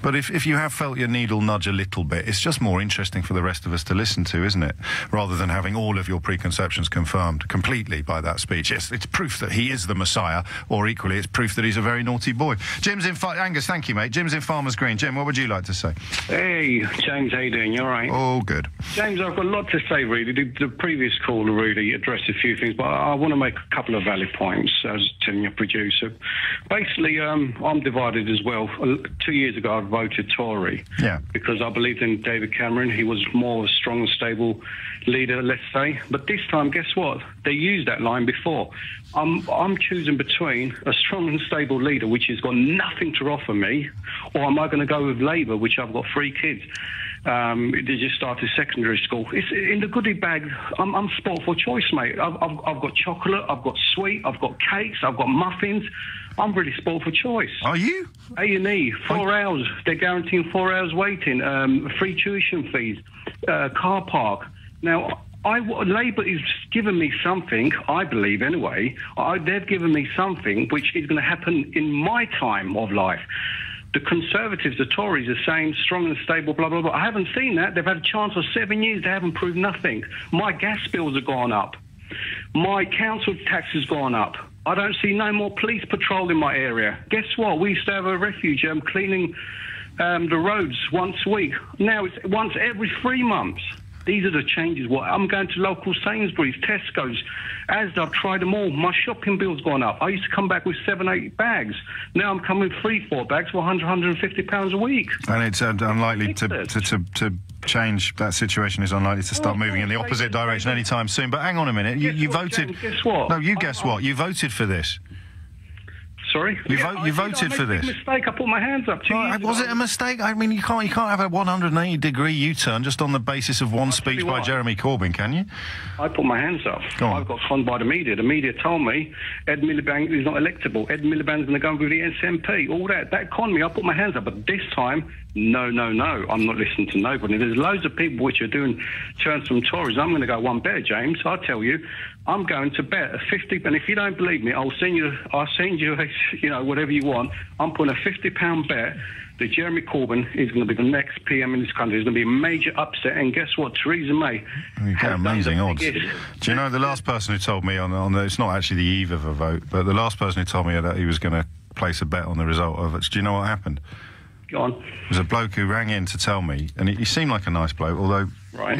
but if you have felt your needle nudge a little bit, it's just more interesting for the rest of us to listen to, isn't it? Rather than having all of your preconceptions confirmed completely by that speech. Yes, it's proof that he is the Messiah, or equally, it's proof that he's a very naughty boy. Angus, thank you, mate. Jim's in Farmers Green. Jim, what would you like to say? Hey, James, how you doing? You all right? Oh, good. James, I've got a lot to say, really. The previous caller really addressed a few things, but I want to make a couple of valid points, as telling your producer. Basically, I'm divided as well. 2 years ago, I voted Tory. Yeah. Because I believed in David Cameron. He was more a strong and stable leader, let's say. But this time, guess what? They used that line before. I'm choosing between a strong and stable leader, which has got nothing to offer me, or am I going to go with Labour, which I've got 3 kids. They just started secondary school. It's in the goodie bag. I'm spoilt for choice, mate. I've got chocolate, I've got sweet, I've got cakes, I've got muffins. I'm really spoilt for choice. Are you? A&E, 4 hours. They're guaranteeing 4 hours waiting. Free tuition fees, car park. Now, Labour is giving me something, I believe anyway. They've given me something which is going to happen in my time of life. The Conservatives, the Tories, are saying strong and stable, blah, blah, blah. I haven't seen that. They've had a chance for 7 years. They haven't proved nothing. My gas bills have gone up. My council tax has gone up. I don't see no more police patrol in my area. Guess what? We used to have a refuge cleaning the roads once a week. Now it's once every 3 months. These are the changes. I'm going to local Sainsbury's, Tesco's, Asda. I've tried them all. My shopping bill's gone up. I used to come back with 7, 8 bags. Now I'm coming 3, 4 bags for £150 a week. And it's unlikely to change. That situation is unlikely to start moving in the opposite direction anytime soon. But hang on a minute. You voted. Guess what? No, you guess what? You voted for this. Sorry? You voted for this. I made a mistake. I put my hands up. Was it a mistake? I mean, you can't have a 180-degree U-turn just on the basis of one speech by Jeremy Corbyn, can you? I put my hands up. Go on. I've got conned by the media. The media told me Ed Miliband is not electable. Ed Miliband's going to go with the SNP. All that conned me. I put my hands up. But this time, no. I'm not listening to nobody. There's loads of people which are doing turns from Tories. I'm going to go one better, James. I'll tell you. I'm going to bet a 50, and if you don't believe me, I'll send you whatever you want. I'm putting a £50 bet that Jeremy Corbyn is going to be the next PM in this country. There's going to be a major upset, and guess what? Theresa May. You get amazing odds. Do you know the last person who told me it's not actually the eve of a vote, but the last person who told me that he was going to place a bet on the result of it. Do you know what happened? Go on. There was a bloke who rang in to tell me, and he seemed like a nice bloke, although Right.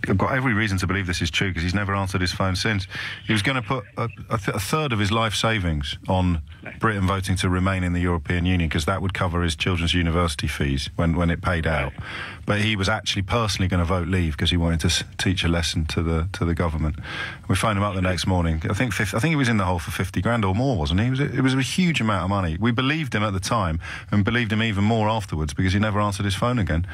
I've got every reason to believe this is true because he's never answered his phone since. He was going to put a third of his life savings on Britain voting to remain in the European Union because that would cover his children's university fees when it paid out. But he was actually personally going to vote leave because he wanted to teach a lesson to the government. We phoned him up the next morning. I think he was in the hole for 50 grand or more, wasn't he? It was a huge amount of money. We believed him at the time and believed him even more afterwards because he never answered his phone again.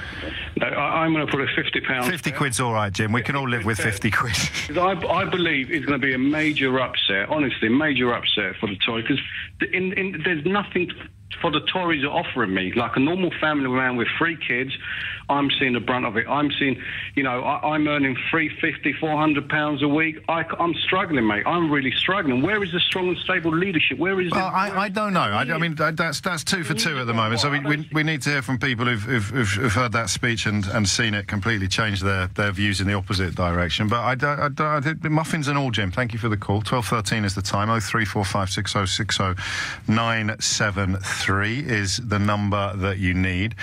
No, I'm going to put a £50. 50 quid's all right, Jim. We can all live with 50 quid. I believe it's going to be a major upset, honestly, major upset for the Tories, because there's nothing for the Tories are offering me. Like a normal family man with 3 kids, I'm seeing the brunt of it. I'm seeing, I'm earning £350, £400 a week. I'm struggling, mate. I'm really struggling. Where is the strong and stable leadership? Where is I don't know. I mean, that's 2 for 2 at the moment. So we need to hear from people who've heard that speech and seen it completely change their views in the opposite direction. But I muffins and all, Jim. Thank you for the call. 12:13 is the time. 03456060973 is the number that you need.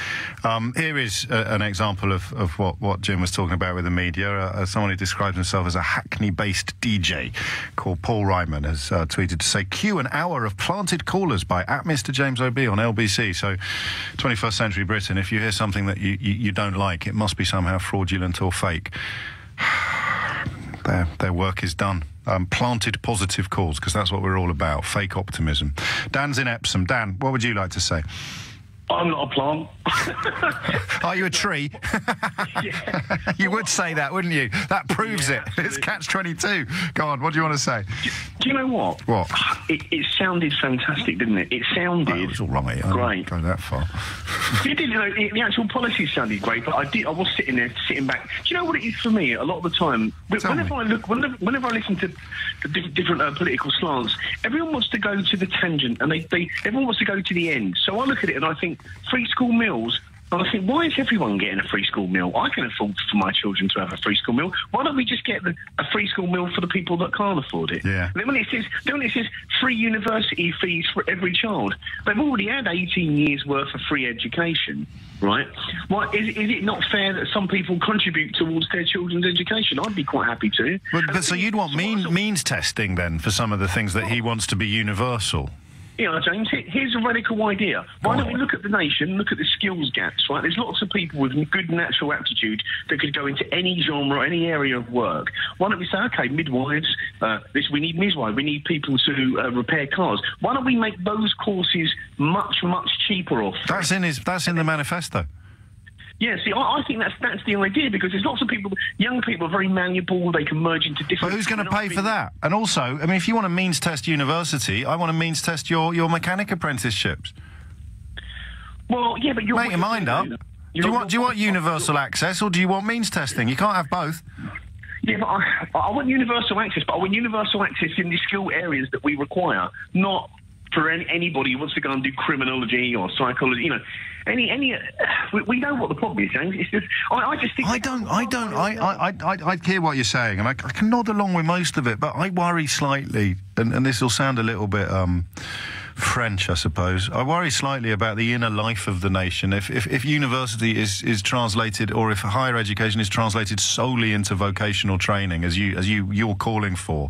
Here is an example of what Jim was talking about with the media. Someone who describes himself as a Hackney-based DJ called Paul Ryman has tweeted to say, "Cue an hour of planted callers by @Mr James OB on LBC." So 21st century Britain, if you hear something that you don't like, it must be somehow fraudulent or fake. Their work is done. Planted positive calls, because that's what we're all about, fake optimism. Dan's in Epsom. Dan, what would you like to say? I'm not a plant. Are you a tree? Yeah. You would say that, wouldn't you? That proves it. It's catch-22. Go on, what do you want to say? Do you know what? What? It sounded fantastic, didn't it? It sounded it was all right. Great. I didn't go that far. It did, the actual policy sounded great, but I was sitting back. Do you know what it is for me? A lot of the time, whenever I listen to the different political slants, everyone wants to go to the tangent, and everyone wants to go to the end. So I look at it and I think, free school meals, and I think, why is everyone getting a free school meal? I can afford for my children to have a free school meal. Why don't we just get a free school meal for the people that can't afford it? Yeah. Then when it says free university fees for every child, they've already had 18 years worth of free education, right? Why is it not fair that some people contribute towards their children's education? I'd be quite happy to. But so you'd want means testing then for some of the things that he wants to be universal? Yeah, James, here's a radical idea. Why don't we look at the nation, look at the skills gaps, right? There's lots of people with good natural aptitude that could go into any genre, any area of work. Why don't we say, OK, midwives, we need midwives, we need people to repair cars. Why don't we make those courses much, much cheaper off? That's in the manifesto. Yeah, see, I think that's the idea, because there's lots of people, young people are very malleable, they can merge into different... But who's going to pay for that? And also, I mean, if you want to means test university, I want to means test your mechanic apprenticeships. Well, yeah, but you're... Make your mind up. Do you want universal access, or do you want means testing? You can't have both. Yeah, but I want universal access, but I want universal access in the skill areas that we require, not for anybody who wants to go and do criminology or psychology, we know what the problem is, James. It's just, I just think... I hear what you're saying, and I can nod along with most of it, but I worry slightly, and this will sound a little bit French, I suppose. I worry slightly about the inner life of the nation. If university is translated, or if higher education is translated solely into vocational training, as you're calling for,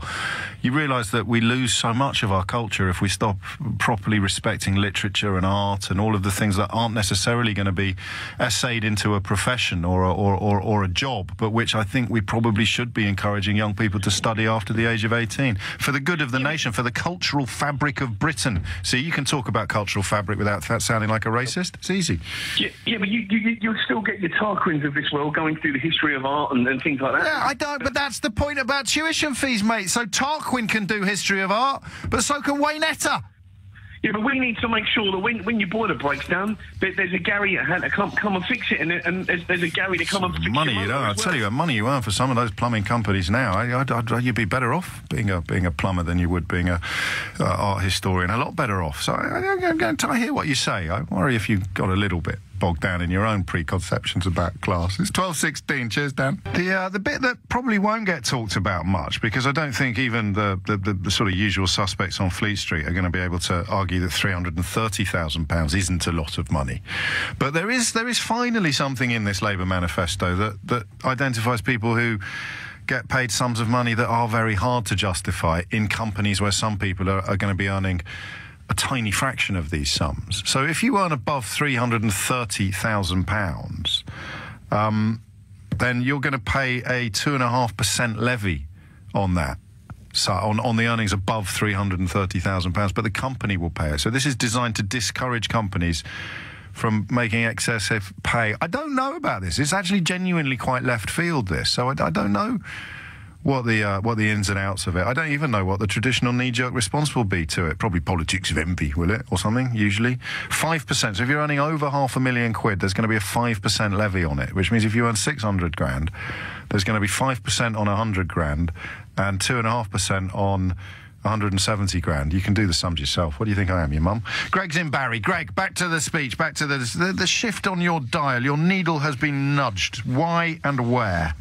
you realise that we lose so much of our culture if we stop properly respecting literature and art and all of the things that aren't necessarily going to be essayed into a profession or a job, but which I think we probably should be encouraging young people to study after the age of 18, for the good of the nation, for the cultural fabric of Britain. See, you can talk about cultural fabric without that sounding like a racist. It's easy. Yeah, but you'll still get your Tarquins of this world going through the history of art and things like that. Yeah, I don't, but that's the point about tuition fees, mate. So Tarquin can do history of art, but so can Waynetta. Yeah, but we need to make sure that when your boiler breaks down, there's a Gary at hand to come and fix it, and there's a Gary to come and fix it. Money you earn, I tell you, money you earn for some of those plumbing companies now. You'd be better off being a plumber than you would being a art historian. A lot better off. So I hear what you say. I worry if you got a little bit bogged down in your own preconceptions about class. It's 12:16. Cheers, Dan. The bit that probably won't get talked about much, because I don't think even the sort of usual suspects on Fleet Street are going to be able to argue that £330,000 isn't a lot of money. But there is finally something in this Labour manifesto that identifies people who get paid sums of money that are very hard to justify in companies where some people are going to be earning a tiny fraction of these sums. So if you earn above £330,000, then you're going to pay a 2.5% levy on that. So on the earnings above £330,000, but the company will pay it. So this is designed to discourage companies from making excessive pay. I don't know about this. It's actually genuinely quite left field, this. So I don't know what the ins and outs of it. I don't even know what the traditional knee-jerk response will be to it. Probably politics of envy, will it, or something, usually. 5%. So if you're earning over £500,000, there's going to be a 5% levy on it, which means if you earn 600 grand, there's going to be 5% on 100 grand and 2.5% on 170 grand. You can do the sums yourself. What do you think I am, your mum? Greg's in Barry. Greg, back to the speech, back to the shift on your dial. Your needle has been nudged. Why and where?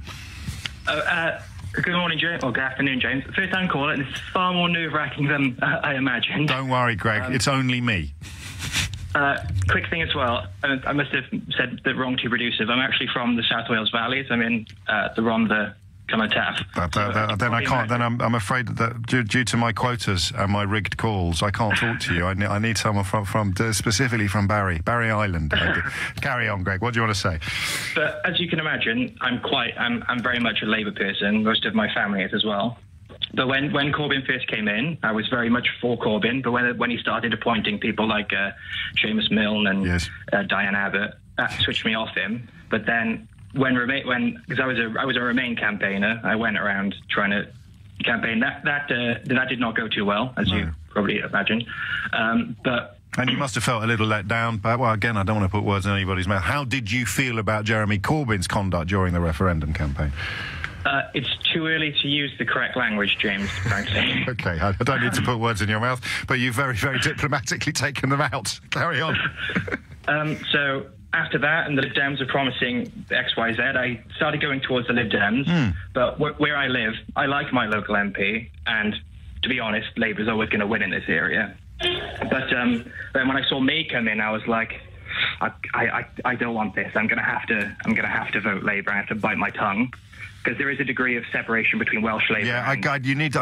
Good morning, James. Or good afternoon, James. First time caller, and it's far more nerve-wracking than I imagined. Don't worry, Greg. It's only me. Quick thing as well. I must have said the wrong to producers. I'm actually from the South Wales Valleys. I'm in the Rhondda, Cumbertaff. Then I can't. Then I'm afraid that due to my quotas and my rigged calls, I can't talk to you. I need someone from specifically from Barry Island. Carry on, Greg. What do you want to say? But as you can imagine, I'm very much a Labour person. Most of my family is as well. But when Corbyn first came in, I was very much for Corbyn. But when he started appointing people like Seamus Milne and Diane Abbott, that switched me off him. But then because I was a Remain campaigner, I went around trying to campaign. That did not go too well, as you probably imagine. And you must have felt a little let down. But well, again, I don't want to put words in anybody's mouth. How did you feel about Jeremy Corbyn's conduct during the referendum campaign? It's too early to use the correct language, James, frankly. Okay, I don't need to put words in your mouth, but you've very, very diplomatically taken them out. Carry on. So after that, and the Lib Dems are promising XYZ, I started going towards the Lib Dems. But where I live, I like my local MP, and to be honest, Labour's always going to win in this area. But then when I saw May come in, I was like, I don't want this. I'm going to have to vote Labour. I have to bite my tongue, because there is a degree of separation between Welsh Labour. Yeah, I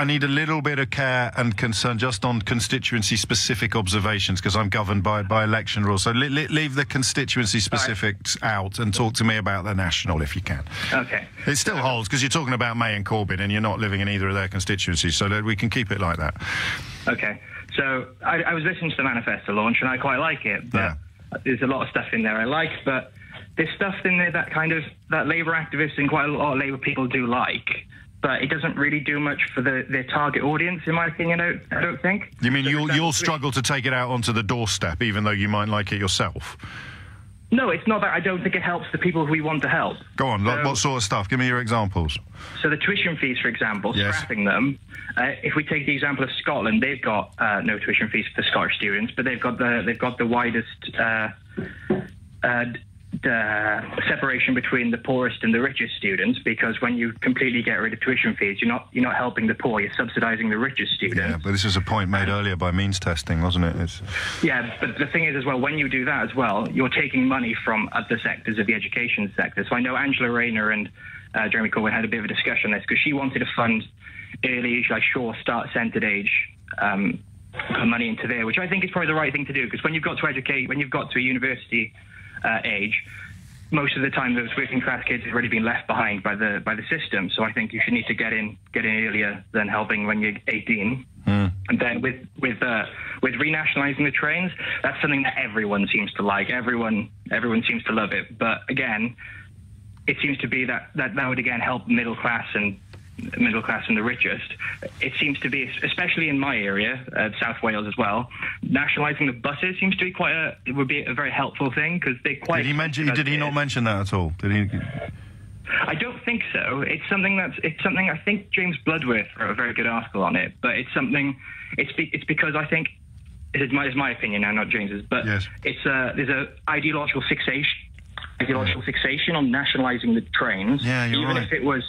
need a little bit of care and concern just on constituency-specific observations, because I'm governed by election rules. So leave the constituency-specifics out and talk to me about the national, if you can. Okay. It still holds, because you're talking about May and Corbyn, and you're not living in either of their constituencies, so that we can keep it like that. Okay. So I was listening to the Manifesto launch, and I quite like it. But there's a lot of stuff in there I like, but there's stuff in there that Labour activists and quite a lot of Labour people do like, but it doesn't really do much for their target audience, in my opinion, I don't think. You mean you'll struggle to take it out onto the doorstep, even though you might like it yourself? No, it's not that. I don't think it helps the people we want to help. Go on, what sort of stuff? Give me your examples. So the tuition fees, for example, scrapping them. If we take the example of Scotland, they've got no tuition fees for Scottish students, but they've got the widest separation between the poorest and the richest students, because when you completely get rid of tuition fees, you're not helping the poor, you're subsidising the richest students. Yeah, but this is a point made earlier by means testing, wasn't it? Yeah, but the thing is as well, when you do that as well, you're taking money from other sectors of the education sector. So I know Angela Rayner and Jeremy Corbyn had a bit of a discussion on this, because she wanted to fund early age, like start-centred age, put money into there, which I think is probably the right thing to do, because when you've got to a university age, most of the time those working class kids have already been left behind by the system. So I think you should need to get in earlier than helping when you're 18. And then with renationalising the trains, that's something that everyone seems to like. Everyone seems to love it. But again, it seems to be that would again help middle class and the richest. It seems to be, especially in my area, South Wales as well, nationalising the buses seems to be it would be a very helpful thing, because they're quite... Did he not mention that at all? Did he? I don't think so. It's something I think James Bloodworth wrote a very good article on it, but it's because I think this is my opinion now, not James's, but it's there's a ideological fixation on nationalising the trains. Yeah, you're even right.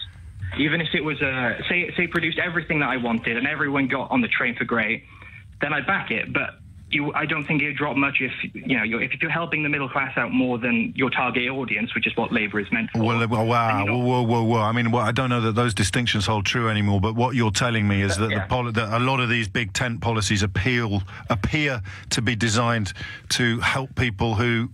Even if it was say produced everything that I wanted and everyone got on the train for great, then I'd back it. But I don't think it would drop much if if you're helping the middle class out more than your target audience, which is what Labour is meant for. Well, wow, whoa. I mean, I don't know that those distinctions hold true anymore. But what you're telling me is that that a lot of these big tent policies appear to be designed to help people who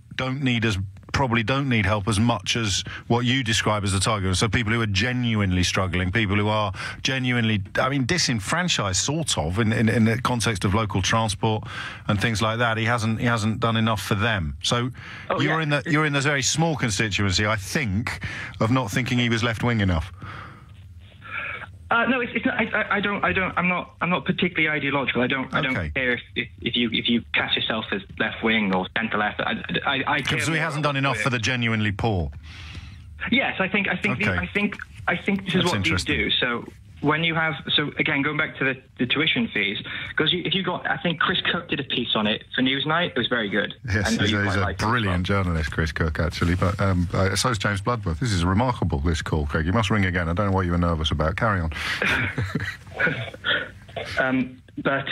probably don't need help as much as what you describe as the target. So people who are genuinely struggling, people who are genuinely, disenfranchised, sort of, in the context of local transport and things like that. He hasn't done enough for them. So you're in the very small constituency, I think, of not thinking he was left wing enough. No, it's not. I'm not particularly ideological. I don't care if you class yourself as left wing or centre left. Because he hasn't done enough for the genuinely poor. Yes, I think this is what these do. So when you have, again, going back to the tuition fees, because if you got, I think Chris Cook did a piece on it for Newsnight. It was very good. Yes, he's a brilliant journalist, Chris Cook, actually. But so is James Bloodworth. This is remarkable, this call, Craig. You must ring again. I don't know what you were nervous about. Carry on.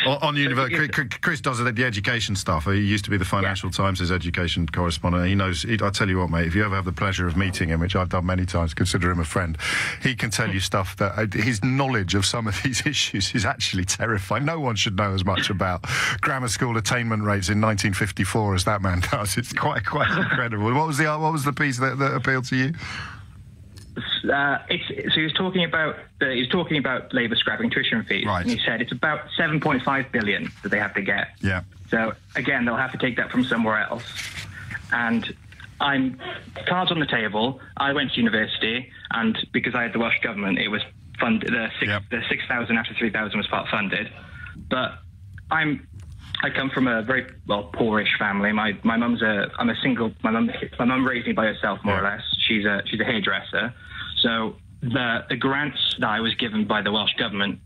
On university, Chris does the education stuff. He used to be the Financial Times' education correspondent. He knows. I tell you what, mate. If you ever have the pleasure of meeting him, which I've done many times, consider him a friend. He can tell you stuff that his knowledge of some of these issues is actually terrifying. No one should know as much about grammar school attainment rates in 1954 as that man does. It's quite incredible. What was the piece that appealed to you? So he was talking about Labour scrapping tuition fees, and he said it's about 7.5 billion that they have to get. Yeah. So again, they'll have to take that from somewhere else. And I'm cards on the table. I went to university, and because I had the Welsh government, it was funded. The 6,000 after 3,000 was part funded. But I come from a very poorish family. I'm a single. My mum raised me by herself, more or less. She's a hairdresser. So the grants that I was given by the Welsh government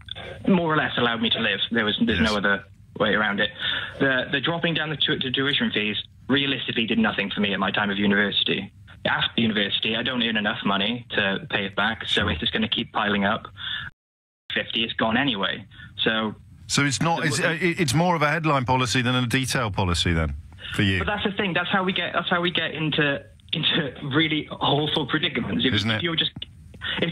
more or less allowed me to live. There's no other way around it. The dropping down the tuition fees realistically did nothing for me at my time of university. After university, I don't earn enough money to pay it back, so it's just going to keep piling up. 50, it's gone anyway. So it's not. It's more of a headline policy than a detail policy, then, for you. But that's the thing. That's how we get into really awful predicaments. If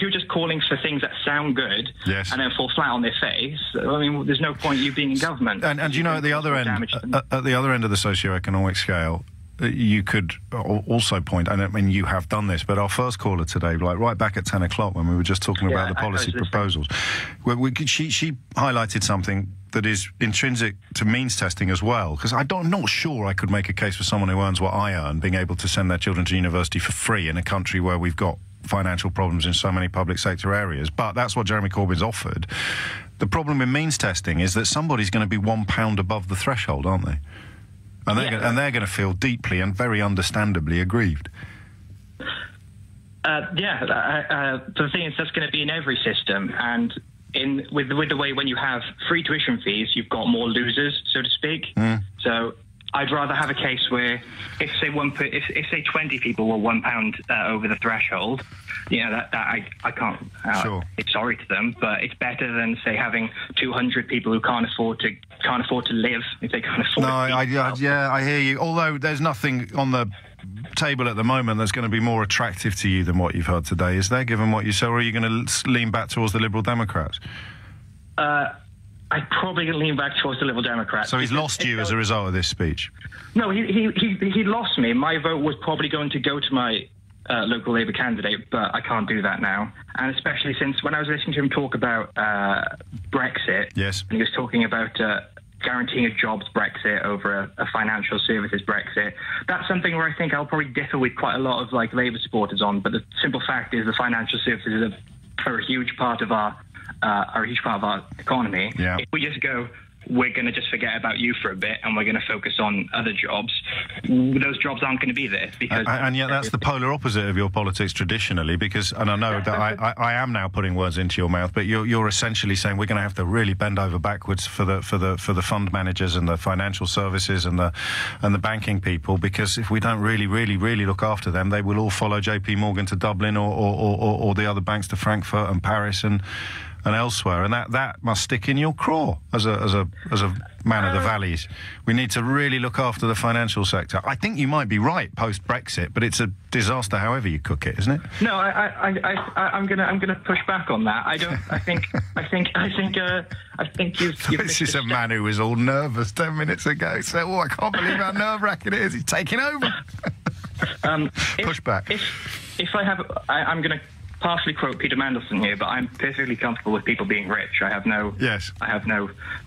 you're just calling for things that sound good and then fall flat on their face, I mean, there's no point you being in government. And you know, at the other end of the socio-economic scale, you could also point, and I mean, you have done this, but our first caller today, right back at 10 o'clock when we were just talking about the policy proposals, she highlighted something that is intrinsic to means testing as well, because I'm not sure I could make a case for someone who earns what I earn being able to send their children to university for free in a country where we've got financial problems in so many public sector areas. But that's what Jeremy Corbyn's offered. The problem with means testing is that somebody's going to be £1 above the threshold, aren't they? And they're going to feel deeply and very understandably aggrieved. The thing is, that's going to be in every system, and with the way when you have free tuition fees, you've got more losers, so to speak. So I'd rather have a case where if say 20 people were £1 over the threshold, that I can't. It's sorry to them, but it's better than say having 200 people who can't afford to live if they can't afford. I hear you. Although there's nothing on the table at the moment that's going to be more attractive to you than what you've heard today, is there? Given what you said, or are you going to lean back towards the Liberal Democrats? I'd probably lean back towards the Liberal Democrats. So he's lost you as a result of this speech? No, he lost me. My vote was probably going to go to my local Labour candidate, but I can't do that now. And especially since when I was listening to him talk about Brexit, and he was talking about guaranteeing a jobs Brexit over a financial services Brexit, that's something where I think I'll probably differ with quite a lot of Labour supporters on. But the simple fact is the financial services are a huge part of our economy. If we just go, we're going to just forget about you for a bit and we're going to focus on other jobs, those jobs aren't going to be there. Because and yet that's the polar opposite of your politics traditionally, because, and I know that I am now putting words into your mouth, but you're essentially saying we're going to have to really bend over backwards for the fund managers and the financial services and the banking people, because if we don't really look after them, they will all follow JP Morgan to Dublin or the other banks to Frankfurt and Paris and elsewhere, and that must stick in your craw as a man of the valleys. We need to really look after the financial sector. I think you might be right post Brexit, but it's a disaster however you cook it, isn't it? No, I'm gonna push back on that. I don't. I think you've This is a man who was all nervous 10 minutes ago. So, I can't believe how nerve-wracking it is. He's taking over. Push back. If I'm gonna partially quote Peter Mandelson here, but I'm perfectly comfortable with people being rich. I have no.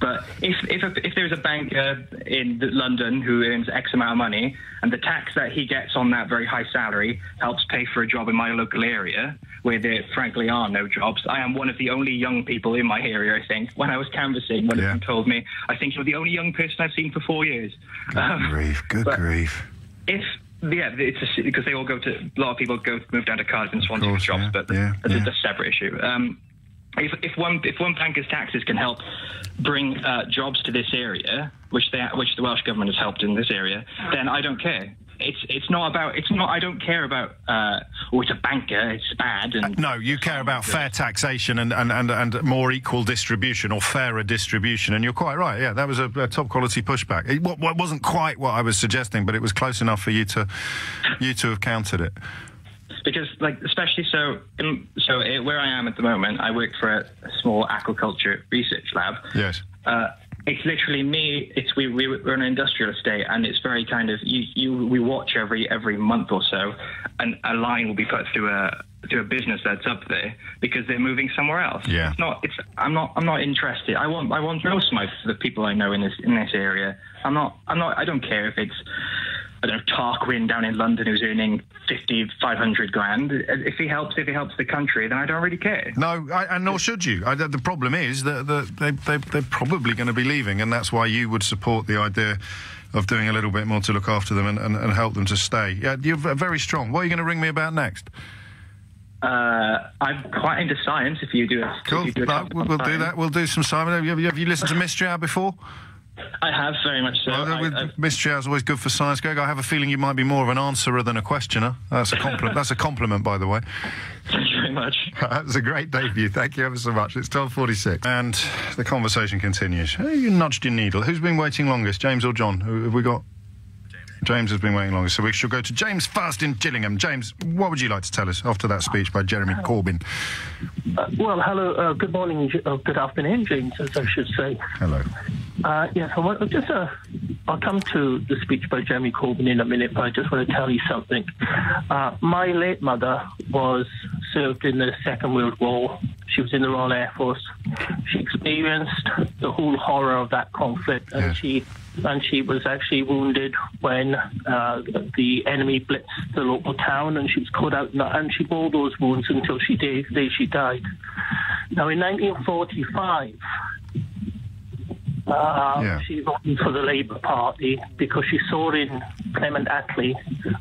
But if there's a banker in London who earns X amount of money, and the tax that he gets on that very high salary helps pay for a job in my local area, where there frankly are no jobs. I am one of the only young people in my area, I think. When I was canvassing, one of them told me, I think you're the only young person I've seen for 4 years. Good grief. It's because they all a lot of people move down to Cardiff and Swansea for jobs, but that's a separate issue. If one banker's taxes can help bring jobs to this area, which the Welsh government has helped in this area, then I don't care. I don't care about it's a banker, it's bad. And no, you care about fair taxation and more equal distribution or fairer distribution, and you're quite right. Yeah, that was a top quality pushback. It wasn't quite what I was suggesting, but it was close enough for you to have countered it. Because, especially where I am at the moment, I work for a small aquaculture research lab. Yes. It's literally me. We're an industrial estate, and it's very kind of we watch every month or so, and a line will be put through a business that's up there because they're moving somewhere else. Yeah. I'm not interested. I want real smoke for the people I know in this area. I don't care if it's, I don't know, Tarquin down in London who's earning 500 grand. If he helps the country, then I don't really care. No, and nor should you. The problem is that they're probably going to be leaving, and that's why you would support the idea of doing a little bit more to look after them and help them to stay. Yeah, you're very strong. What are you going to ring me about next? I'm quite into science. If you do, cool. We'll do that. We'll do some science. Have you listened to Mystery Hour before? I have, very much so. Mystery Hour is always good for science. Greg, I have a feeling you might be more of an answerer than a questioner. That's a compliment. That's a compliment, by the way. Thank you very much. That's a great debut. Thank you ever so much. It's 12:46, and the conversation continues. Hey, you nudged your needle. Who's been waiting longest, James or John? Who have we got? James has been waiting longest, so we shall go to James first in Gillingham. James, what would you like to tell us after that speech by Jeremy Corbyn? Well, hello, good morning, good afternoon, James, as I should say. Hello. Yes, I'll come to the speech by Jeremy Corbyn in a minute, but I just want to tell you something. My late mother was served in the Second World War. She was in the Royal Air Force. She experienced the whole horror of that conflict, and she was actually wounded when the enemy blitzed the local town, and she was cut out, and she bore those wounds until she died. Now, in 1945, she voted for the Labour Party because she saw in Clement Attlee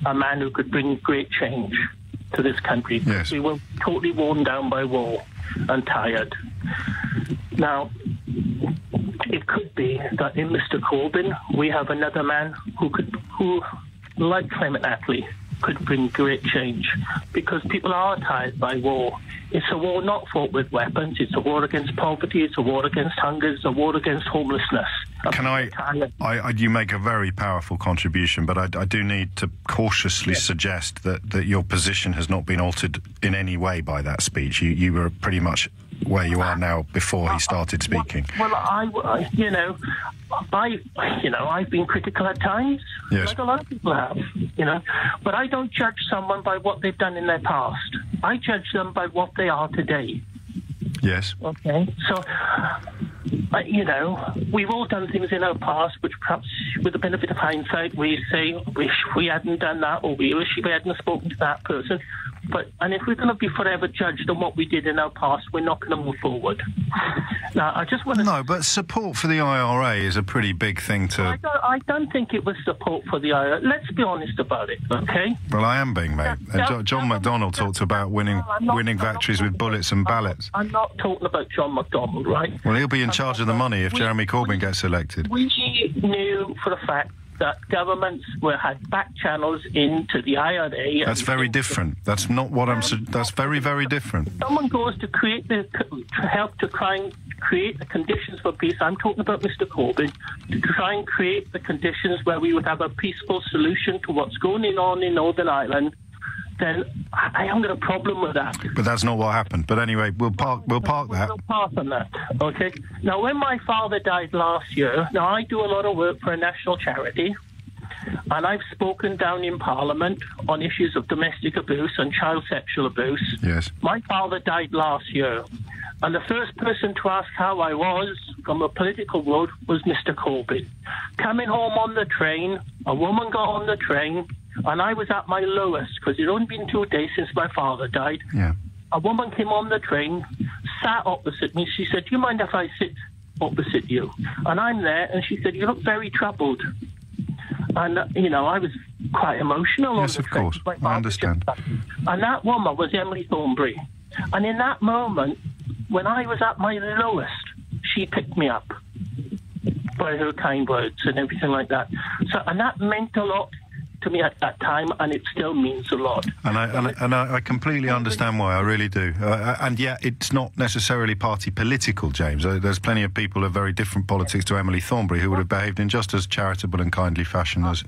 a man who could bring great change to this country. Yes. We were totally worn down by war and tired. Now, it could be that in Mr. Corbyn we have another man who, like Clement Attlee, could bring great change, because people are tired by war. It's a war not fought with weapons. It's a war against poverty. It's a war against hunger. It's a war against homelessness. You make a very powerful contribution, but I do need to cautiously suggest that your position has not been altered in any way by that speech. You were pretty much where you are now before he started speaking. Well, I've been critical at times, like a lot of people have, but I don't judge someone by what they've done in their past. I judge them by what they are today. Yes. Okay. So, we've all done things in our past which perhaps, with the benefit of hindsight, we say, wish we hadn't done that, or we wish we hadn't spoken to that person. And if we're going to be forever judged on what we did in our past, we're not going to move forward. Now, I just want to... No, but support for the IRA is a pretty big thing to... I don't think it was support for the IRA. Let's be honest about it, OK? Well, I am being, mate. John McDonnell talked about winning factories with bullets and ballots. I'm not talking about John McDonnell, right? Well, he'll be in charge of the money if Jeremy Corbyn gets elected. We knew for a fact that governments had back channels into the IRA. That's very different. That's not what I'm... That's very, very different. Someone goes to help to try and create the conditions for peace. I'm talking about Mr. Corbyn, to try and create the conditions where we would have a peaceful solution to what's going on in Northern Ireland. Then I haven't got a problem with that. But that's not what happened. But anyway, we'll park that. We'll pass on that, okay? Now, when my father died last year, now I do a lot of work for a national charity, and I've spoken down in Parliament on issues of domestic abuse and child sexual abuse. Yes. My father died last year, and the first person to ask how I was from a political world was Mr. Corbyn. Coming home on the train, a woman got on the train, and I was at my lowest, because it's only been 2 days since my father died. Yeah. A woman came on the train, sat opposite me. She said, "Do you mind if I sit opposite you?" And I'm there, and she said, "You look very troubled." And, I was quite emotional. Yes, of course. I understand. And that woman was Emily Thornberry. And in that moment, when I was at my lowest, she picked me up by her kind words and everything like that. And that meant a lot to me at that time, and it still means a lot. And I completely understand why. I really do. And yet, it's not necessarily party political, James. There's plenty of people of very different politics to Emily Thornberry who would have behaved in just as charitable and kindly fashion as...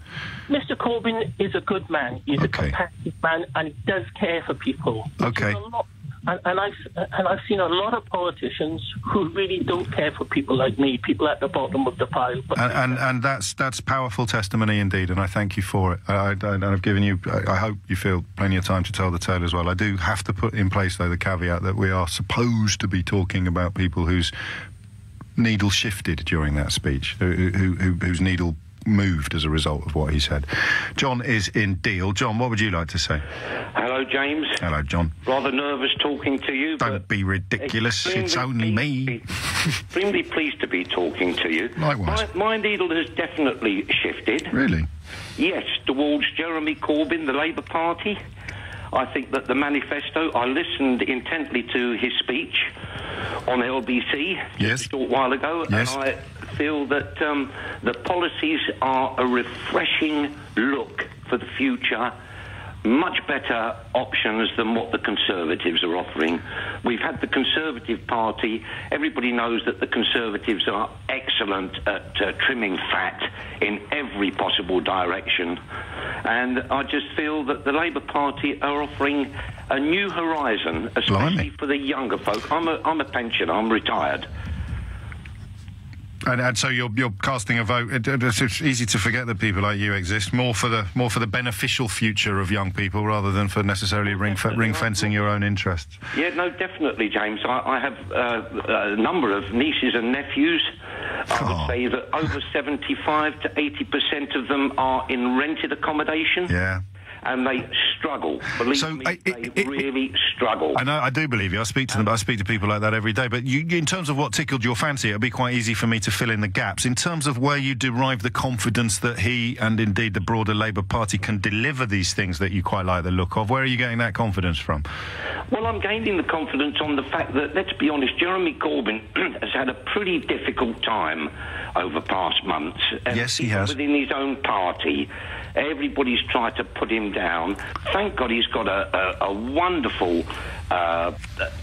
Mr. Corbyn is a good man. He's a compassionate man, and he does care for people. Okay. And I've seen a lot of politicians who really don't care for people like me, people at the bottom of the pile. And that's powerful testimony indeed, and I thank you for it. And I've given you... I hope you feel plenty of time to tell the tale as well. I do have to put in place, though, the caveat that we are supposed to be talking about people whose needle shifted during that speech, whose needle moved as a result of what he said. John is in Deal. John, what would you like to say? Hello, James. Hello, John. Rather nervous talking to you. Don't be ridiculous. It's only me. Extremely pleased to be talking to you. Likewise. My needle has definitely shifted. Really? Yes, towards Jeremy Corbyn, the Labour Party. I think that the manifesto, I listened intently to his speech on LBC just a short while ago, and I feel that the policies are a refreshing look for the future, much better options than what the Conservatives are offering. We've had the Conservative Party. Everybody knows that the Conservatives are excellent at trimming fat in every possible direction. And I just feel that the Labour Party are offering a new horizon, especially for the younger folk. I'm a pensioner. I'm retired. And so you're casting a vote. It's easy to forget that people like you exist. More for the beneficial future of young people rather than for necessarily ring fencing your own interests. Yeah, no, definitely, James. I have a number of nieces and nephews. I would say that over 75 to 80% of them are in rented accommodation. Yeah. And they struggle. Believe me, they really struggle. I know, I do believe you. I speak to them. I speak to people like that every day. But in terms of what tickled your fancy, it'd be quite easy for me to fill in the gaps. In terms of where you derive the confidence that he and indeed the broader Labour Party can deliver these things that you quite like the look of, where are you getting that confidence from? Well, I'm gaining the confidence on the fact that, let's be honest, Jeremy Corbyn has had a pretty difficult time over past months. Yes, he has. Within his own party. Everybody's tried to put him down. Thank God he's got a wonderful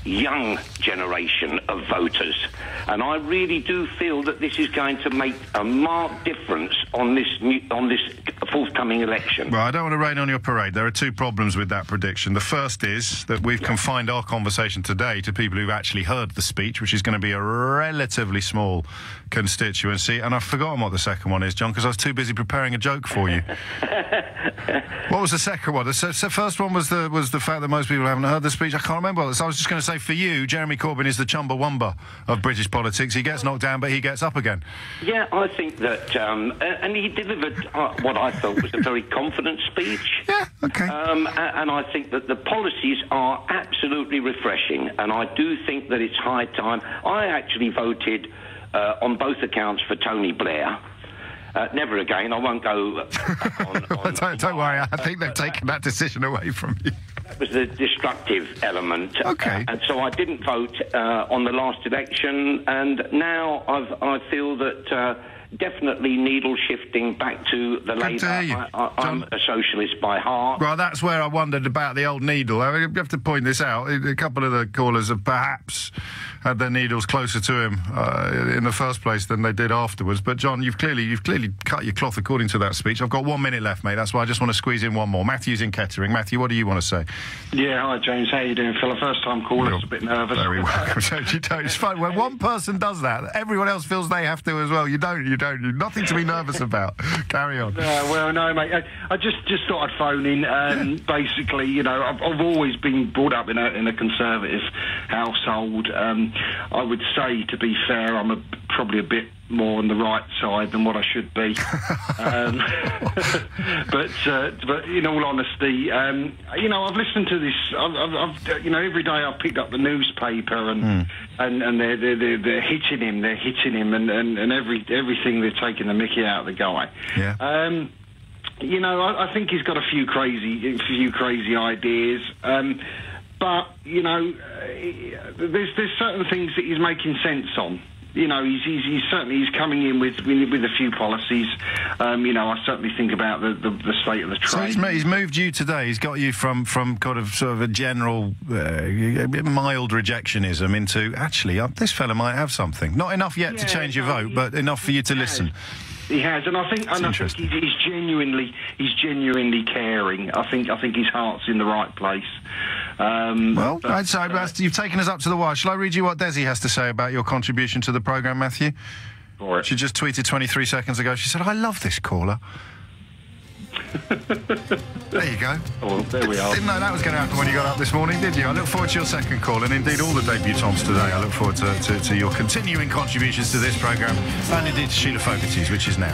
young generation of voters. And I really do feel that this is going to make a marked difference on this forthcoming election. Well, I don't want to rain on your parade. There are two problems with that prediction. The first is that we've confined our conversation today to people who've actually heard the speech, which is going to be a relatively small constituency. And I've forgotten what the second one is, John, because I was too busy preparing a joke for you. What was the second one? The first one was the fact that most people haven't heard the speech. I can't remember. So I was just going to say, for you, Jeremy Corbyn is the Chumbawamba of British politics. He gets knocked down, but he gets up again. Yeah, I think that, and he delivered what I felt was a very confident speech. Yeah, okay. And I think that the policies are absolutely refreshing, and I do think that it's high time. I actually voted on both accounts for Tony Blair. Never again. I won't go on don't worry, I think they've taken that decision away from you. That was the destructive element. Okay. And so I didn't vote on the last election, and now I feel that definitely needle shifting back to the Labour. I'm a socialist by heart. Well, that's where I wondered about the old needle. I have to point this out. A couple of the callers have perhaps had their needles closer to him in the first place than they did afterwards. But John, you've clearly cut your cloth according to that speech. I've got 1 minute left, mate. That's why I just want to squeeze in one more. Matthew's in Kettering. Matthew, what do you want to say? Yeah, hi James. How you doing, fella? First time caller. Just a bit nervous. Very welcome. It's fun when one person does that. Everyone else feels they have to as well. You don't. Nothing to be nervous about. Carry on. Well, no, mate. I just thought I'd phone in. Basically, you know, I've always been brought up in a conservative household. I would say, to be fair, I'm probably a bit more on the right side than what I should be. But in all honesty, you know, I've listened to this. I've you know, every day I've picked up the newspaper and they're hitting him. They're hitting him, and everything they're taking the mickey out of the guy. Yeah. You know, I think he's got a few crazy ideas. But you know, there's certain things that he's making sense on. You know, he's certainly coming in with a few policies. You know, I certainly think about the state of the trade. So he's moved you today. He's got you from kind of sort of a general mild rejectionism into actually this fella might have something. Not enough yet to change your vote, but enough for you to listen. He has, and I think he's genuinely caring. I think his heart's in the right place. I'd say you've taken us up to the wire. Shall I read you what Desi has to say about your contribution to the programme, Matthew? She just tweeted 23 seconds ago. She said, "I love this caller." There you go. Oh, there we are. Didn't know that was going to happen when you got up this morning, did you? I look forward to your second call, and indeed all the debutantes today. I look forward to your continuing contributions to this programme, and indeed to Sheila Fogarty's, which is now.